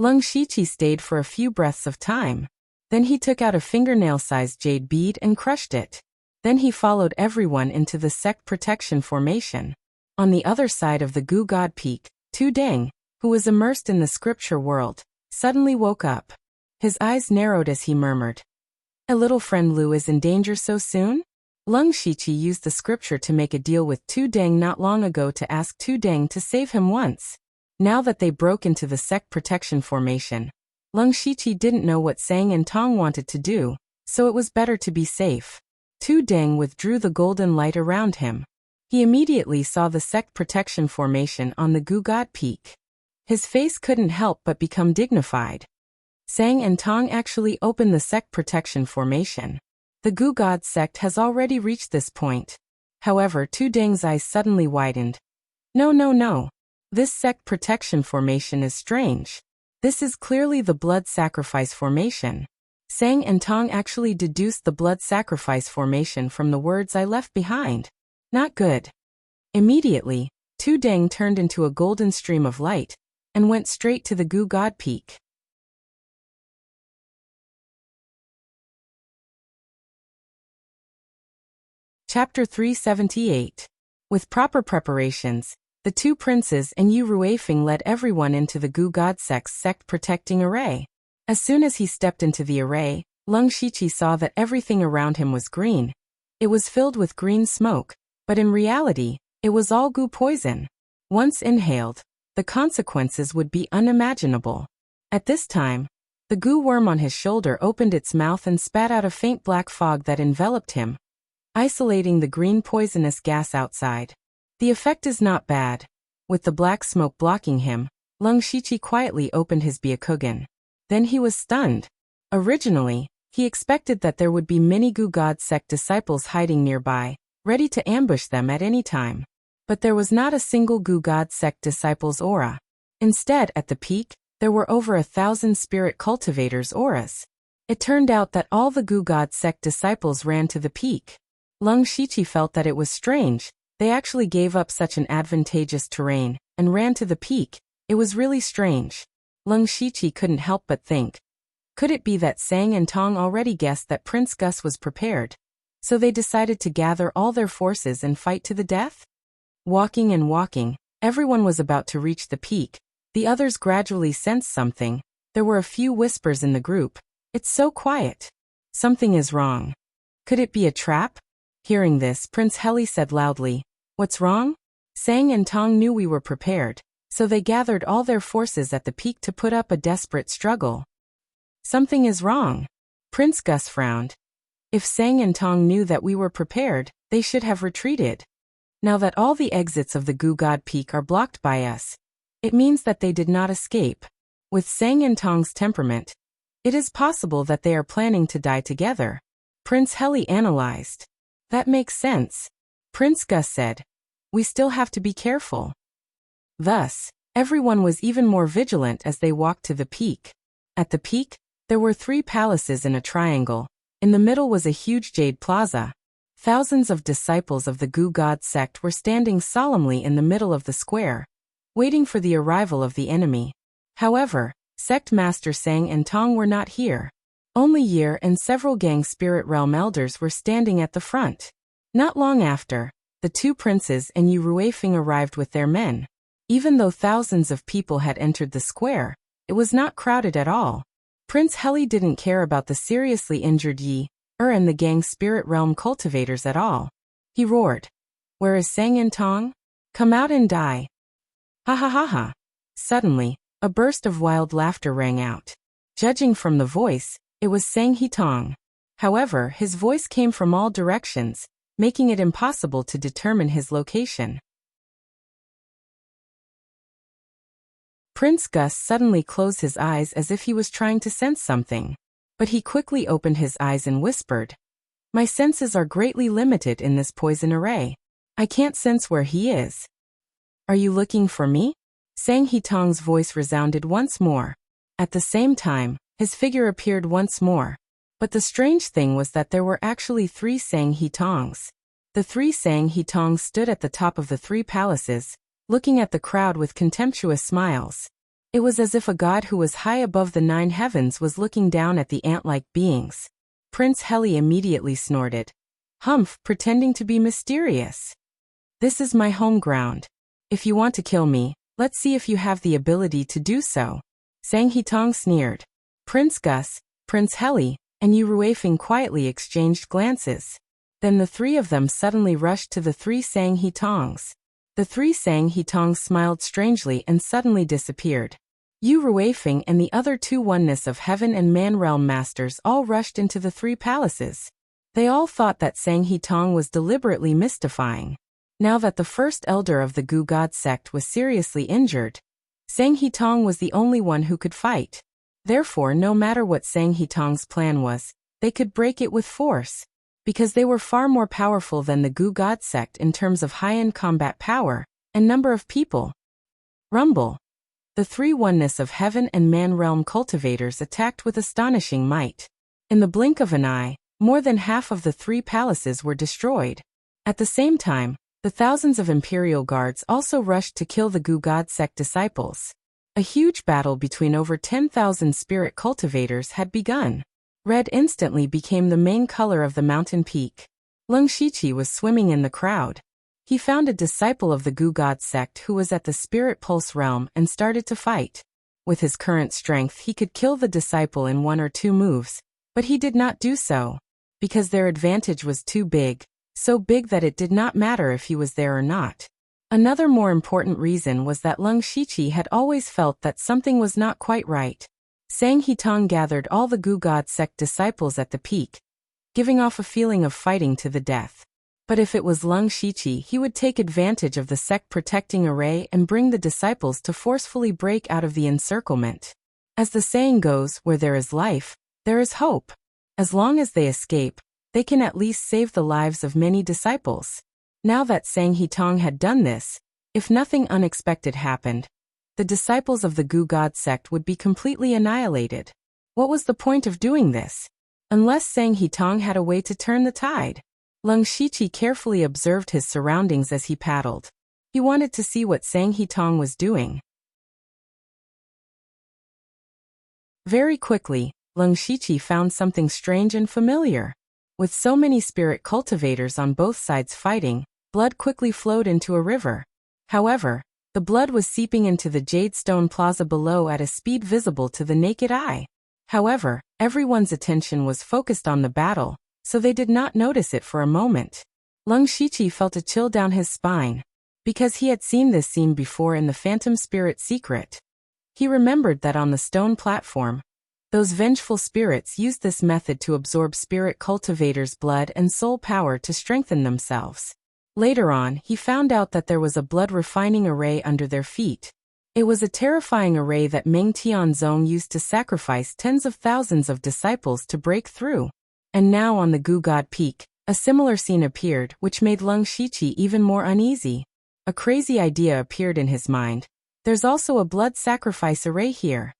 Leng Shiqi stayed for a few breaths of time. Then he took out a fingernail-sized jade bead and crushed it. Then he followed everyone into the sect protection formation. On the other side of the Gu God Peak, Tu Deng, who was immersed in the scripture world, suddenly woke up. His eyes narrowed as he murmured, "A little friend Lu is in danger so soon?" Leng Shiqi used the scripture to make a deal with Tu Deng not long ago to ask Tu Deng to save him once. Now that they broke into the sect protection formation, Leng Shiqi didn't know what Sang and Tong wanted to do, so it was better to be safe. Tu Deng withdrew the golden light around him. He immediately saw the sect protection formation on the Gu God Peak. His face couldn't help but become dignified. Sang and Tong actually opened the sect protection formation. The Gu God sect has already reached this point. However, Tu Deng's eyes suddenly widened. No. This sect protection formation is strange. This is clearly the blood sacrifice formation. Sang and Tong actually deduced the blood sacrifice formation from the words I left behind. Not good. Immediately, Tu Deng turned into a golden stream of light, and went straight to the Gu God Peak. Chapter 378. With proper preparations, the two princes and Yu Ruifeng led everyone into the Gu God sect protecting array. As soon as he stepped into the array, Leng Shiqi saw that everything around him was green. It was filled with green smoke, but in reality, it was all Gu poison. Once inhaled, the consequences would be unimaginable. At this time, the Gu worm on his shoulder opened its mouth and spat out a faint black fog that enveloped him, isolating the green poisonous gas outside. The effect is not bad. With the black smoke blocking him, Leng Shiqi quietly opened his Byakugan. Then he was stunned. Originally, he expected that there would be many Gu God sect disciples hiding nearby, ready to ambush them at any time. But there was not a single Gu God sect disciple's aura. Instead, at the peak, there were over 1,000 spirit cultivators' auras. It turned out that all the Gu God sect disciples ran to the peak. Leng Shiqi felt that it was strange. They actually gave up such an advantageous terrain and ran to the peak. It was really strange. Leng Shiqi couldn't help but think. Could it be that Sang and Tong already guessed that Prince Gus was prepared? So they decided to gather all their forces and fight to the death? Walking and walking, everyone was about to reach the peak. The others gradually sensed something. There were a few whispers in the group. It's so quiet. Something is wrong. Could it be a trap? Hearing this, Prince Heli said loudly, "What's wrong?" Sang and Tong knew we were prepared, so they gathered all their forces at the peak to put up a desperate struggle. Something is wrong. Prince Gus frowned. If Sang and Tong knew that we were prepared, they should have retreated. Now that all the exits of the Gu God Peak are blocked by us, it means that they did not escape. With Sang and Tong's temperament, it is possible that they are planning to die together. Prince Heli analyzed. That makes sense. Prince Gus said, "We still have to be careful." Thus, everyone was even more vigilant as they walked to the peak. At the peak, there were 3 palaces in a triangle. In the middle was a huge jade plaza. Thousands of disciples of the Gu God sect were standing solemnly in the middle of the square, waiting for the arrival of the enemy. However, Sect Master Sang and Tong were not here. Only Year and several gang spirit realm elders were standing at the front. Not long after, the 2 princes and Yu Ruifeng arrived with their men. Even though thousands of people had entered the square, it was not crowded at all. Prince Heli didn't care about the seriously injured Yi, and the gang spirit realm cultivators at all. He roared, "Where is Sang and Tong? Come out and die." Ha ha ha ha. Suddenly, a burst of wild laughter rang out. Judging from the voice, it was Sang He Tong. However, his voice came from all directions, making it impossible to determine his location. Prince Gus suddenly closed his eyes as if he was trying to sense something. But he quickly opened his eyes and whispered, "My senses are greatly limited in this poison array. I can't sense where he is." "Are you looking for me?" Sang He Tong's voice resounded once more. At the same time, his figure appeared once more. But the strange thing was that there were actually 3 Sang He Tongs. The 3 Sang He Tongs stood at the top of the 3 palaces, looking at the crowd with contemptuous smiles. It was as if a god who was high above the 9 heavens was looking down at the ant-like beings. Prince Heli immediately snorted. "Humph, pretending to be mysterious. This is my home ground. If you want to kill me, let's see if you have the ability to do so." Sang He Tong sneered. Prince Gus, Prince Heli, and Yu Ruifeng quietly exchanged glances. Then the 3 of them suddenly rushed to the 3 Sang He Tongs. The 3 Sang He Tongs smiled strangely and suddenly disappeared. Yu Ruifeng and the other 2 Oneness of Heaven and Man Realm Masters all rushed into the 3 palaces. They all thought that Sang He Tong was deliberately mystifying. Now that the first elder of the Gu God sect was seriously injured, Sang He Tong was the only one who could fight. Therefore, no matter what Sang He Tong's plan was, they could break it with force. Because they were far more powerful than the Gu God sect in terms of high-end combat power and number of people. Rumble. The 3 Oneness of Heaven and Man Realm cultivators attacked with astonishing might. In the blink of an eye, more than half of the 3 palaces were destroyed. At the same time, the thousands of Imperial guards also rushed to kill the Gu God sect disciples. A huge battle between over 10,000 spirit cultivators had begun. Red instantly became the main color of the mountain peak. Leng Shiqi was swimming in the crowd. He found a disciple of the Gu God sect who was at the Spirit Pulse realm and started to fight. With his current strength, he could kill the disciple in 1 or 2 moves, but he did not do so, because their advantage was too big, so big that it did not matter if he was there or not. Another more important reason was that Leng Shiqi had always felt that something was not quite right. Sang Hitong gathered all the Gu God sect disciples at the peak, giving off a feeling of fighting to the death. But if it was Leng Shiqi, he would take advantage of the sect protecting array and bring the disciples to forcefully break out of the encirclement. As the saying goes, where there is life, there is hope. As long as they escape, they can at least save the lives of many disciples. Now that Sang Hitong had done this, if nothing unexpected happened, the disciples of the Gu God sect would be completely annihilated. What was the point of doing this? Unless Sang Hitong had a way to turn the tide. Leng Shiqi carefully observed his surroundings as he paddled. He wanted to see what Sang Hitong was doing. Very quickly, Leng Shiqi found something strange and familiar. With so many spirit cultivators on both sides fighting, blood quickly flowed into a river. However, the blood was seeping into the jade stone plaza below at a speed visible to the naked eye. However, everyone's attention was focused on the battle, so they did not notice it for a moment. Leng Shiqi felt a chill down his spine, because he had seen this scene before in the Phantom Spirit Secret. He remembered that on the stone platform, those vengeful spirits used this method to absorb spirit cultivators' blood and soul power to strengthen themselves. Later on, he found out that there was a blood-refining array under their feet. It was a terrifying array that Meng Tianzong used to sacrifice tens of thousands of disciples to break through. And now on the Gu God Peak, a similar scene appeared, which made Leng Shiqi even more uneasy. A crazy idea appeared in his mind. There's also a blood sacrifice array here.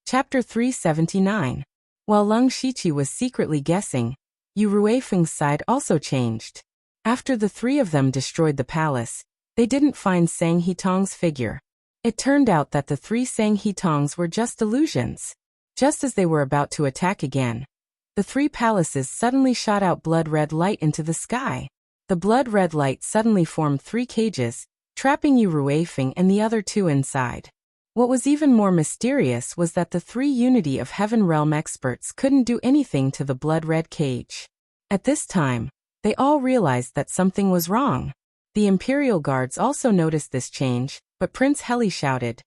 Chapter 379. While Leng Shiqi was secretly guessing, Yu Ruifeng's side also changed. After the 3 of them destroyed the palace, they didn't find Sang Hitong's figure. It turned out that the 3 Sang Hitongs were just illusions. Just as they were about to attack again, the 3 palaces suddenly shot out blood-red light into the sky. The blood-red light suddenly formed 3 cages, trapping Yu Ruifeng and the other 2 inside. What was even more mysterious was that the 3 Unity of Heaven Realm experts couldn't do anything to the blood-red cage. At this time, they all realized that something was wrong. The Imperial Guards also noticed this change, but Prince Heli shouted,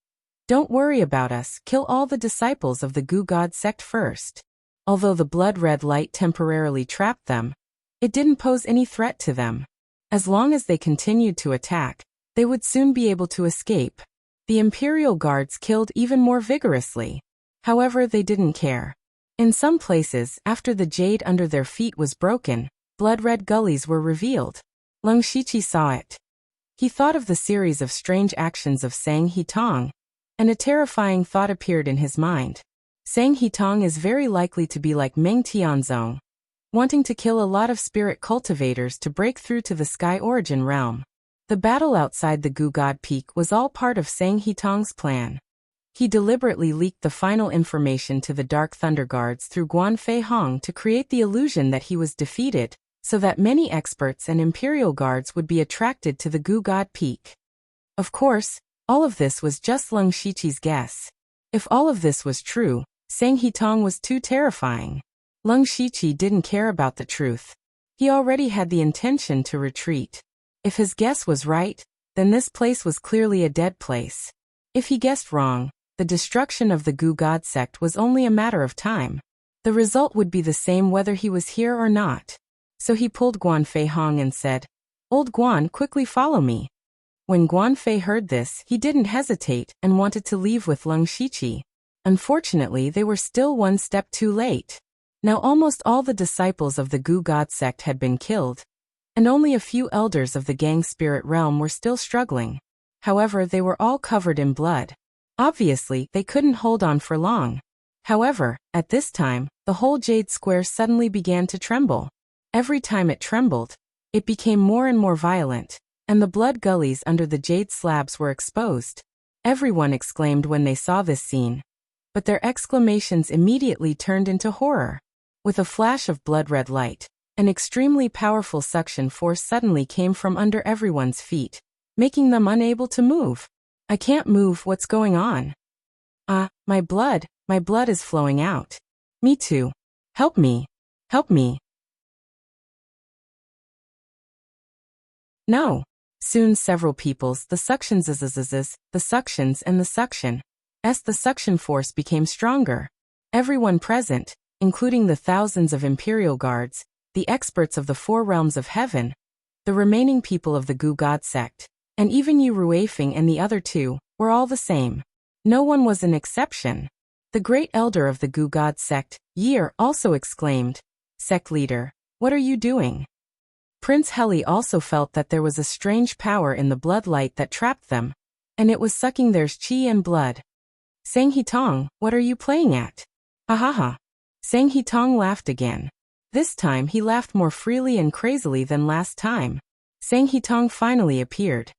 "Don't worry about us, kill all the disciples of the Gu God sect first." Although the blood-red light temporarily trapped them, it didn't pose any threat to them. As long as they continued to attack, they would soon be able to escape. The Imperial Guards killed even more vigorously. However, they didn't care. In some places, after the jade under their feet was broken, blood-red gullies were revealed. Leng Shiqi saw it. He thought of the series of strange actions of Sang Hitong, and a terrifying thought appeared in his mind. Sang Hitong is very likely to be like Meng Tianzong, wanting to kill a lot of spirit cultivators to break through to the Sky Origin realm. The battle outside the Gu God Peak was all part of Sang Hitong's plan. He deliberately leaked the final information to the Dark Thunder Guards through Guan Fei Hong to create the illusion that he was defeated, so that many experts and Imperial Guards would be attracted to the Gu God Peak. Of course, all of this was just Leng Shiqi's guess. If all of this was true, Sang Hitong was too terrifying. Leng Shiqi didn't care about the truth. He already had the intention to retreat. If his guess was right, then this place was clearly a dead place. If he guessed wrong, the destruction of the Gu God sect was only a matter of time. The result would be the same whether he was here or not. So he pulled Guan Fei Hong and said, "Old Guan, quickly follow me." When Guan Fei heard this, he didn't hesitate and wanted to leave with Leng Shiqi. Unfortunately, they were still one step too late. Now almost all the disciples of the Gu God sect had been killed, and only a few elders of the Gang Spirit realm were still struggling. However, they were all covered in blood. Obviously, they couldn't hold on for long. However, at this time, the whole Jade Square suddenly began to tremble. Every time it trembled, It became more and more violent, and the blood gullies under the jade slabs were exposed. Everyone exclaimed when they saw this scene. But their exclamations immediately turned into horror. With a flash of blood-red light, an extremely powerful suction force suddenly came from under everyone's feet, making them unable to move. I can't move, what's going on? My blood is flowing out. Me too. Help me. Help me. No. Soon several people's, the suctions and the suction force became stronger. Everyone present, including the thousands of Imperial guards, the experts of the 4 realms of heaven, the remaining people of the Gu God sect, and even Yu Ruifeng and the other 2, were all the same. No one was an exception. The great elder of the Gu God sect, Year, also exclaimed, "Sect leader, what are you doing?" Prince Heli also felt that there was a strange power in the blood light that trapped them, and it was sucking their qi and blood. Sang Hitong, what are you playing at? Ha. Sang Hitong laughed again. This time he laughed more freely and crazily than last time. Sang Hitong finally appeared.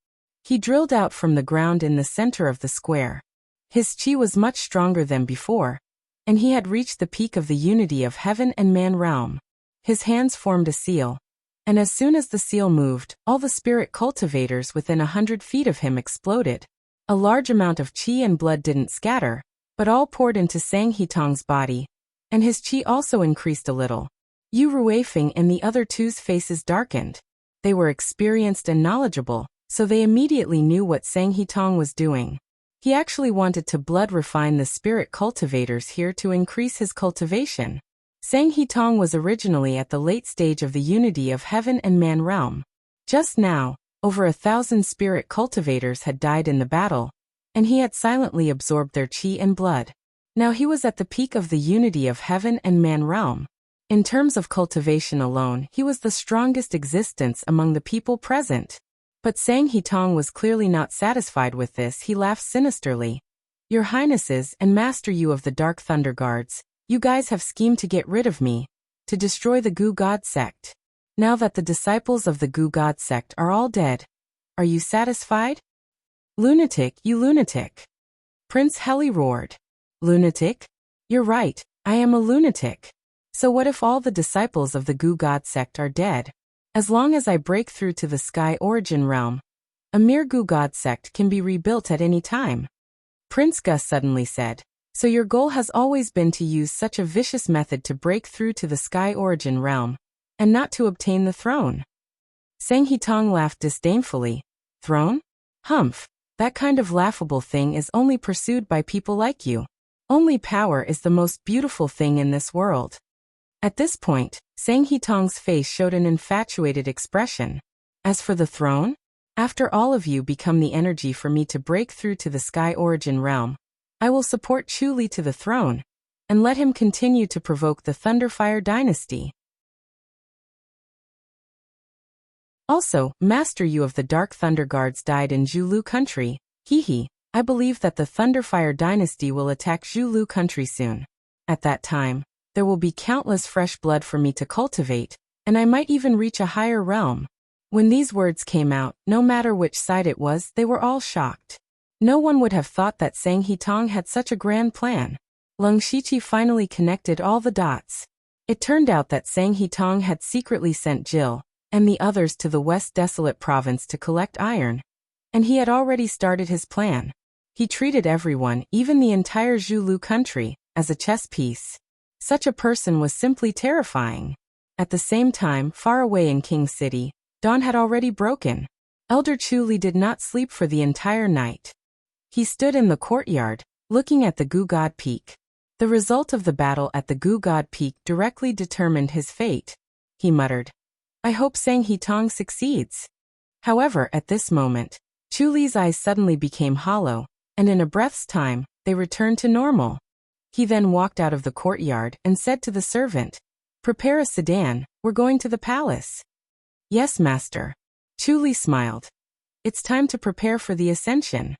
He drilled out from the ground in the center of the square. His qi was much stronger than before, and he had reached the peak of the unity of heaven and man realm. His hands formed a seal, and as soon as the seal moved, all the spirit cultivators within 100 feet of him exploded. A large amount of qi and blood didn't scatter, but all poured into Sang Hitong's body, and his qi also increased a little. Yu Ruifeng and the other 2's faces darkened. They were experienced and knowledgeable, so they immediately knew what Sang Hitong was doing. He actually wanted to blood refine the spirit cultivators here to increase his cultivation. Sang Hitong was originally at the late stage of the unity of heaven and man realm. Just now, over 1,000 spirit cultivators had died in the battle, and he had silently absorbed their qi and blood. Now he was at the peak of the unity of heaven and man realm. In terms of cultivation alone, he was the strongest existence among the people present. But Sang Hitong was clearly not satisfied with this. He laughed sinisterly. Your Highnesses and Master Yu of the Dark Thunder Guards, you guys have schemed to get rid of me, to destroy the Gu God sect. Now that the disciples of the Gu God sect are all dead, are you satisfied? Lunatic, you lunatic. Prince Heli roared. Lunatic? You're right, I am a lunatic. So what if all the disciples of the Gu God sect are dead? As long as I break through to the Sky Origin realm, a mere Gu God sect can be rebuilt at any time. Prince Gus suddenly said. So your goal has always been to use such a vicious method to break through to the Sky Origin realm, and not to obtain the throne. Sang Hitong laughed disdainfully. Throne? Humph, that kind of laughable thing is only pursued by people like you. Only power is the most beautiful thing in this world. At this point, Sang Hitong's face showed an infatuated expression. As for the throne, after all of you become the energy for me to break through to the Sky Origin realm, I will support Chu Li to the throne, and let him continue to provoke the Thunderfire dynasty. Also, Master Yu of the Dark Thunder Guards died in Zhulu country. I believe that the Thunderfire dynasty will attack Zhulu country soon. At that time, there will be countless fresh blood for me to cultivate, and I might even reach a higher realm. When these words came out, no matter which side it was, they were all shocked. No one would have thought that Sang Hitong had such a grand plan. Lung Shiqi finally connected all the dots. It turned out that Sang Hitong had secretly sent Jill and the others to the West Desolate Province to collect iron, and he had already started his plan. He treated everyone, even the entire Zhulu country, as a chess piece. Such a person was simply terrifying. At the same time, far away in King City, dawn had already broken. Elder Chu Li did not sleep for the entire night. He stood in the courtyard, looking at the Gu God Peak. The result of the battle at the Gu God Peak directly determined his fate. He muttered, I hope Sang Hitong succeeds. However, at this moment, Chu Li's eyes suddenly became hollow, and in a breath's time, they returned to normal. He then walked out of the courtyard and said to the servant, Prepare a sedan, we're going to the palace. Yes, master. Chu Li smiled. It's time to prepare for the ascension.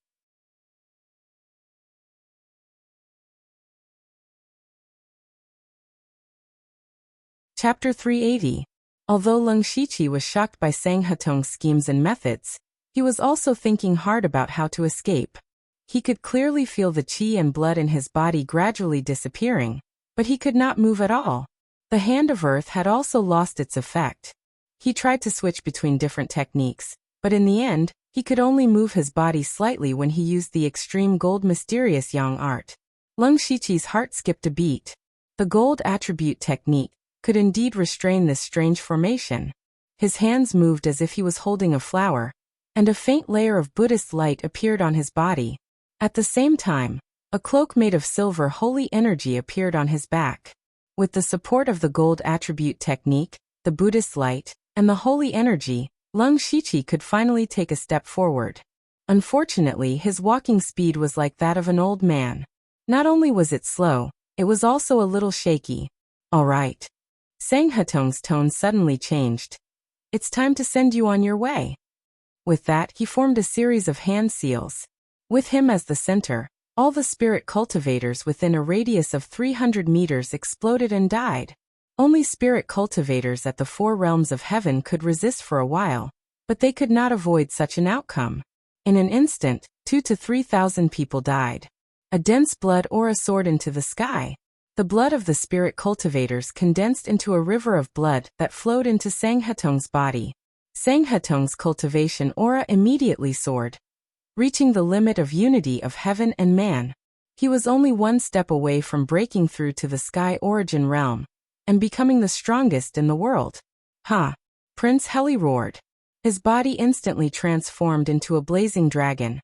Chapter 380. Although Leng Shiqi was shocked by Sang Hetong's schemes and methods, he was also thinking hard about how to escape. He could clearly feel the qi and blood in his body gradually disappearing, but he could not move at all. The hand of earth had also lost its effect. He tried to switch between different techniques, but in the end, he could only move his body slightly when he used the extreme gold mysterious yang art. Leng Shiqi's heart skipped a beat. The gold attribute technique could indeed restrain this strange formation. His hands moved as if he was holding a flower, and a faint layer of Buddhist light appeared on his body. At the same time, a cloak made of silver holy energy appeared on his back. With the support of the gold attribute technique, the Buddhist light, and the holy energy, Leng Shiqi could finally take a step forward. Unfortunately, his walking speed was like that of an old man. Not only was it slow, it was also a little shaky. All right. Sang Hetong's tone suddenly changed. It's time to send you on your way. With that, he formed a series of hand seals. With him as the center, all the spirit cultivators within a radius of 300 meters exploded and died. Only spirit cultivators at the four realms of heaven could resist for a while, but they could not avoid such an outcome. In an instant, 2,000 to 3,000 people died. A dense blood aura soared into the sky. The blood of the spirit cultivators condensed into a river of blood that flowed into Sang Hetong's body. Sang Hetong's cultivation aura immediately soared, reaching the limit of unity of heaven and man. He was only one step away from breaking through to the sky origin realm and becoming the strongest in the world. Ha! Prince Heli roared. His body instantly transformed into a blazing dragon,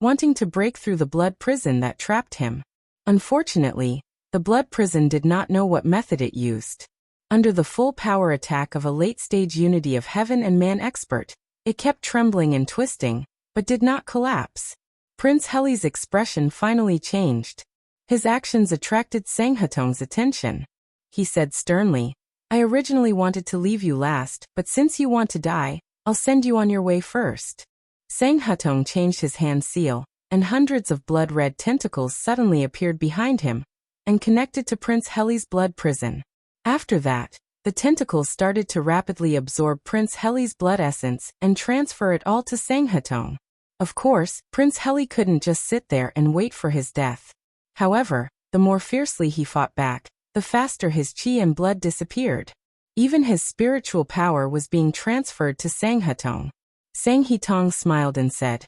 wanting to break through the blood prison that trapped him. Unfortunately, the blood prison did not know what method it used. Under the full power attack of a late-stage unity of heaven and man expert, it kept trembling and twisting, but did not collapse. Prince Heli's expression finally changed. His actions attracted Sang Hetong's attention. He said sternly, I originally wanted to leave you last, but since you want to die, I'll send you on your way first. Sang Hetong changed his hand seal, and hundreds of blood-red tentacles suddenly appeared behind him and connected to Prince Heli's blood prison. After that, the tentacles started to rapidly absorb Prince Heli's blood essence and transfer it all to Sang Hetong. Of course, Prince Heli couldn't just sit there and wait for his death. However, the more fiercely he fought back, the faster his qi and blood disappeared. Even his spiritual power was being transferred to Sang Hetong. Sang Hetong smiled and said,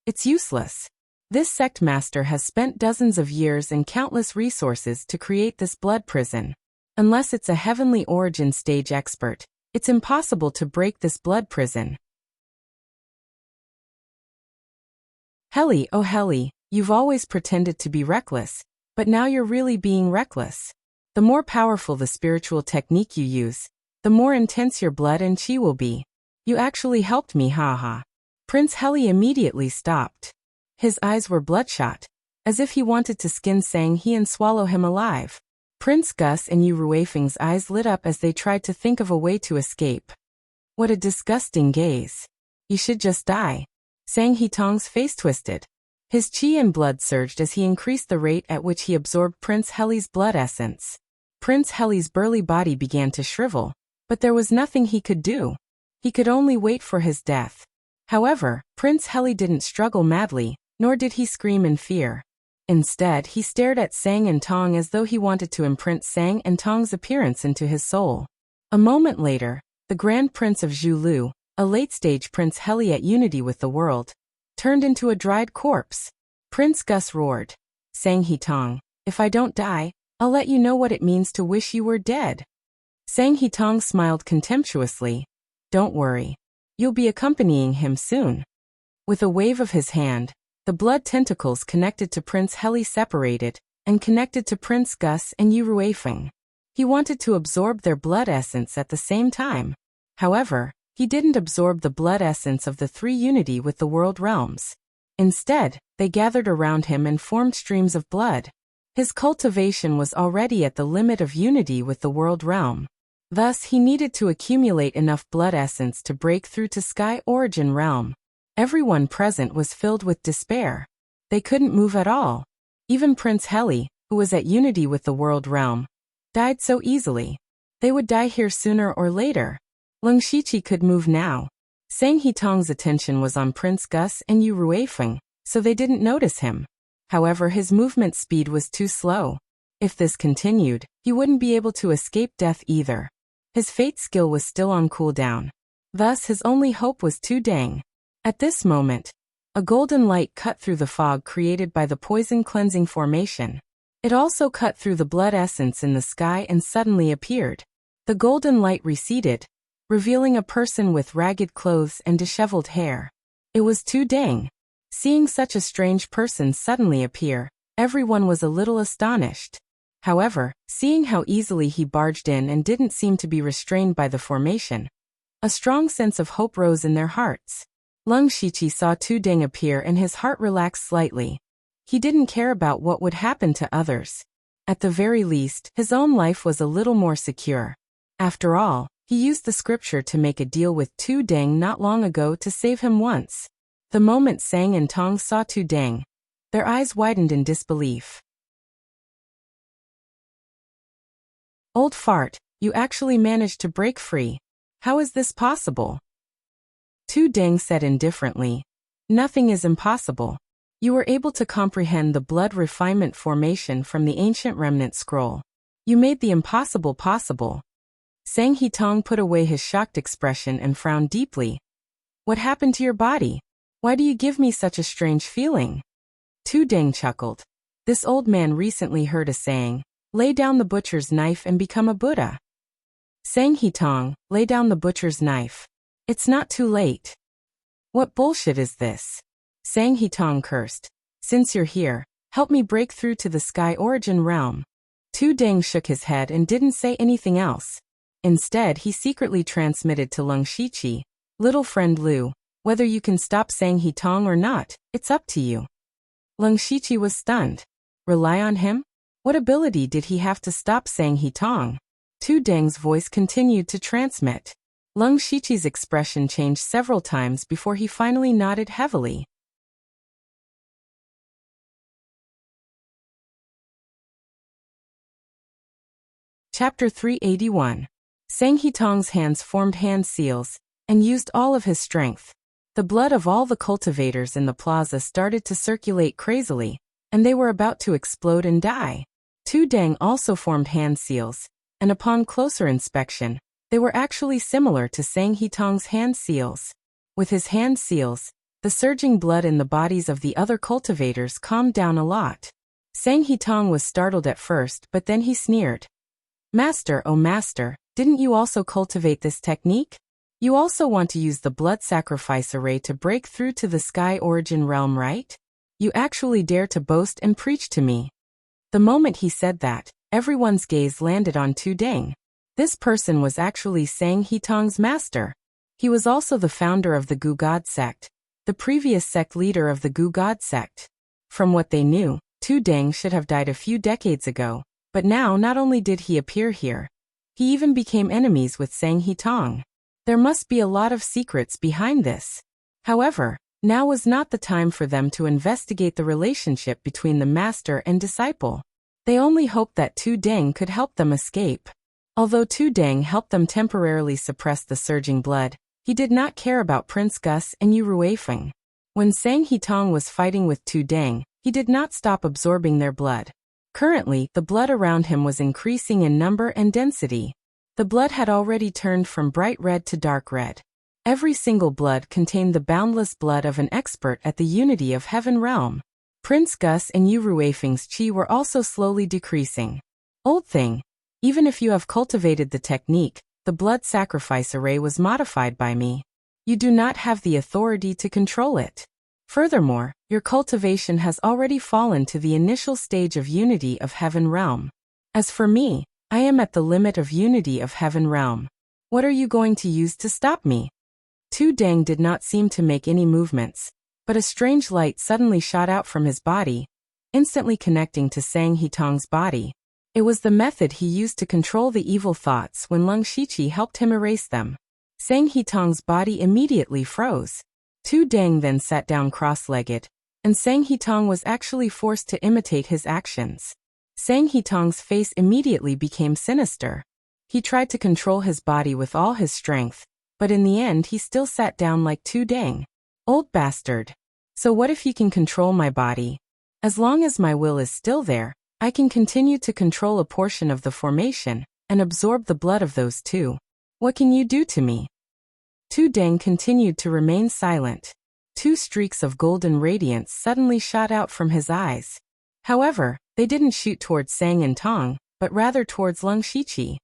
It's useless. This sect master has spent dozens of years and countless resources to create this blood prison. Unless it's a heavenly origin stage expert, it's impossible to break this blood prison. Heli, oh Heli, you've always pretended to be reckless, but now you're really being reckless. The more powerful the spiritual technique you use, the more intense your blood and qi will be. You actually helped me, haha. Prince Heli immediately stopped. His eyes were bloodshot, as if he wanted to skin Sang He and swallow him alive. Prince Gus and Yu Ruifeng's eyes lit up as they tried to think of a way to escape. What a disgusting gaze. You should just die. Sang Hetong's face twisted. His qi and blood surged as he increased the rate at which he absorbed Prince Heli's blood essence. Prince Heli's burly body began to shrivel, but there was nothing he could do. He could only wait for his death. However, Prince Heli didn't struggle madly, nor did he scream in fear. Instead, he stared at Sang and Tong as though he wanted to imprint Sang and Tong's appearance into his soul. A moment later, the Grand Prince of Zhulu, a late-stage Prince Heli at unity with the world, turned into a dried corpse. Prince Gus roared, Sang Hetong, if I don't die, I'll let you know what it means to wish you were dead. Sang Hetong smiled contemptuously. Don't worry. You'll be accompanying him soon. With a wave of his hand, the blood tentacles connected to Prince Heli separated and connected to Prince Gus and Yu Ruifeng. He wanted to absorb their blood essence at the same time. However, he didn't absorb the blood essence of the three unity with the world realms. Instead, they gathered around him and formed streams of blood. His cultivation was already at the limit of unity with the world realm. Thus, he needed to accumulate enough blood essence to break through to Sky Origin realm. Everyone present was filled with despair. They couldn't move at all. Even Prince Heli, who was at unity with the world realm, died so easily. They would die here sooner or later. Lung Shiqi could move now. Sang Hitong's attention was on Prince Gus and Yu Ruifeng, so they didn't notice him. However, his movement speed was too slow. If this continued, he wouldn't be able to escape death either. His fate skill was still on cooldown. Thus, his only hope was Tu Deng. At this moment, a golden light cut through the fog created by the poison cleansing formation. It also cut through the blood essence in the sky and suddenly appeared. The golden light receded, revealing a person with ragged clothes and disheveled hair. It was Tu Deng. Seeing such a strange person suddenly appear, everyone was a little astonished. However, seeing how easily he barged in and didn't seem to be restrained by the formation, a strong sense of hope rose in their hearts. Lung Shiqi saw Tu Deng appear and his heart relaxed slightly. He didn't care about what would happen to others. At the very least, his own life was a little more secure. After all, he used the scripture to make a deal with Tu Deng not long ago to save him once. The moment Sang and Tong saw Tu Deng, their eyes widened in disbelief. Old fart, you actually managed to break free. How is this possible? Tu Deng said indifferently. Nothing is impossible. You were able to comprehend the blood refinement formation from the ancient remnant scroll. You made the impossible possible. Sang Hitong put away his shocked expression and frowned deeply. What happened to your body? Why do you give me such a strange feeling? Tu Deng chuckled. This old man recently heard a saying, lay down the butcher's knife and become a Buddha. Sang Hitong, lay down the butcher's knife. It's not too late. What bullshit is this? Sang Hitong cursed. Since you're here, help me break through to the Sky Origin realm. Tu Deng shook his head and didn't say anything else. Instead, he secretly transmitted to Lung Shiqi, little friend Lu, whether you can stop Sang Hitong or not, it's up to you. Lung Shiqi was stunned. Rely on him? What ability did he have to stop Sang Hitong? Tu Deng's voice continued to transmit. Lung Shiqi's expression changed several times before he finally nodded heavily. Chapter 381. Sang Hitong's hands formed hand seals, and used all of his strength. The blood of all the cultivators in the plaza started to circulate crazily, and they were about to explode and die. Tu Deng also formed hand seals, and upon closer inspection, they were actually similar to Sang Hitong's hand seals. With his hand seals, the surging blood in the bodies of the other cultivators calmed down a lot. Sang Hitong was startled at first, but then he sneered. Master, oh master, didn't you also cultivate this technique? You also want to use the blood sacrifice array to break through to the Sky Origin realm, right? You actually dare to boast and preach to me. The moment he said that, everyone's gaze landed on Tu Deng. This person was actually Sang Hitong's master. He was also the founder of the Gu God sect, the previous sect leader of the Gu God sect. From what they knew, Tu Deng should have died a few decades ago, but now not only did he appear here, he even became enemies with Sang Hitong. There must be a lot of secrets behind this. However, now was not the time for them to investigate the relationship between the master and disciple. They only hoped that Tu Deng could help them escape. Although Tu Deng helped them temporarily suppress the surging blood, he did not care about Prince Gus and Yu Ruifeng. When Sang Hitong was fighting with Tu Deng, he did not stop absorbing their blood. Currently, the blood around him was increasing in number and density. The blood had already turned from bright red to dark red. Every single blood contained the boundless blood of an expert at the Unity of Heaven realm. Prince Gus and Yu Ruifeng's chi were also slowly decreasing. Old thing, even if you have cultivated the technique, the blood sacrifice array was modified by me. You do not have the authority to control it. Furthermore, your cultivation has already fallen to the initial stage of Unity of Heaven realm. As for me, I am at the limit of Unity of Heaven realm. What are you going to use to stop me? Tu Deng did not seem to make any movements, but a strange light suddenly shot out from his body, instantly connecting to Sang Hitong's body. It was the method he used to control the evil thoughts when Lung Shiqi helped him erase them. Sang Hitong's body immediately froze. Tu Deng then sat down cross-legged, and Sang Hitong was actually forced to imitate his actions. Sang Hitong's face immediately became sinister. He tried to control his body with all his strength, But in the end he still sat down like Tu Deng. Old bastard. So what if you can control my body? As long as my will is still there, I can continue to control a portion of the formation and absorb the blood of those two. What can you do to me? Tu Deng continued to remain silent. 2 streaks of golden radiance suddenly shot out from his eyes. However, they didn't shoot towards Sang and Tong, but rather towards Lung Shiqi.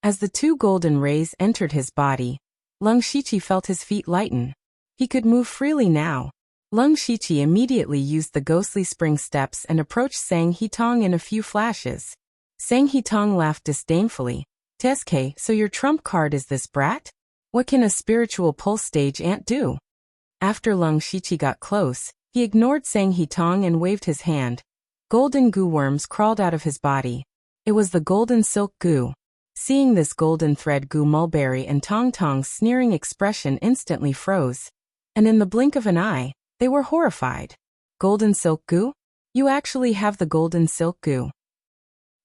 As the 2 golden rays entered his body, Lung Shiqi felt his feet lighten. He could move freely now. Lung Shiqi immediately used the ghostly spring steps and approached Sang He-tong in a few flashes. Sang He-tong laughed disdainfully. "Teske, so your trump card is this brat? What can a spiritual pulse stage ant do?" After Lung Shiqi got close, he ignored Sang He-tong and waved his hand. Golden goo worms crawled out of his body. It was the golden silk goo. Seeing this golden thread goo, Mulberry and Tong Tong's sneering expression instantly froze. And in the blink of an eye, they were horrified. "Golden silk goo? You actually have the golden silk goo."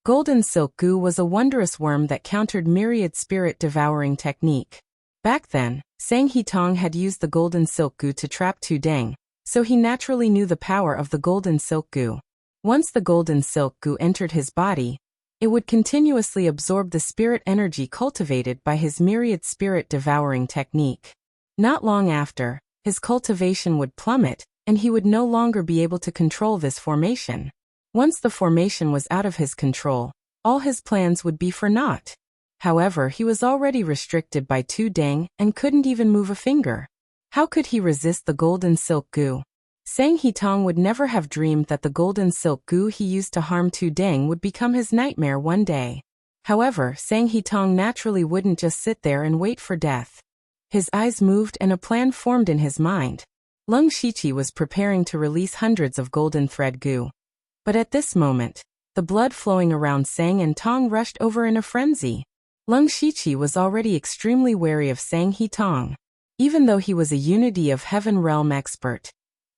Golden silk goo was a wondrous worm that countered myriad spirit-devouring technique. Back then, Sang He-tong had used the golden silk goo to trap Tu Deng, so he naturally knew the power of the golden silk goo. Once the golden silk goo entered his body, it would continuously absorb the spirit energy cultivated by his myriad spirit-devouring technique. Not long after, his cultivation would plummet, and he would no longer be able to control this formation. Once the formation was out of his control, all his plans would be for naught. However, he was already restricted by Tu Deng and couldn't even move a finger. How could he resist the golden silk goo? Sang He-tong would never have dreamed that the golden silk goo he used to harm Tu Deng would become his nightmare one day. However, Sang He-tong naturally wouldn't just sit there and wait for death. His eyes moved and a plan formed in his mind. Lung Shiqi was preparing to release hundreds of golden thread goo. But at this moment, the blood flowing around Sang and Tong rushed over in a frenzy. Lung Shiqi was already extremely wary of Sang He-tong. Even though he was a Unity of Heaven realm expert,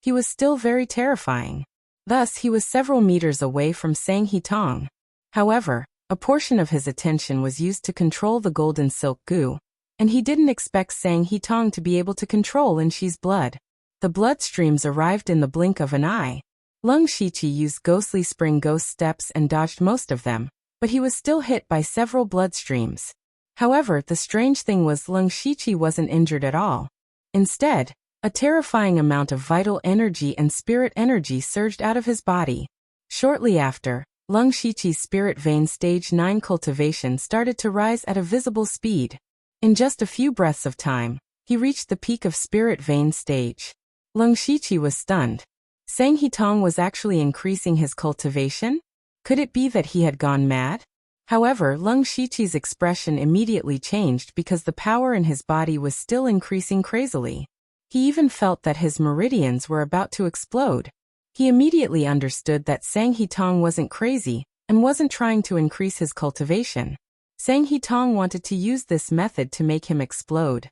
he was still very terrifying. Thus, he was several meters away from Sang He-tong. However, a portion of his attention was used to control the golden silk goo, and he didn't expect Sang He-tong to be able to control Inshi's blood. The blood streams arrived in the blink of an eye. Lung Shiqi used ghostly spring ghost steps and dodged most of them, but he was still hit by several blood streams. However, the strange thing was Lung Shiqi wasn't injured at all. Instead, a terrifying amount of vital energy and spirit energy surged out of his body. Shortly after, Lung Shiqi's spirit vein stage 9 cultivation started to rise at a visible speed. In just a few breaths of time, he reached the peak of spirit vein stage. Lung Shiqi was stunned. Sang He-tong was actually increasing his cultivation? Could it be that he had gone mad? However, Lung Shiqi's expression immediately changed because the power in his body was still increasing crazily. He even felt that his meridians were about to explode. He immediately understood that Sang He-tong wasn't crazy and wasn't trying to increase his cultivation. Sang He-tong wanted to use this method to make him explode.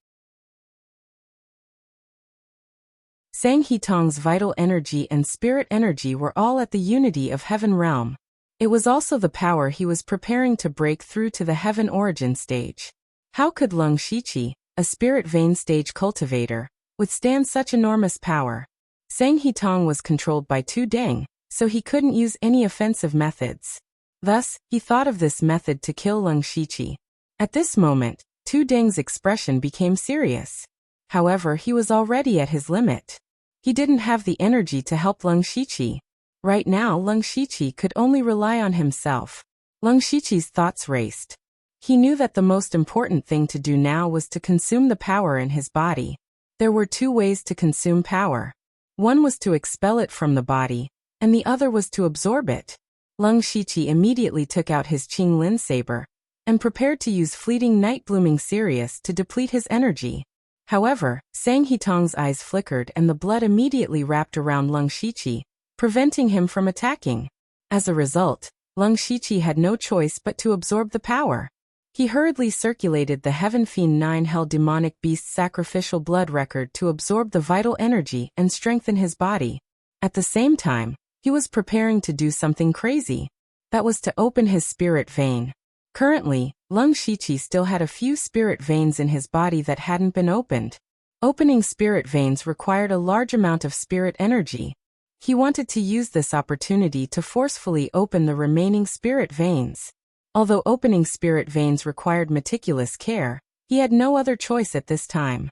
Sang He-tong's vital energy and spirit energy were all at the Unity of Heaven realm. It was also the power he was preparing to break through to the Heaven origin stage. How could Lung Shiqi, a spirit vein stage cultivator, withstand such enormous power? Sang He-tong was controlled by Tu Deng, so he couldn't use any offensive methods. Thus, he thought of this method to kill Lung Shiqi. At this moment, Tu Deng's expression became serious. However, he was already at his limit. He didn't have the energy to help Lung Shiqi. Right now, Lung Shiqi could only rely on himself. Lung Shiqi's thoughts raced. He knew that the most important thing to do now was to consume the power in his body. There were 2 ways to consume power. One was to expel it from the body, and the other was to absorb it. Lung Shiqi immediately took out his Qing Lin saber and prepared to use fleeting night blooming Sirius to deplete his energy. However, Sang He-tong's eyes flickered and the blood immediately wrapped around Lung Shiqi, preventing him from attacking. As a result, Lung Shiqi had no choice but to absorb the power. He hurriedly circulated the Heaven Fiend 9 Hell Demonic Beast sacrificial blood record to absorb the vital energy and strengthen his body. At the same time, he was preparing to do something crazy. That was to open his spirit vein. Currently, Lung Shiqi still had a few spirit veins in his body that hadn't been opened. Opening spirit veins required a large amount of spirit energy. He wanted to use this opportunity to forcefully open the remaining spirit veins. Although opening spirit veins required meticulous care, he had no other choice at this time.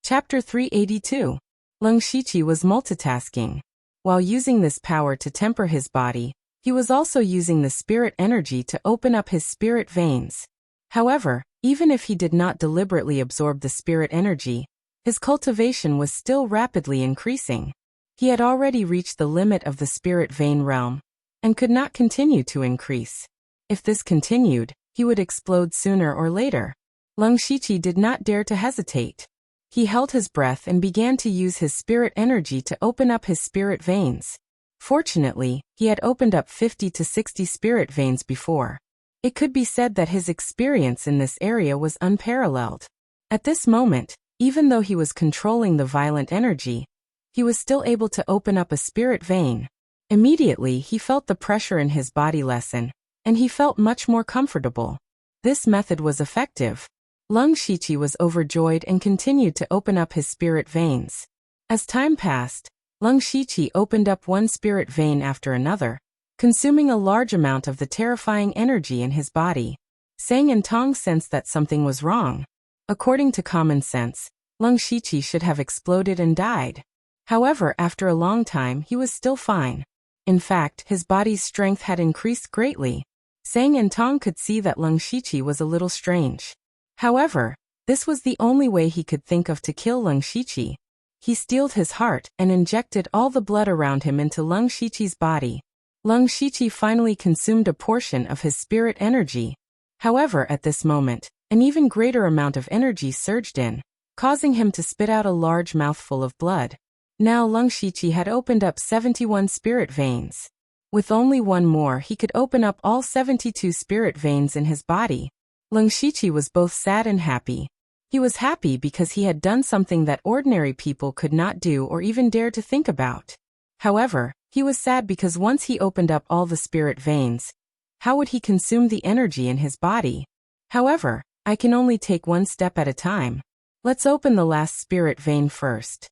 Chapter 382. Lung Shiqi was multitasking. While using this power to temper his body, he was also using the spirit energy to open up his spirit veins. However, even if he did not deliberately absorb the spirit energy, his cultivation was still rapidly increasing. He had already reached the limit of the spirit vein realm, and could not continue to increase. If this continued, he would explode sooner or later. Lung Shiqi did not dare to hesitate. He held his breath and began to use his spirit energy to open up his spirit veins. Fortunately, he had opened up 50 to 60 spirit veins before. It could be said that his experience in this area was unparalleled. At this moment, even though he was controlling the violent energy, he was still able to open up a spirit vein. Immediately, he felt the pressure in his body lessen, and he felt much more comfortable. This method was effective. Lung Shiqi was overjoyed and continued to open up his spirit veins. As time passed, Lung Shiqi opened up one spirit vein after another, consuming a large amount of the terrifying energy in his body. Sang and Tong sensed that something was wrong. According to common sense, Lung Shiqi should have exploded and died. However, after a long time he was still fine. In fact, his body's strength had increased greatly. Sang and Tong could see that Lung Shiqi was a little strange. However, this was the only way he could think of to kill Lung Shiqi. He steeled his heart and injected all the blood around him into Lung Shiqi's body. Lung Shiqi finally consumed a portion of his spirit energy. However, at this moment, an even greater amount of energy surged in, causing him to spit out a large mouthful of blood. Now Lung Shiqi had opened up 71 spirit veins. With only one more, he could open up all 72 spirit veins in his body. Lung Shiqi was both sad and happy. He was happy because he had done something that ordinary people could not do or even dare to think about. However, he was sad because once he opened up all the spirit veins, how would he consume the energy in his body? However, I can only take one step at a time. Let's open the last spirit vein first.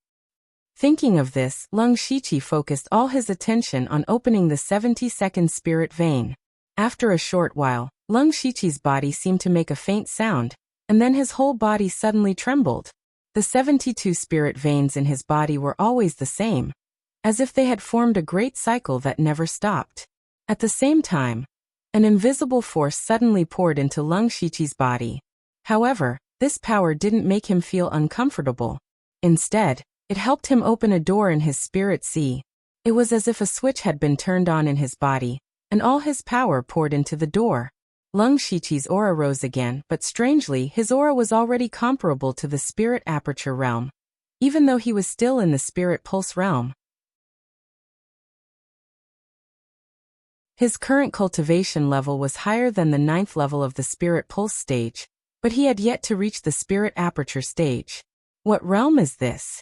Thinking of this, Lung Shiqi focused all his attention on opening the 72nd spirit vein. After a short while, Lung Shiqi's body seemed to make a faint sound, and then his whole body suddenly trembled. The 72 spirit veins in his body were always the same, as if they had formed a great cycle that never stopped. At the same time, an invisible force suddenly poured into Lung Shiqi's body. However, this power didn't make him feel uncomfortable. Instead, it helped him open a door in his spirit sea. It was as if a switch had been turned on in his body, and all his power poured into the door. Lung Shiqi's aura rose again, but strangely, his aura was already comparable to the spirit aperture realm, even though he was still in the spirit pulse realm. His current cultivation level was higher than the 9th level of the spirit pulse stage, but he had yet to reach the spirit aperture stage. What realm is this?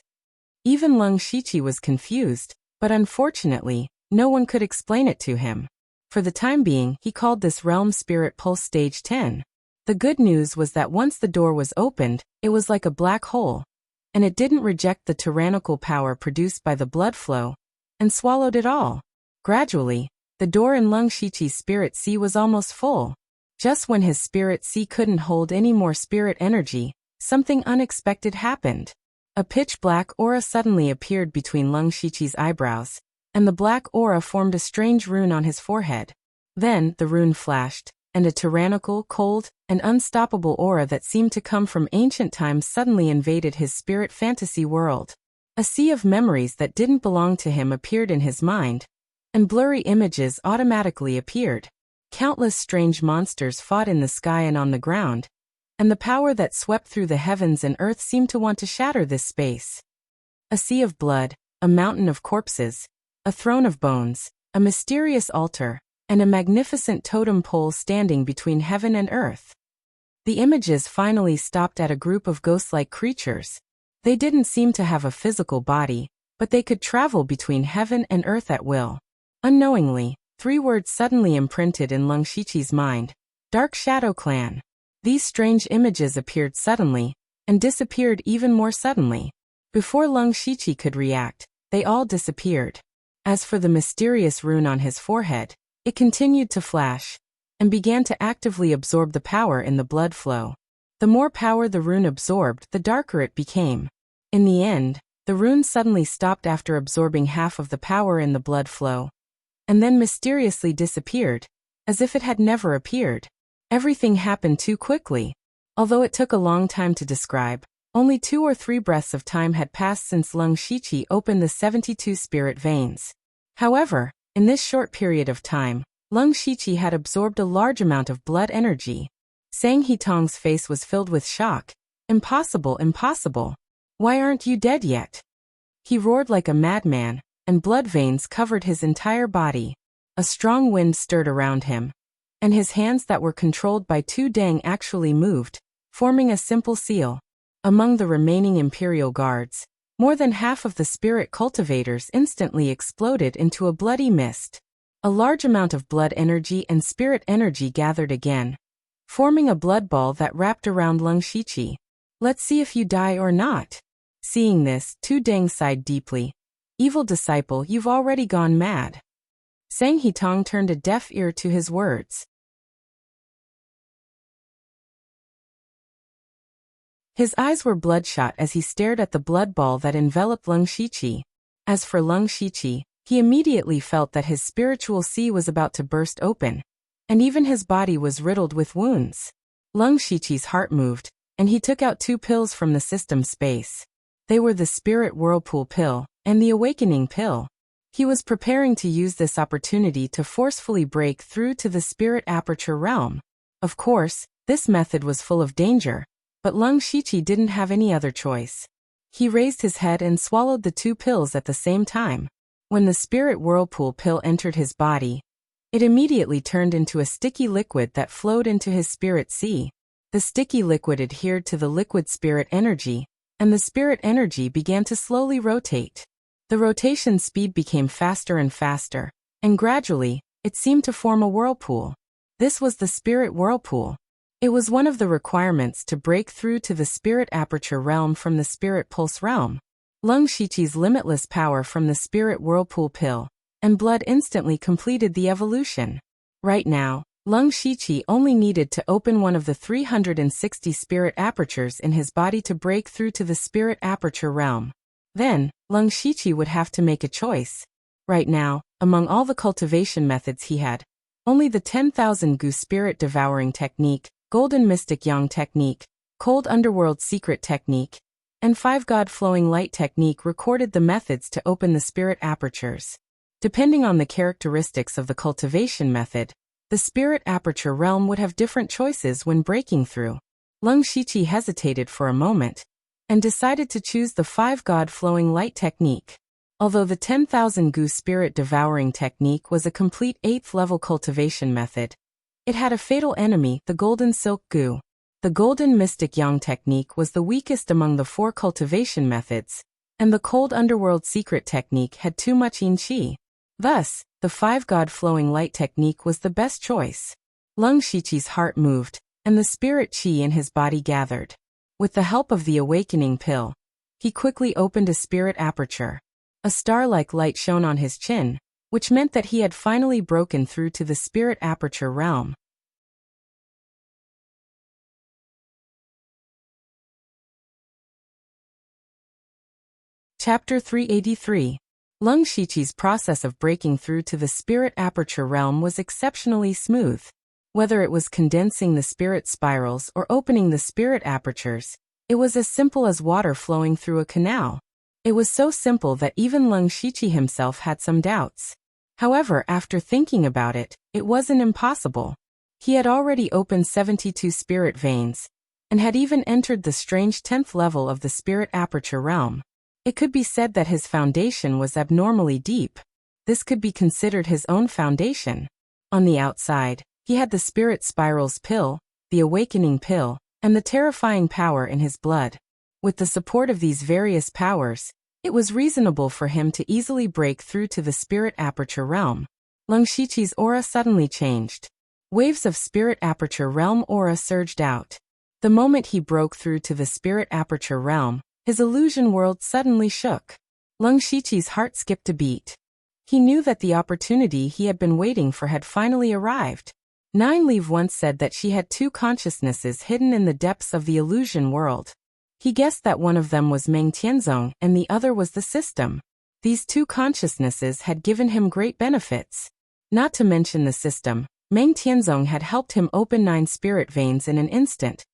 Even Lung Shiqi was confused, but unfortunately, no one could explain it to him. For the time being, he called this realm Spirit Pulse Stage 10. The good news was that once the door was opened, it was like a black hole, and it didn't reject the tyrannical power produced by the blood flow, and swallowed it all. Gradually, the door in Lung Shiqi's spirit sea was almost full. Just when his spirit sea couldn't hold any more spirit energy, something unexpected happened. A pitch-black aura suddenly appeared between Lung Shiqi's eyebrows, and the black aura formed a strange rune on his forehead. Then, the rune flashed, and a tyrannical, cold, and unstoppable aura that seemed to come from ancient times suddenly invaded his spirit fantasy world. A sea of memories that didn't belong to him appeared in his mind, and blurry images automatically appeared. Countless strange monsters fought in the sky and on the ground, and the power that swept through the heavens and earth seemed to want to shatter this space. A sea of blood, a mountain of corpses, a throne of bones, a mysterious altar, and a magnificent totem pole standing between heaven and earth. The images finally stopped at a group of ghost-like creatures. They didn't seem to have a physical body, but they could travel between heaven and earth at will. Unknowingly, 3 words suddenly imprinted in Lung Shiqi's mind. Dark Shadow Clan. These strange images appeared suddenly, and disappeared even more suddenly. Before Lung Shiqi could react, they all disappeared. As for the mysterious rune on his forehead, it continued to flash, and began to actively absorb the power in the blood flow. The more power the rune absorbed, the darker it became. In the end, the rune suddenly stopped after absorbing half of the power in the blood flow, and then mysteriously disappeared, as if it had never appeared. Everything happened too quickly. Although it took a long time to describe, only 2 or 3 breaths of time had passed since Lung Shiqi opened the 72 spirit veins. However, in this short period of time, Lung Shiqi had absorbed a large amount of blood energy. Sang Hitong's face was filled with shock. Impossible, impossible. Why aren't you dead yet? He roared like a madman, and blood veins covered his entire body. A strong wind stirred around him, and his hands that were controlled by 2 Dang actually moved, forming a simple seal. Among the remaining Imperial Guards, more than half of the spirit cultivators instantly exploded into a bloody mist. A large amount of blood energy and spirit energy gathered again, forming a blood ball that wrapped around Lung Shiqi. Let's see if you die or not. Seeing this, 2 Dang sighed deeply. Evil disciple, you've already gone mad. Sang Hitong turned a deaf ear to his words. His eyes were bloodshot as he stared at the blood ball that enveloped Lung Shiqi. As for Lung Shiqi, he immediately felt that his spiritual sea was about to burst open, and even his body was riddled with wounds. Lung Shiqi's heart moved, and he took out 2 pills from the system space. They were the Spirit Whirlpool Pill and the Awakening Pill. He was preparing to use this opportunity to forcefully break through to the Spirit Aperture realm. Of course, this method was full of danger, but Lung Shiqi didn't have any other choice. He raised his head and swallowed the 2 pills at the same time. When the Spirit Whirlpool Pill entered his body, it immediately turned into a sticky liquid that flowed into his spirit sea. The sticky liquid adhered to the liquid spirit energy, and the spirit energy began to slowly rotate. The rotation speed became faster and faster, and gradually, it seemed to form a whirlpool. This was the Spirit Whirlpool. It was one of the requirements to break through to the Spirit Aperture realm from the Spirit Pulse realm. Lung Shiqi's limitless power from the Spirit Whirlpool Pill and blood instantly completed the evolution. Right now, Lung Shiqi only needed to open one of the 360 spirit apertures in his body to break through to the Spirit Aperture realm. Then, Lung Shiqi would have to make a choice. Right now, among all the cultivation methods he had, only the 10,000 Gu Spirit Devouring Technique, Golden Mystic Yang Technique, Cold Underworld Secret Technique, and 5 God Flowing Light Technique recorded the methods to open the spirit apertures. Depending on the characteristics of the cultivation method, the Spirit Aperture realm would have different choices when breaking through. Lung Shiqi hesitated for a moment, and decided to choose the 5 God Flowing Light Technique. Although the 10,000 Gu Spirit Devouring Technique was a complete 8th level cultivation method, it had a fatal enemy, the Golden Silk Gu. The Golden Mystic Yang Technique was the weakest among the 4 cultivation methods, and the Cold Underworld Secret Technique had too much yin qi. Thus, the 5 God Flowing Light Technique was the best choice. Lung Shiqi's heart moved, and the spirit qi in his body gathered. With the help of the Awakening Pill, he quickly opened a spirit aperture. A star-like light shone on his chin, which meant that he had finally broken through to the Spirit Aperture realm. Chapter 383. Lung Shiqi's process of breaking through to the Spirit Aperture realm was exceptionally smooth. Whether it was condensing the spirit spirals or opening the spirit apertures, it was as simple as water flowing through a canal. It was so simple that even Lung Shiqi himself had some doubts. However, after thinking about it, it wasn't impossible. He had already opened 72 spirit veins, and had even entered the strange 10th level of the Spirit Aperture realm. It could be said that his foundation was abnormally deep. This could be considered his own foundation. On the outside, he had the Spirit Spirals Pill, the Awakening Pill, and the terrifying power in his blood. With the support of these various powers, It was reasonable for him to easily break through to the spirit aperture realm. Leng Shiqi's aura suddenly changed. Waves of spirit aperture realm aura surged out. The moment he broke through to the spirit aperture realm, his illusion world suddenly shook. Leng Shiqi's heart skipped a beat. He knew that the opportunity he had been waiting for had finally arrived. Nine Live once said that she had two consciousnesses hidden in the depths of the illusion world. He guessed that one of them was Meng Tianzong and the other was the system. These two consciousnesses had given him great benefits. Not to mention the system, Meng Tianzong had helped him open 9 spirit veins in an instant,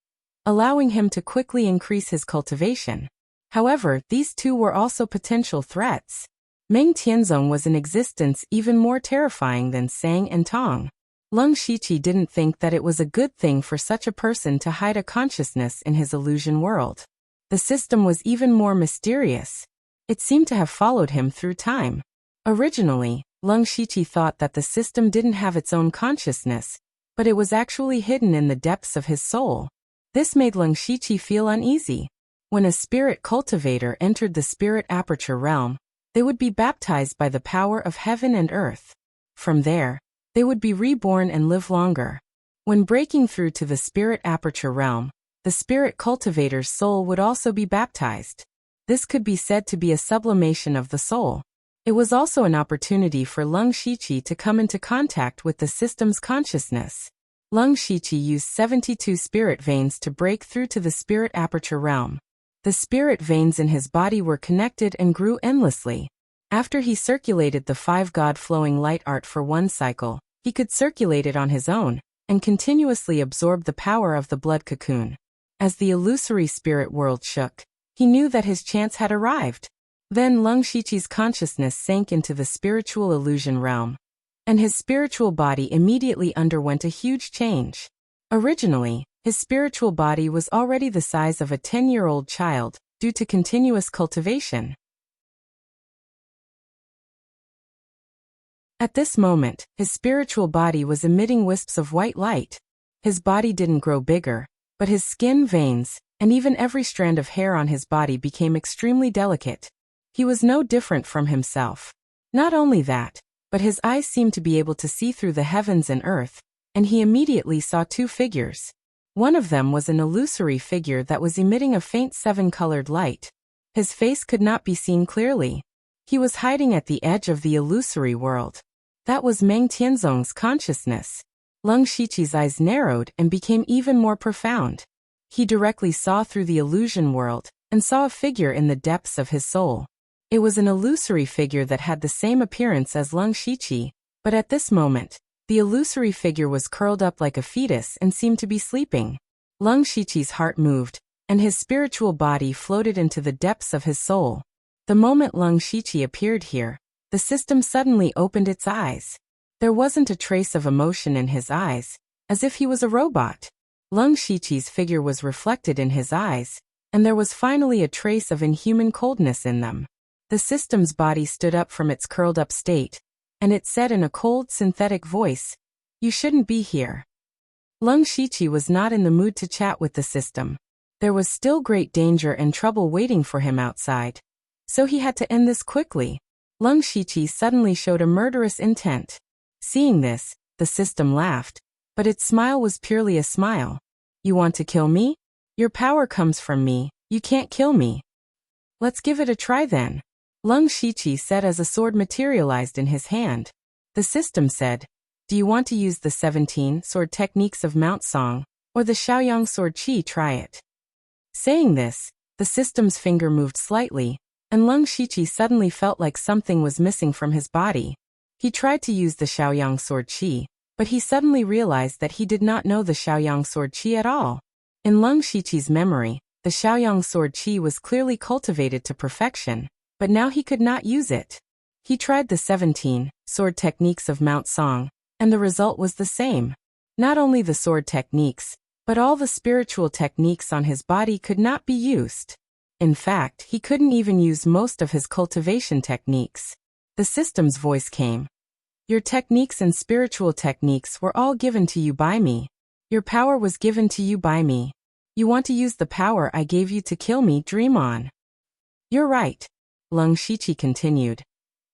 allowing him to quickly increase his cultivation. However, these two were also potential threats. Meng Tianzong was in existence even more terrifying than Sang and Tong. Leng Shiqi didn't think that it was a good thing for such a person to hide a consciousness in his illusion world. The system was even more mysterious. It seemed to have followed him through time. Originally, Leng Shiqi thought that the system didn't have its own consciousness, but it was actually hidden in the depths of his soul. This made Leng Shiqi feel uneasy. When a spirit cultivator entered the spirit aperture realm, they would be baptized by the power of heaven and earth. From there, they would be reborn and live longer. When breaking through to the spirit aperture realm, the spirit cultivator's soul would also be baptized. This could be said to be a sublimation of the soul. It was also an opportunity for Leng Shiqi to come into contact with the system's consciousness. Leng Shiqi used 72 spirit veins to break through to the spirit aperture realm. The spirit veins in his body were connected and grew endlessly. After he circulated the 5 God-flowing light art for 1 cycle, he could circulate it on his own, and continuously absorb the power of the blood cocoon. As the illusory spirit world shook, he knew that his chance had arrived. Then Leng Shiqi's consciousness sank into the spiritual illusion realm, and his spiritual body immediately underwent a huge change. Originally, his spiritual body was already the size of a 10-year-old child, due to continuous cultivation. At this moment, his spiritual body was emitting wisps of white light. His body didn't grow bigger, but his skin, veins, and even every strand of hair on his body became extremely delicate. He was no different from himself. Not only that, but his eyes seemed to be able to see through the heavens and earth, and he immediately saw 2 figures. One of them was an illusory figure that was emitting a faint 7-colored light. His face could not be seen clearly. He was hiding at the edge of the illusory world. That was Meng Tianzong's consciousness. Leng Shiqi's eyes narrowed and became even more profound. He directly saw through the illusion world, and saw a figure in the depths of his soul. It was an illusory figure that had the same appearance as Leng Shiqi, but at this moment, the illusory figure was curled up like a fetus and seemed to be sleeping. Leng Shiqi's heart moved, and his spiritual body floated into the depths of his soul. The moment Leng Shiqi appeared here, the system suddenly opened its eyes. There wasn't a trace of emotion in his eyes, as if he was a robot. Leng Shiqi's figure was reflected in his eyes, and there was finally a trace of inhuman coldness in them. The system's body stood up from its curled-up state, and it said in a cold, synthetic voice, "You shouldn't be here." Leng Shiqi was not in the mood to chat with the system. There was still great danger and trouble waiting for him outside. So he had to end this quickly. Leng Shiqi suddenly showed a murderous intent. Seeing this, the system laughed, but its smile was purely a smile. "You want to kill me? Your power comes from me, you can't kill me. Let's give it a try then," Leng Shiqi said as a sword materialized in his hand. The system said, "Do you want to use the 17 sword techniques of Mount Song, or the Shaoyang sword chi? Try it." Saying this, the system's finger moved slightly, and Leng Shiqi suddenly felt like something was missing from his body. He tried to use the Shaoyang sword chi, but he suddenly realized that he did not know the Shaoyang sword chi at all. In Leng Shiqi's memory, the Shaoyang sword chi was clearly cultivated to perfection, but now he could not use it. He tried the 17 sword techniques of Mount Song, and the result was the same. Not only the sword techniques, but all the spiritual techniques on his body could not be used. In fact, he couldn't even use most of his cultivation techniques. The system's voice came. "Your techniques and spiritual techniques were all given to you by me. Your power was given to you by me. You want to use the power I gave you to kill me? Dream on." "You're right. Leng Shiqi continued.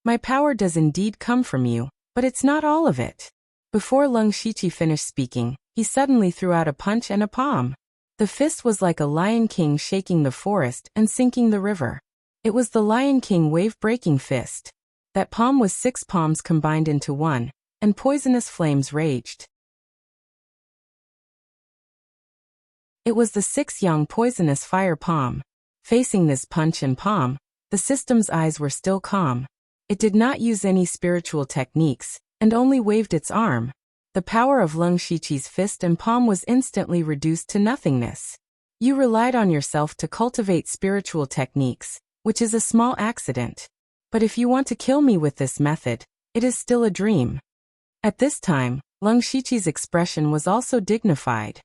My power does indeed come from you, but it's not all of it. Before Leng Shiqi finished speaking, he suddenly threw out a punch and a palm. The fist was like a lion king shaking the forest and sinking the river. It was the Lion King wave-breaking fist. That palm was 6 palms combined into one, and poisonous flames raged. It was the 6-yang poisonous fire palm. Facing this punch and palm, the system's eyes were still calm. It did not use any spiritual techniques, and only waved its arm. The power of Leng Shiqi's fist and palm was instantly reduced to nothingness. You relied on yourself to cultivate spiritual techniques, which is a small accident. But if you want to kill me with this method, it is still a dream. At this time, Leng Shiqi's expression was also dignified.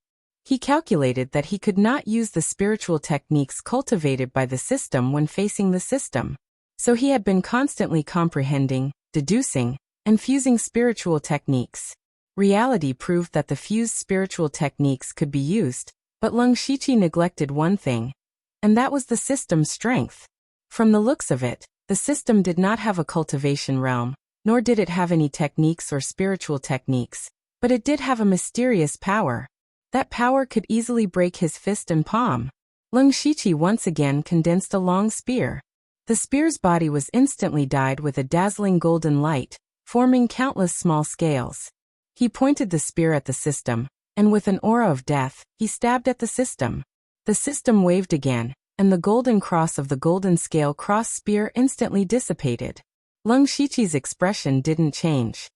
He calculated that he could not use the spiritual techniques cultivated by the system when facing the system. So he had been constantly comprehending, deducing, and fusing spiritual techniques. Reality proved that the fused spiritual techniques could be used, but Leng Shiqi neglected one thing, and that was the system's strength. From the looks of it, the system did not have a cultivation realm, nor did it have any techniques or spiritual techniques, but it did have a mysterious power. That power could easily break his fist and palm. Leng Shiqi once again condensed a long spear. The spear's body was instantly dyed with a dazzling golden light, forming countless small scales. He pointed the spear at the system, and with an aura of death, he stabbed at the system. The system waved again, and the golden cross of the golden scale cross spear instantly dissipated. Leng Shiqi's expression didn't change.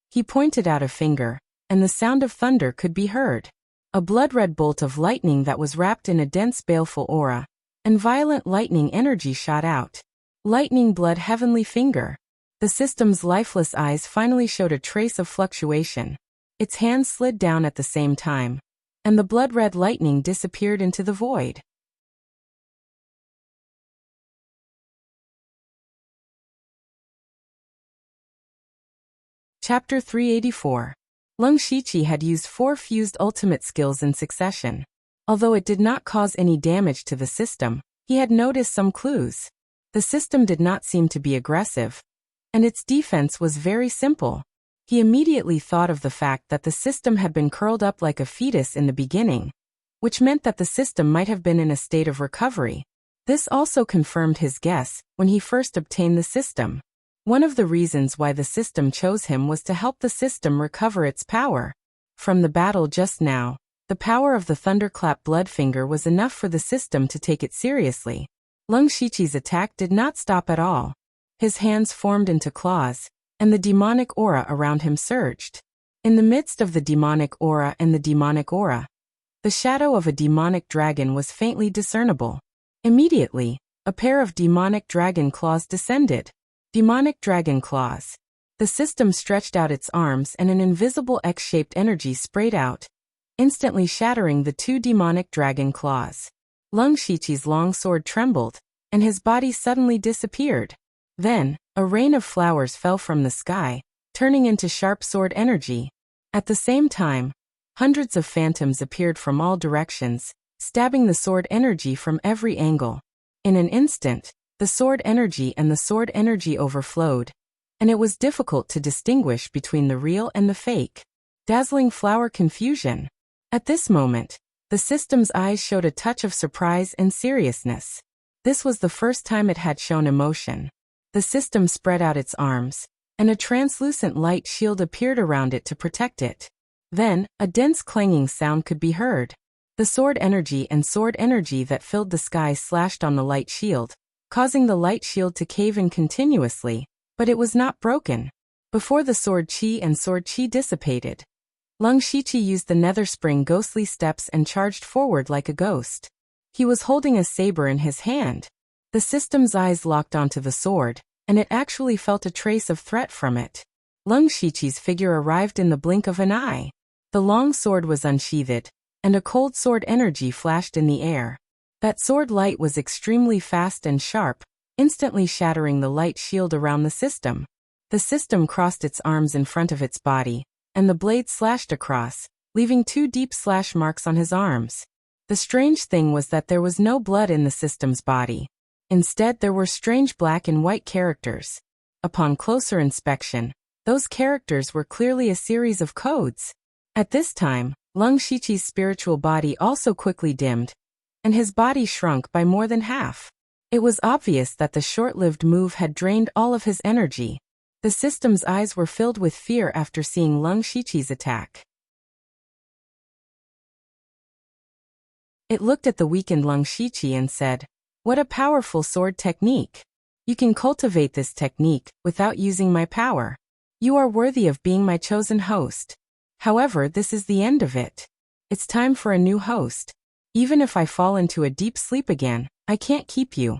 He pointed out a finger, and the sound of thunder could be heard. A blood-red bolt of lightning that was wrapped in a dense baleful aura, and violent lightning energy shot out. Lightning blood heavenly finger. The system's lifeless eyes finally showed a trace of fluctuation. Its hands slid down at the same time, and the blood-red lightning disappeared into the void. Chapter 384. Leng Shiqi had used 4 fused ultimate skills in succession. Although it did not cause any damage to the system, he had noticed some clues. The system did not seem to be aggressive, and its defense was very simple. He immediately thought of the fact that the system had been curled up like a fetus in the beginning, which meant that the system might have been in a state of recovery. This also confirmed his guess when he first obtained the system. One of the reasons why the system chose him was to help the system recover its power. From the battle just now, the power of the thunderclap bloodfinger was enough for the system to take it seriously. Leng Shiqi's attack did not stop at all. His hands formed into claws, and the demonic aura around him surged. In the midst of the demonic aura and the demonic aura, the shadow of a demonic dragon was faintly discernible. Immediately, a pair of demonic dragon claws descended. Demonic dragon claws. The system stretched out its arms and an invisible X-shaped energy sprayed out, instantly shattering the 2 demonic dragon claws. Leng Shiqi's long sword trembled, and his body suddenly disappeared. Then, a rain of flowers fell from the sky, turning into sharp sword energy. At the same time, hundreds of phantoms appeared from all directions, stabbing the sword energy from every angle. In an instant, the sword energy and the sword energy overflowed, and it was difficult to distinguish between the real and the fake. Dazzling flower confusion. At this moment, the system's eyes showed a touch of surprise and seriousness. This was the first time it had shown emotion. The system spread out its arms, and a translucent light shield appeared around it to protect it. Then, a dense clanging sound could be heard. The sword energy that filled the sky slashed on the light shield, causing the light shield to cave in continuously, but it was not broken. Before the sword chi dissipated, Leng Shiqi used the nether spring ghostly steps and charged forward like a ghost. He was holding a saber in his hand. The system's eyes locked onto the sword, and it actually felt a trace of threat from it. Leng Shiqi's figure arrived in the blink of an eye. The long sword was unsheathed, and a cold sword energy flashed in the air. That sword light was extremely fast and sharp, instantly shattering the light shield around the system. The system crossed its arms in front of its body, and the blade slashed across, leaving 2 deep slash marks on his arms. The strange thing was that there was no blood in the system's body. Instead, there were strange black and white characters. Upon closer inspection, those characters were clearly a series of codes. At this time, Lung Shiqi's spiritual body also quickly dimmed, and his body shrunk by more than half. It was obvious that the short-lived move had drained all of his energy. The system's eyes were filled with fear after seeing Lung Shiqi's attack. It looked at the weakened Lung Shiqi and said, "What a powerful sword technique. You can cultivate this technique without using my power. You are worthy of being my chosen host. However, this is the end of it. It's time for a new host. Even if I fall into a deep sleep again, I can't keep you."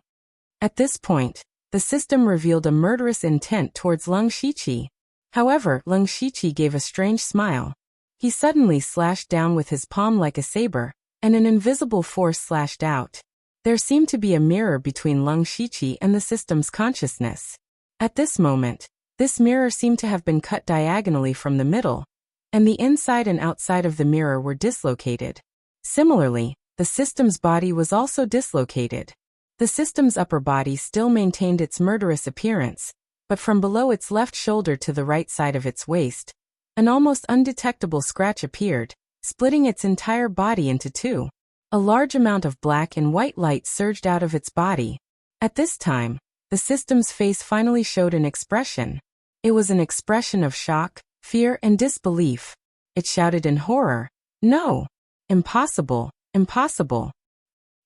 At this point, the system revealed a murderous intent towards Lung Shiqi. However, Lung Shiqi gave a strange smile. He suddenly slashed down with his palm like a saber, and an invisible force slashed out. There seemed to be a mirror between Lung Shiqi and the system's consciousness. At this moment, this mirror seemed to have been cut diagonally from the middle, and the inside and outside of the mirror were dislocated. Similarly, the system's body was also dislocated. The system's upper body still maintained its murderous appearance, but from below its left shoulder to the right side of its waist, an almost undetectable scratch appeared, splitting its entire body into two. A large amount of black and white light surged out of its body. At this time, the system's face finally showed an expression. It was an expression of shock, fear, and disbelief. It shouted in horror, "No! Impossible! Impossible!"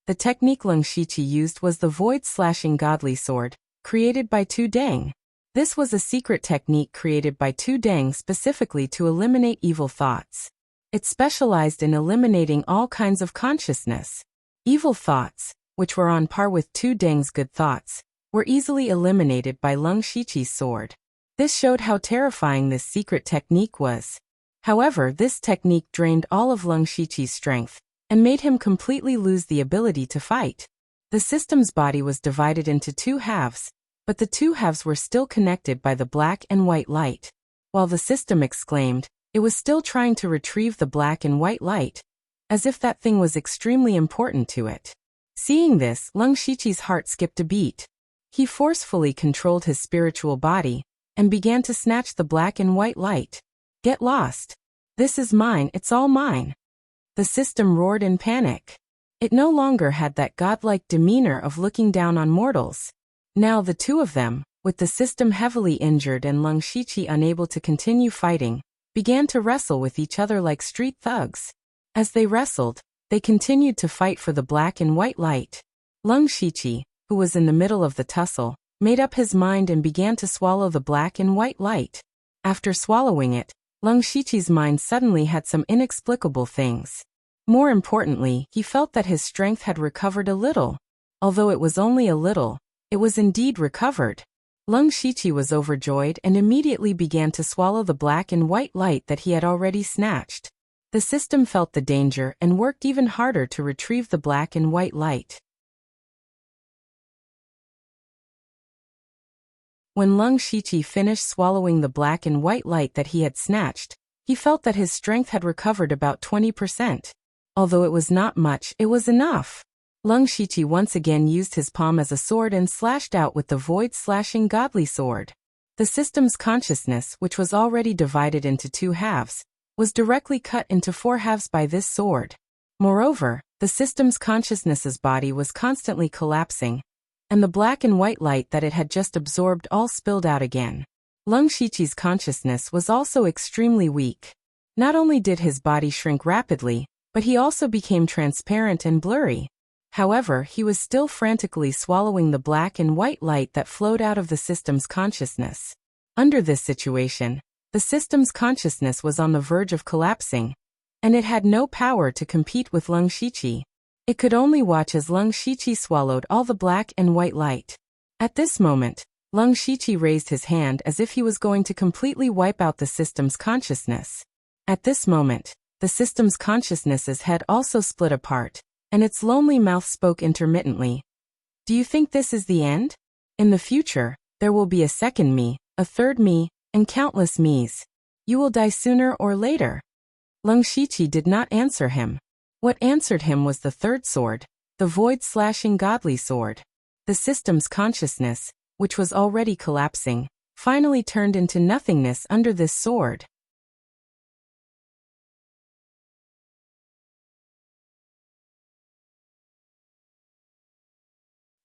The technique Lung Shiqi used was the void-slashing godly sword, created by Tu Deng. This was a secret technique created by Tu Deng specifically to eliminate evil thoughts. It specialized in eliminating all kinds of consciousness. Evil thoughts, which were on par with Tu Deng's good thoughts, were easily eliminated by Lung Shiqi's sword. This showed how terrifying this secret technique was. However, this technique drained all of Lung Shiqi's strength, and made him completely lose the ability to fight. The system's body was divided into two halves, but the two halves were still connected by the black and white light. While the system exclaimed, it was still trying to retrieve the black and white light, as if that thing was extremely important to it. Seeing this, Lung Shiqi's heart skipped a beat. He forcefully controlled his spiritual body, and began to snatch the black and white light. "Get lost! This is mine, it's all mine!" The system roared in panic. It no longer had that godlike demeanor of looking down on mortals. Now the two of them, with the system heavily injured and Lung Shiqi unable to continue fighting, began to wrestle with each other like street thugs. As they wrestled, they continued to fight for the black and white light. Lung Shiqi, who was in the middle of the tussle, made up his mind and began to swallow the black and white light. After swallowing it, Lung Shiqi's mind suddenly had some inexplicable things. More importantly, he felt that his strength had recovered a little. Although it was only a little, it was indeed recovered. Lung Shiqi was overjoyed and immediately began to swallow the black and white light that he had already snatched. The system felt the danger and worked even harder to retrieve the black and white light. When Lung Shiqi finished swallowing the black and white light that he had snatched, he felt that his strength had recovered about 20%. Although it was not much, it was enough. Lung Shiqi once again used his palm as a sword and slashed out with the void-slashing godly sword. The system's consciousness, which was already divided into two halves, was directly cut into four halves by this sword. Moreover, the system's consciousness's body was constantly collapsing, and the black and white light that it had just absorbed all spilled out again. Lung Shiqi's consciousness was also extremely weak. Not only did his body shrink rapidly, but he also became transparent and blurry. However, he was still frantically swallowing the black and white light that flowed out of the system's consciousness. Under this situation, the system's consciousness was on the verge of collapsing, and it had no power to compete with Lung Shiqi. It could only watch as Lung Shiqi swallowed all the black and white light. At this moment, Lung Shiqi raised his hand as if he was going to completely wipe out the system's consciousness. At this moment, the system's consciousness's head also split apart, and its lonely mouth spoke intermittently. "Do you think this is the end? In the future, there will be a second me, a third me, and countless me's. You will die sooner or later." Lung Shiqi did not answer him. What answered him was the third sword, the void-slashing godly sword. The system's consciousness, which was already collapsing, finally turned into nothingness under this sword.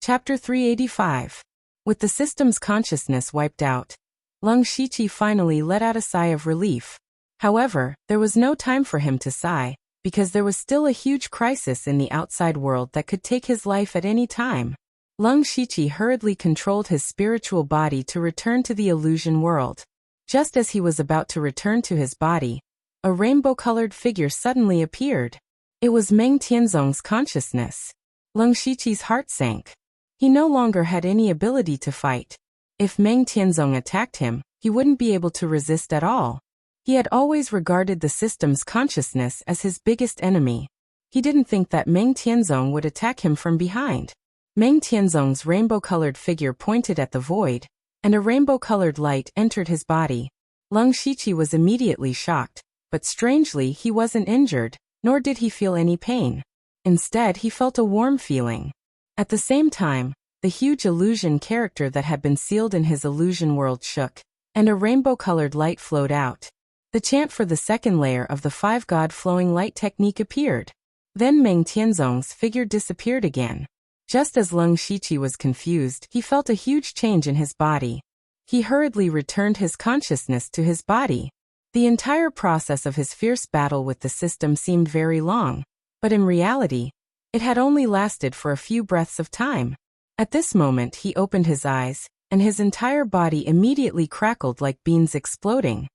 Chapter 385. With the system's consciousness wiped out, Leng Shiqi finally let out a sigh of relief. However, there was no time for him to sigh, because there was still a huge crisis in the outside world that could take his life at any time. Leng Shiqi hurriedly controlled his spiritual body to return to the illusion world. Just as he was about to return to his body, a rainbow-colored figure suddenly appeared. It was Meng Tianzong's consciousness. Leng Shiqi's heart sank. He no longer had any ability to fight. If Meng Tianzong attacked him, he wouldn't be able to resist at all. He had always regarded the system's consciousness as his biggest enemy. He didn't think that Meng Tianzong would attack him from behind. Meng Tianzong's rainbow-colored figure pointed at the void, and a rainbow-colored light entered his body. Leng Shiqi was immediately shocked, but strangely he wasn't injured, nor did he feel any pain. Instead, he felt a warm feeling. At the same time, the huge illusion character that had been sealed in his illusion world shook, and a rainbow-colored light flowed out. The chant for the second layer of the five-god flowing light technique appeared. Then Meng Tianzong's figure disappeared again. Just as Leng Shiqi was confused, he felt a huge change in his body. He hurriedly returned his consciousness to his body. The entire process of his fierce battle with the system seemed very long, but in reality, it had only lasted for a few breaths of time. At this moment he opened his eyes, and his entire body immediately crackled like beans exploding.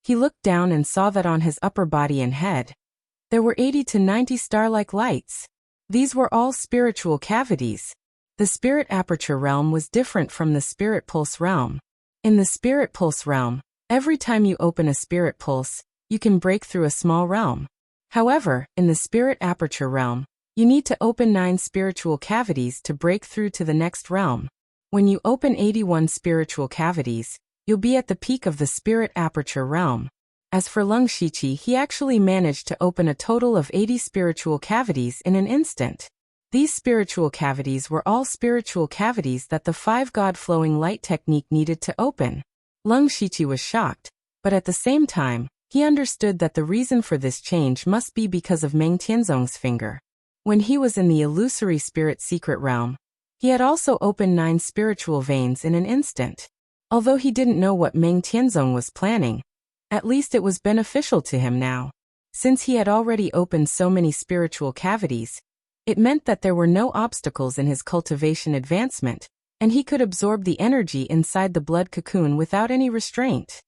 He looked down and saw that on his upper body and head, there were 80 to 90 star-like lights. These were all spiritual cavities. The spirit aperture realm was different from the spirit pulse realm. In the spirit pulse realm, every time you open a spirit pulse, you can break through a small realm. However, in the spirit aperture realm, you need to open 9 spiritual cavities to break through to the next realm. When you open 81 spiritual cavities, you'll be at the peak of the spirit aperture realm. As for Leng Shiqi, he actually managed to open a total of 80 spiritual cavities in an instant. These spiritual cavities were all spiritual cavities that the five-god flowing light technique needed to open. Leng Shiqi was shocked, but at the same time, he understood that the reason for this change must be because of Meng Tianzong's finger. When he was in the illusory spirit secret realm, he had also opened 9 spiritual veins in an instant. Although he didn't know what Meng Tianzong was planning, at least it was beneficial to him now. Since he had already opened so many spiritual cavities, it meant that there were no obstacles in his cultivation advancement, and he could absorb the energy inside the blood cocoon without any restraint.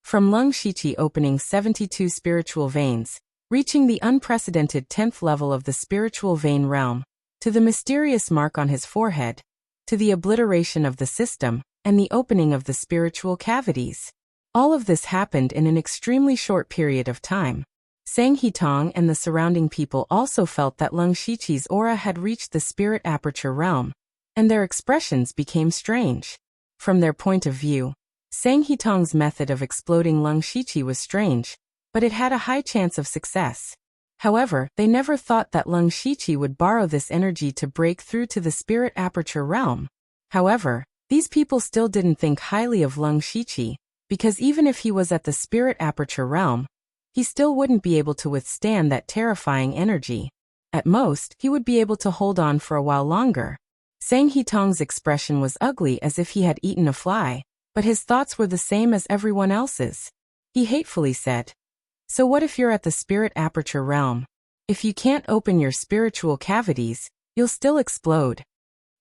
From Leng Shiqi opening 72 spiritual veins, reaching the unprecedented 10th level of the spiritual vein realm, to the mysterious mark on his forehead, to the obliteration of the system, and the opening of the spiritual cavities. All of this happened in an extremely short period of time. Sang Hitong and the surrounding people also felt that Leng Shiqi's aura had reached the spirit aperture realm, and their expressions became strange. From their point of view, Sang Hitong's method of exploding Leng Shiqi was strange, but it had a high chance of success. However, they never thought that Leng Shiqi would borrow this energy to break through to the spirit aperture realm. However, these people still didn't think highly of Leng Shiqi, because even if he was at the spirit aperture realm, he still wouldn't be able to withstand that terrifying energy. At most, he would be able to hold on for a while longer. Sang Hitong's expression was ugly as if he had eaten a fly, but his thoughts were the same as everyone else's. He hatefully said, "So what if you're at the spirit aperture realm? If you can't open your spiritual cavities, you'll still explode."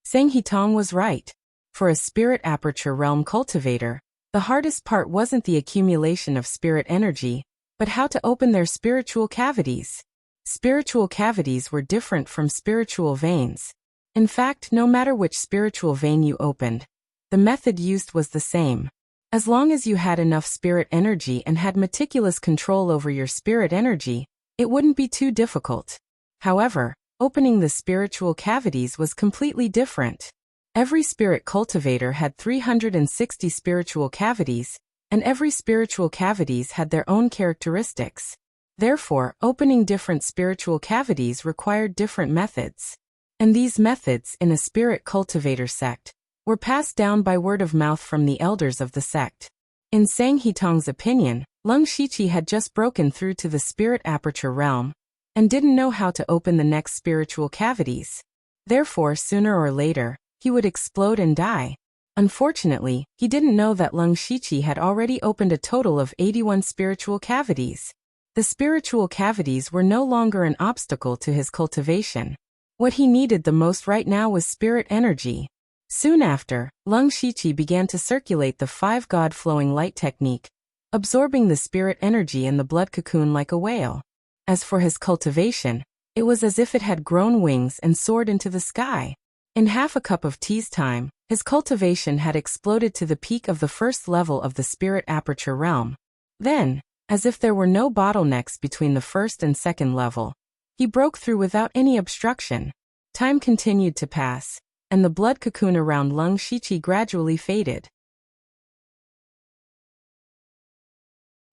Sang Hitong was right. For a spirit aperture realm cultivator, the hardest part wasn't the accumulation of spirit energy, but how to open their spiritual cavities. Spiritual cavities were different from spiritual veins. In fact, no matter which spiritual vein you opened, the method used was the same. As long as you had enough spirit energy and had meticulous control over your spirit energy, it wouldn't be too difficult. However, opening the spiritual cavities was completely different. Every spirit cultivator had 360 spiritual cavities, and every spiritual cavities had their own characteristics. Therefore, opening different spiritual cavities required different methods. And these methods, in a spirit cultivator sect, were passed down by word of mouth from the elders of the sect. In Sang Hitong's opinion, Lung Shiqi had just broken through to the spirit aperture realm and didn't know how to open the next spiritual cavities. Therefore, sooner or later, he would explode and die. Unfortunately, he didn't know that Lung Shiqi had already opened a total of 81 spiritual cavities. The spiritual cavities were no longer an obstacle to his cultivation. What he needed the most right now was spirit energy. Soon after, Lung Shiqi began to circulate the 5 God-flowing light technique, absorbing the spirit energy in the blood cocoon like a whale. As for his cultivation, it was as if it had grown wings and soared into the sky. In half a cup of tea's time, his cultivation had exploded to the peak of the first level of the spirit aperture realm. Then, as if there were no bottlenecks between the first and second level, he broke through without any obstruction. Time continued to pass, and the blood cocoon around Lung Shiqi gradually faded.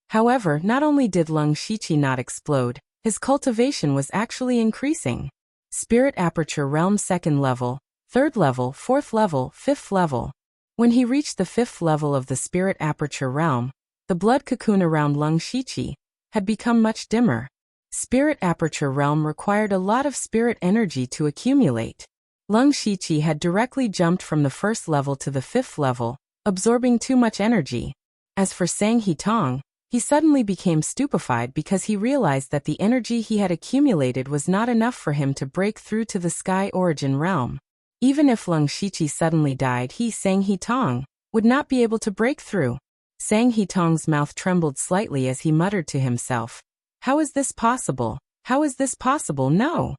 However, not only did Lung Shiqi not explode, his cultivation was actually increasing. Spirit aperture realm 2nd level, 3rd level, 4th level, 5th level. When he reached the 5th level of the spirit aperture realm, the blood cocoon around Lung Shiqi had become much dimmer. Spirit aperture realm required a lot of spirit energy to accumulate. Lung Shiqi had directly jumped from the 1st level to the 5th level, absorbing too much energy. As for Sang Hitong, he suddenly became stupefied because he realized that the energy he had accumulated was not enough for him to break through to the sky origin realm. Even if Lung Shiqi suddenly died, he, Sang Hitong, would not be able to break through. Sang Hitong's mouth trembled slightly as he muttered to himself, "How is this possible? How is this possible? No!"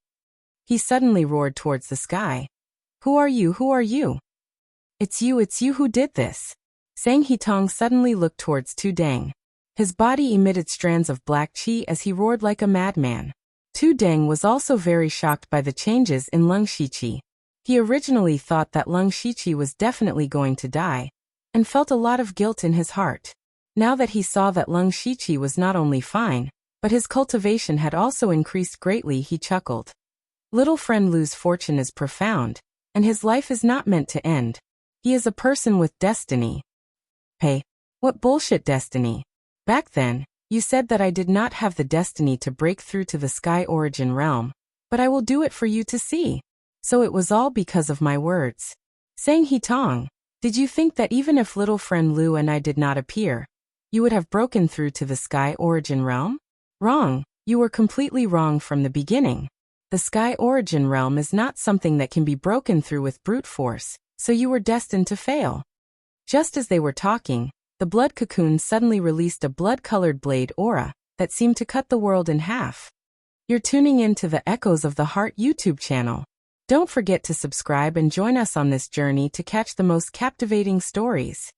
He suddenly roared towards the sky. "Who are you? Who are you?" It's you who did this." Sang Hitong suddenly looked towards Tu Deng. His body emitted strands of black qi as he roared like a madman. Tu Deng was also very shocked by the changes in Lung Shiqi. He originally thought that Lung Shiqi was definitely going to die, and felt a lot of guilt in his heart. Now that he saw that Lung Shiqi was not only fine, but his cultivation had also increased greatly, he chuckled. Little friend Lu's fortune is profound, and his life is not meant to end. He is a person with destiny. Hey, what bullshit destiny? Back then, you said that I did not have the destiny to break through to the sky origin realm, but I will do it for you to see. So it was all because of my words. Sang Hitong, did you think that even if little friend Lu and I did not appear, you would have broken through to the sky origin realm? Wrong, you were completely wrong from the beginning. The sky origin realm is not something that can be broken through with brute force, so you were destined to fail. Just as they were talking, the blood cocoon suddenly released a blood-colored blade aura that seemed to cut the world in half. You're tuning in to the Echoes of the Heart YouTube channel. Don't forget to subscribe and join us on this journey to catch the most captivating stories.